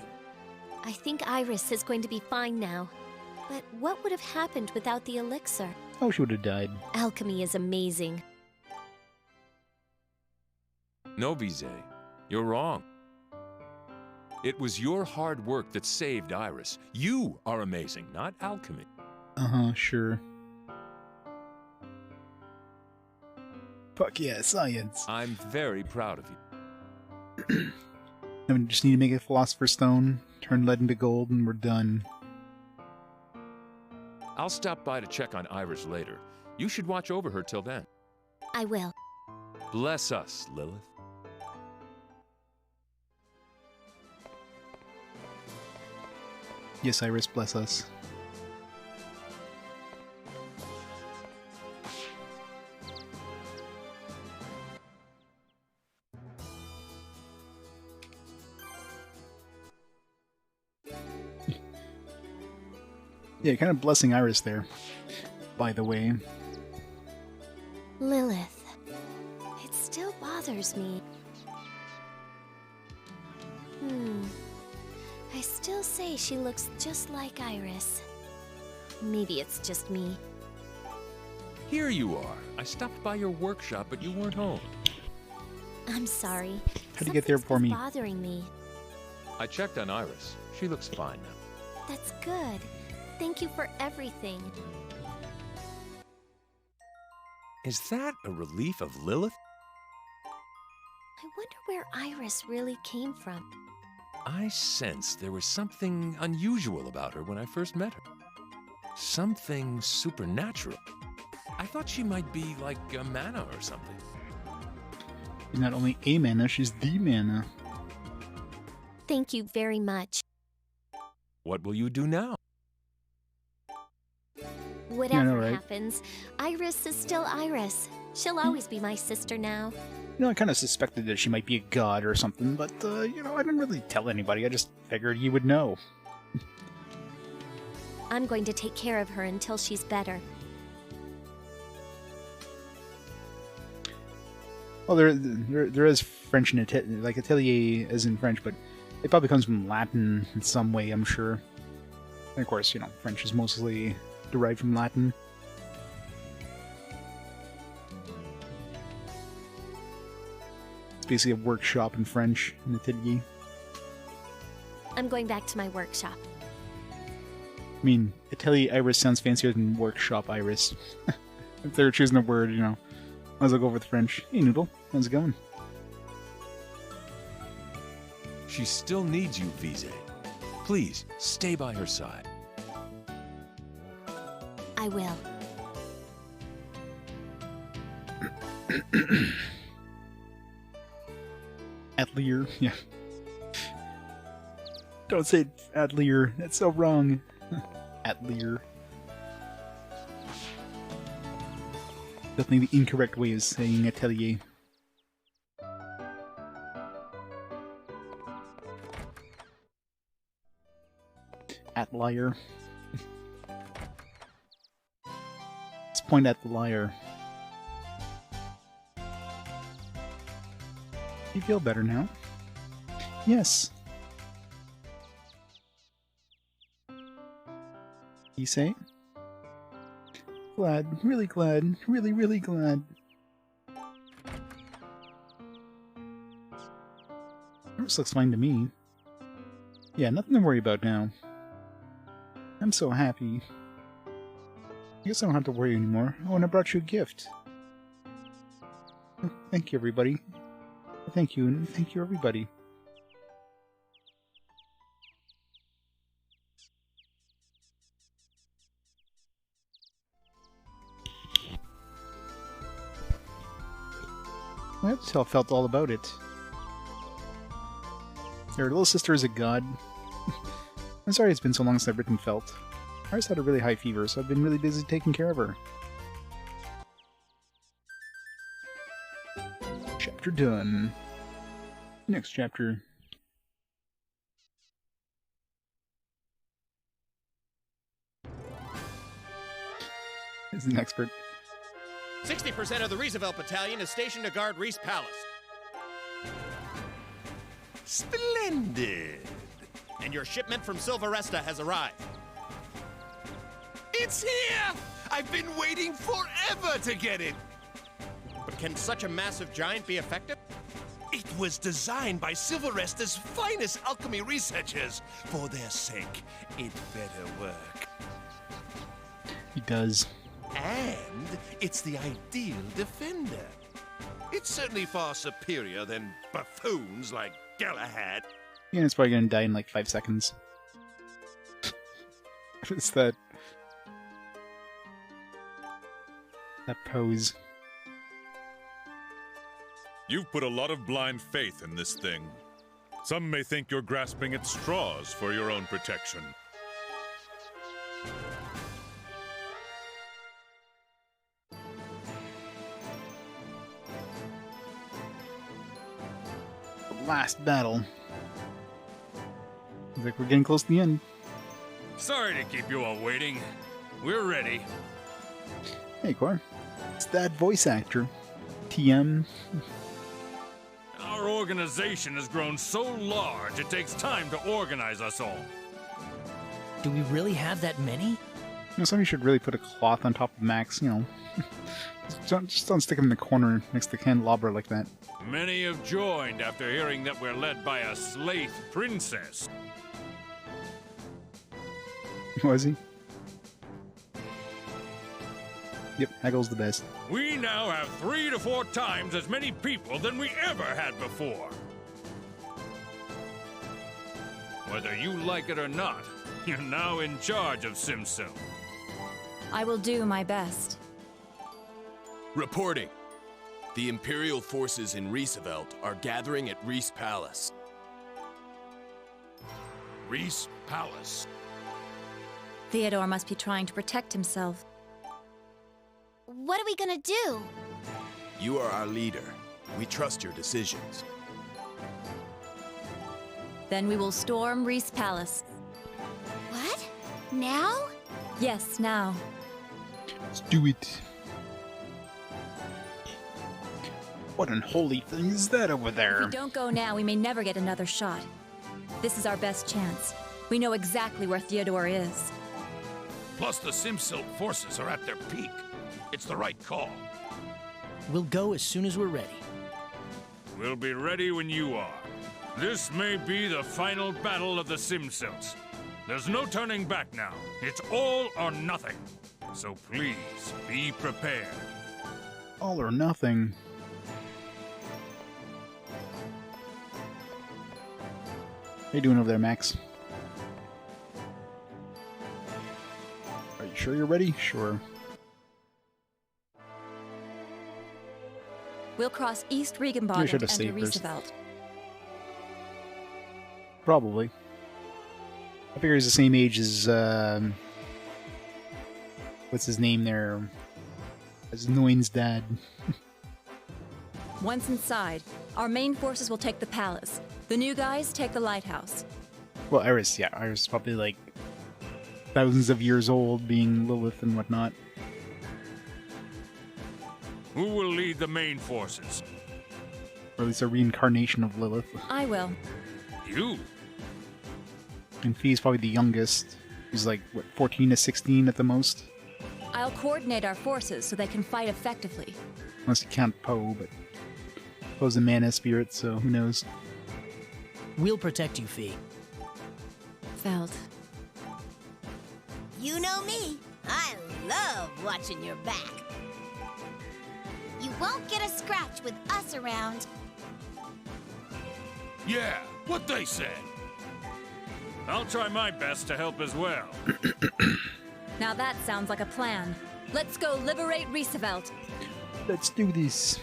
Speaker 3: I think Iris is going to be fine now. But what would have happened without the elixir?
Speaker 1: Oh, she would have died.
Speaker 3: Alchemy is amazing.
Speaker 11: No, Viese, you're wrong. It was your hard work that saved Iris. You are amazing, not alchemy.
Speaker 1: Uh-huh, sure. Fuck yeah, science.
Speaker 11: I'm very proud of you.
Speaker 1: I mean, just need to make a philosopher's stone, turn lead into gold, and we're done.
Speaker 11: I'll stop by to check on Iris later. You should watch over her till then.
Speaker 3: I will.
Speaker 11: Bless us, Lilith.
Speaker 1: Yes, Iris, bless us. Yeah, kind of blessing Iris there, by the way.
Speaker 3: Lilith. It still bothers me. I still say she looks just like Iris. Maybe it's just me.
Speaker 11: Here you are. I stopped by your workshop, but you weren't home.
Speaker 3: I'm sorry.
Speaker 1: How'd you get there before me?
Speaker 3: Something's bothering me.
Speaker 11: I checked on Iris. She looks fine now.
Speaker 3: That's good. Thank you for everything.
Speaker 11: Is that a relief of Lilith?
Speaker 3: I wonder where Iris really came from.
Speaker 11: I sensed there was something unusual about her when I first met her. Something supernatural. I thought she might be like a mana or something.
Speaker 1: She's not only a mana, she's the mana.
Speaker 3: Thank you very much.
Speaker 11: What will you do now?
Speaker 3: Whatever
Speaker 1: right?
Speaker 3: happens, Iris is still Iris. She'll always be my sister now.
Speaker 1: You know, I kind of suspected that she might be a god or something, but, you know, I didn't really tell anybody. I just figured you would know.
Speaker 3: I'm going to take care of her until she's better.
Speaker 1: Well, there is French in Atelier, like Atelier is in French, but it probably comes from Latin in some way, I'm sure. And of course, you know, French is mostly derived from Latin. It's basically a workshop in French, in Atelier.
Speaker 3: I'm going back to my workshop.
Speaker 1: I mean, Atelier Iris sounds fancier than workshop Iris. If they were choosing a word, you know, might as well go with French. Hey, Noodle, how's it going?
Speaker 11: She still needs you, Viese. Please, stay by her side.
Speaker 3: I will.
Speaker 1: Atelier, yeah. Don't say Atelier, that's so wrong. Atelier. Definitely the incorrect way of saying Atelier. Atelier. Let's point at the liar. You feel better now? Yes. You say? Glad, really glad, really, really glad. This looks fine to me. Yeah, nothing to worry about now. I'm so happy. I guess I don't have to worry anymore. Oh, and I brought you a gift. Thank you, everybody. Thank you, and thank you, everybody. That's how I felt all about it. Her little sister is a god. I'm sorry it's been so long since I've written Felt. I just had a really high fever, so I've been really busy taking care of her. Chapter done. Next chapter. Is an expert.
Speaker 12: 60% of the Roosevelt Battalion is stationed to guard Reese Palace.
Speaker 13: Splendid!
Speaker 12: And your shipment from Silveresta has arrived.
Speaker 13: It's here! I've been waiting forever to get it!
Speaker 12: But can such a massive giant be effective?
Speaker 13: It was designed by Silveresta's finest alchemy researchers. For their sake, it better work.
Speaker 1: He does.
Speaker 13: And it's the ideal defender. It's certainly far superior than buffoons like Galahad.
Speaker 1: Yeah, it's probably gonna die in like 5 seconds. It's that pose.
Speaker 5: You've put a lot of blind faith in this thing. Some may think you're grasping at straws for your own protection.
Speaker 1: Last battle. Looks like we're getting close to the end.
Speaker 14: Sorry to keep you all waiting. We're ready.
Speaker 1: Hey, Cor. It's that voice actor. TM.
Speaker 14: Our organization has grown so large, it takes time to organize us all.
Speaker 4: Do we really have that many?
Speaker 1: You know, somebody should really put a cloth on top of Max, you know. just don't stick him in the corner next to the candelabra like that.
Speaker 14: Many have joined after hearing that we're led by a Slaith princess.
Speaker 1: Was he? Yep, Haggle's the best.
Speaker 14: We now have 3 to 4 times as many people than we ever had before. Whether you like it or not, you're now in charge of Simsil.
Speaker 7: I will do my best.
Speaker 6: Reporting. The Imperial forces in Roosevelt are gathering at Reese Palace.
Speaker 13: Reese Palace.
Speaker 7: Theodore must be trying to protect himself.
Speaker 2: What are we gonna do?
Speaker 6: You are our leader. We trust your decisions.
Speaker 7: Then we will storm Reese Palace.
Speaker 2: What? Now?
Speaker 7: Yes, now.
Speaker 1: Let's do it. What unholy thing is that over there?
Speaker 7: If we don't go now, we may never get another shot. This is our best chance. We know exactly where Theodore is.
Speaker 13: Plus the Simsil forces are at their peak. It's the right call.
Speaker 4: We'll go as soon as we're ready.
Speaker 14: We'll be ready when you are. This may be the final battle of the Simsils. There's no turning back now. It's all or nothing. So please, be prepared.
Speaker 1: All or nothing. How you doing over there, Max? Are you sure you're ready? Sure.
Speaker 7: We'll cross East
Speaker 1: We
Speaker 7: Regenbogen
Speaker 1: should have
Speaker 7: and
Speaker 1: saved first.
Speaker 7: Roosevelt.
Speaker 1: Probably. I figure he's the same age as, what's his name there? As Nguyen's dad.
Speaker 7: Once inside, our main forces will take the palace. The new guys take the lighthouse.
Speaker 1: Well, Iris, yeah. Iris is probably like thousands of years old, being Lilith and whatnot.
Speaker 14: Who will lead the main forces?
Speaker 1: Or at least a reincarnation of Lilith.
Speaker 7: I will.
Speaker 14: You?
Speaker 1: And Fee's probably the youngest. He's like, what, 14 to 16 at the most?
Speaker 7: I'll coordinate our forces so they can fight effectively.
Speaker 1: Unless you count Poe, but Poe's a mana spirit, so who knows?
Speaker 4: We'll protect you, Fee.
Speaker 7: Felt.
Speaker 2: You know me. I love watching your back. You won't get a scratch with us around.
Speaker 13: Yeah, what they said.
Speaker 14: I'll try my best to help as well.
Speaker 7: Now that sounds like a plan. Let's go liberate Roosevelt.
Speaker 1: Let's do this.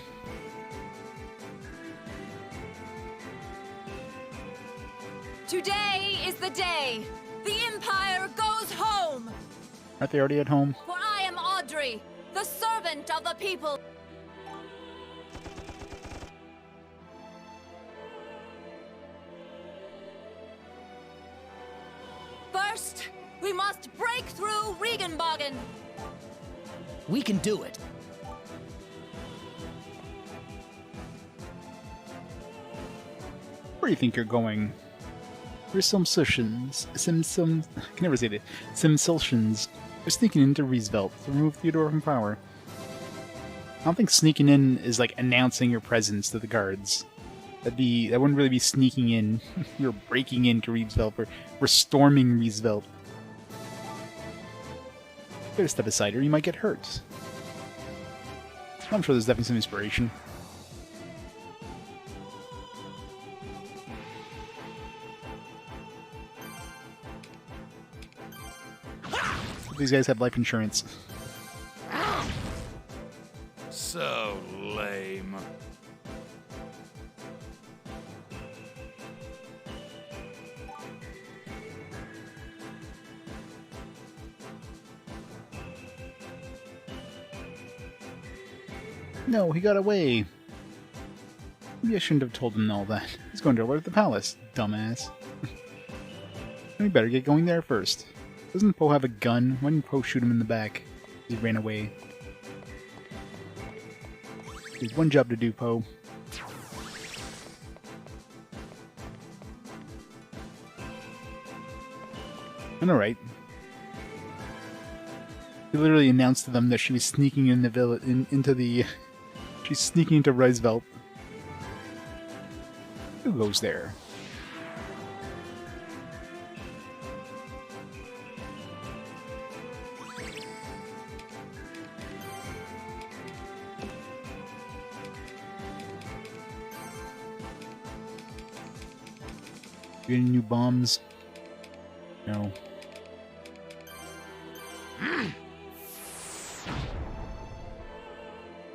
Speaker 7: Today is the day. The Empire goes home.
Speaker 1: Aren't they already at home?
Speaker 7: For I am Audrey, the servant of the people. First, we must break through Regenbogen.
Speaker 4: We can do it.
Speaker 1: Where do you think you're going? We're Simsultions. I can never say that. Simsultions. They're sneaking into Riesveld to remove Theodore from power. I don't think sneaking in is like announcing your presence to the guards. That wouldn't really be sneaking in. You're breaking into Riesveld. We're storming Riesveld. Better step aside or you might get hurt. I'm sure there's definitely some inspiration. These guys have life insurance.
Speaker 14: So lame.
Speaker 1: No, he got away. Maybe I shouldn't have told him all that. He's going to alert the palace, dumbass. We better get going there first. Doesn't Poe have a gun? Why didn't Poe shoot him in the back? He ran away. There's one job to do, Poe. I know, right? He literally announced to them that she was sneaking in the village, she's sneaking into Riesveld. Who goes there? You any new bombs? No.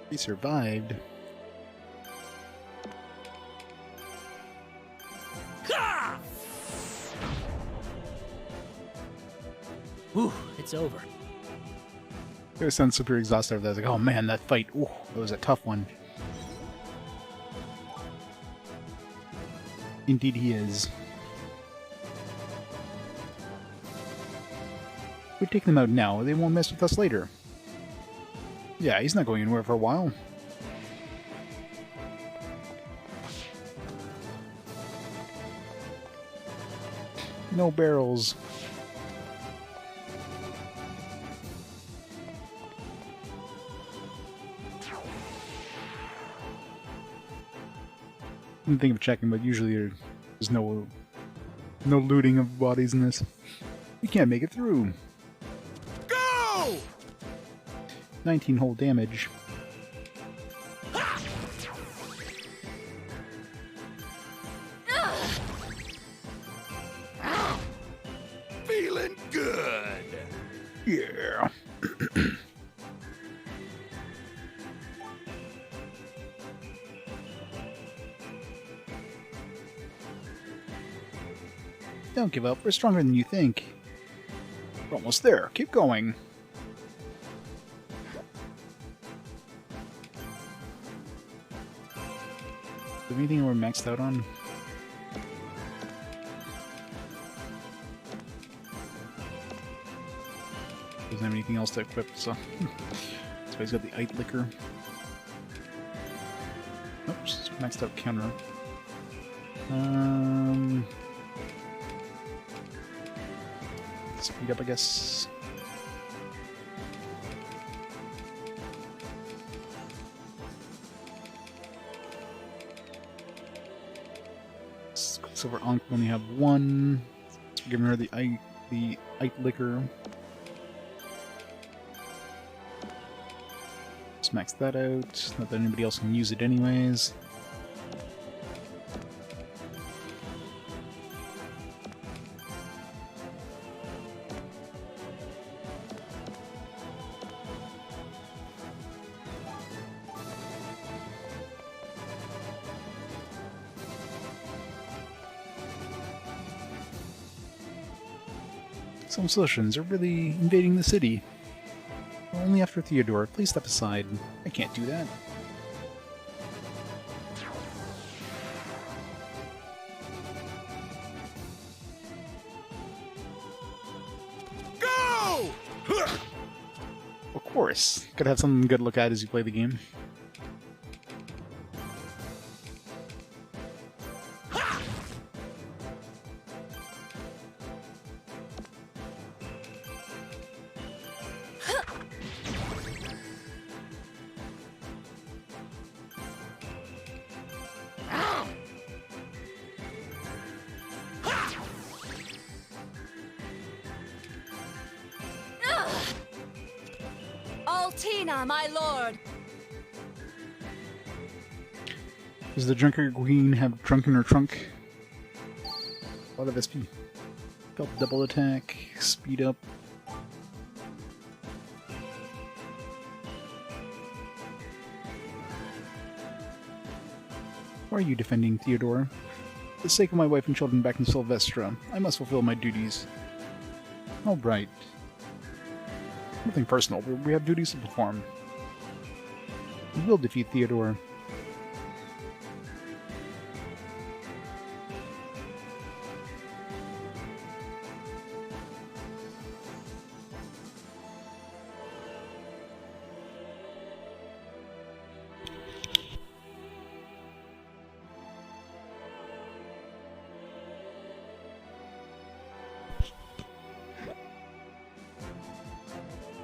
Speaker 1: He survived.
Speaker 4: Whew, it's over.
Speaker 1: It sounds super exhausted over there. I was like, oh man, that fight, ooh, it was a tough one. Indeed he is. We take them out now, they won't mess with us later. Yeah, he's not going anywhere for a while. No barrels. I didn't think of checking, but usually there's no looting of bodies in this. You can't make it through.
Speaker 13: Go!
Speaker 1: 19 whole damage.
Speaker 13: Feeling good.
Speaker 1: Yeah. Don't give up. We're stronger than you think. We're almost there. Keep going. Is there anything we're maxed out on? Doesn't have anything else to equip, so... That's why he's got the Ite Liquor. Oops, maxed out counter. Speed up, I guess. Silver Ankh only have one. So we're giving her the Ite Liquor. Let's max that out. Not that anybody else can use it anyways. Some citizens are really invading the city. Only after Theodore. Please step aside. I can't do that.
Speaker 13: Go!
Speaker 1: Of course. Gotta have something good to look at as you play the game.
Speaker 7: Altina, my lord!
Speaker 1: Does the Drunker Queen have drunk in her trunk? A lot of SP. Felt double attack, speed up. Why are you defending Theodore? For the sake of my wife and children back in Sylvestra, I must fulfill my duties. Alright. Nothing personal, but we have duties to perform. We will defeat Theodore.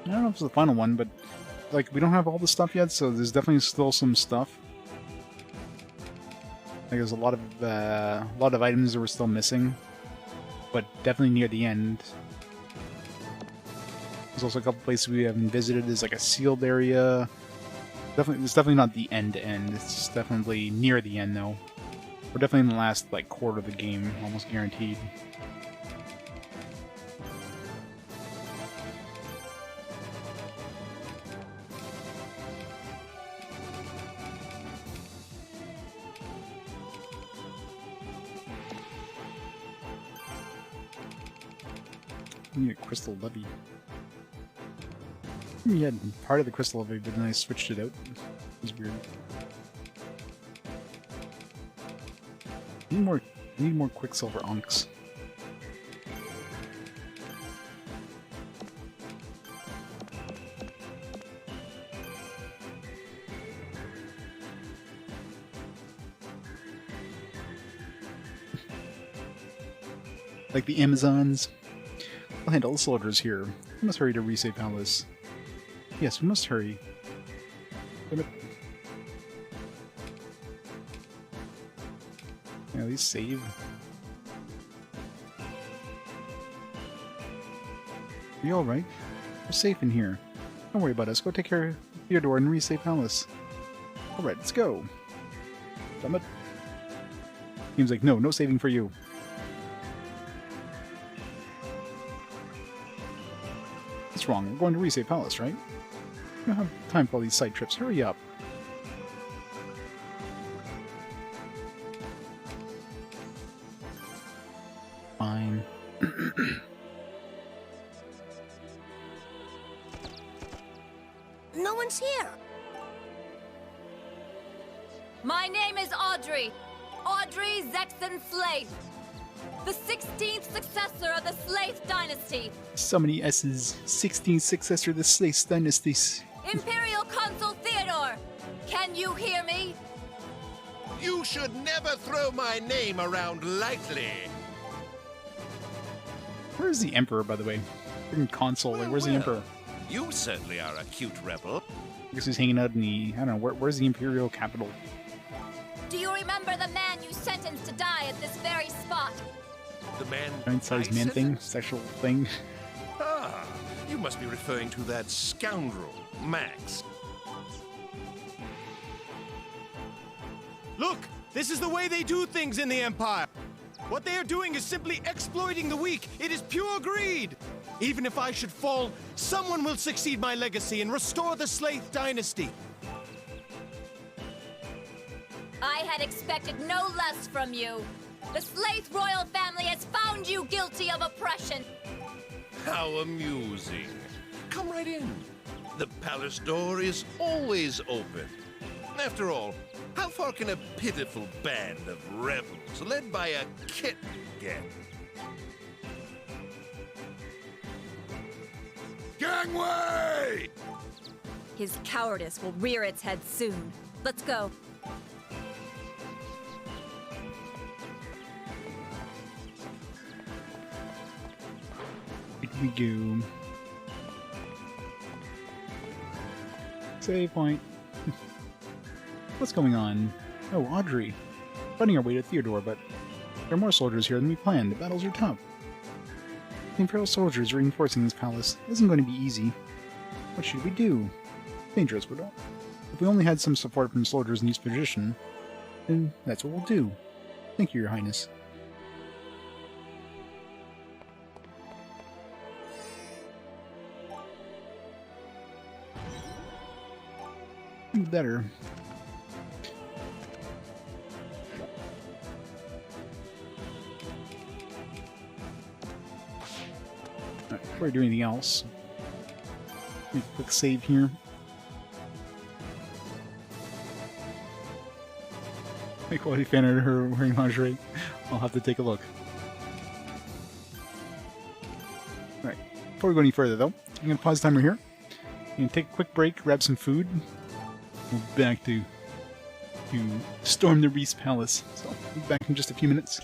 Speaker 1: I don't know if it's the final one, but like we don't have all the stuff yet, so there's definitely still some stuff. Like there's a lot of items that we're still missing, but definitely near the end. There's also a couple places we haven't visited. There's like a sealed area. It's definitely not the end. It's definitely near the end though. We're definitely in the last like quarter of the game, almost guaranteed. I need a crystal levy. You had part of the crystal levy, but then I switched it out. It was weird. Need more quicksilver onks. Like the Amazons. I'll handle the soldiers here. We must hurry to Viese Palace. Yes, we must hurry. Damn it. Yeah, at least save. Are you alright? We're safe in here. Don't worry about us. Go take care of Theodore and Viese Palace. Alright, let's go. Damn it. Seems like no saving for you. What's wrong? We're going to Viese Palace, right? We don't have time for all these side trips. Hurry up. Fine.
Speaker 2: No one's here.
Speaker 7: My name is Audrey. Audrey Zexon Slaith. The 16th successor of the Slaith dynasty.
Speaker 1: So many S's. 16th successor of the Slaith dynasties.
Speaker 7: Imperial Consul Theodore. Can you hear me?
Speaker 13: You should never throw my name around lightly.
Speaker 1: Where's the Emperor, by the way? Freaking console. Like, where's the Emperor?
Speaker 13: You certainly are a cute rebel.
Speaker 1: I guess he's hanging out in the... I don't know. Where's the Imperial capital?
Speaker 7: Do you remember the man you sentenced to die at this very spot?
Speaker 13: The man...
Speaker 1: Giant-sized man thing? Sexual thing?
Speaker 13: Ah, you must be referring to that scoundrel, Max.
Speaker 12: Look! This is the way they do things in the Empire! What they are doing is simply exploiting the weak. It is pure greed! Even if I should fall, someone will succeed my legacy and restore the Slaith dynasty.
Speaker 7: I had expected no less from you. The Slaith royal family has found you guilty of oppression.
Speaker 13: How amusing. Come right in. The palace door is always open. After all, how far can a pitiful band of rebels led by a kitten get? Gangway!
Speaker 7: His cowardice will rear its head soon. Let's go.
Speaker 1: Here we go. Save point. What's going on? Oh, Audrey. Running our way to Theodore, but there are more soldiers here than we planned. The battles are tough. The Imperial soldiers reinforcing this palace isn't going to be easy. What should we do? Dangerous, but if we only had some support from soldiers in each position, then that's what we'll do. Thank you, Your Highness. Better. Alright, before I do anything else, make a quick save here. High quality fan of her wearing lingerie. I'll have to take a look. Alright, before we go any further though, I'm going to pause the timer here. I'm going to take a quick break, grab some food. We'll be back to storm the Viese Palace. So, we'll be back in just a few minutes.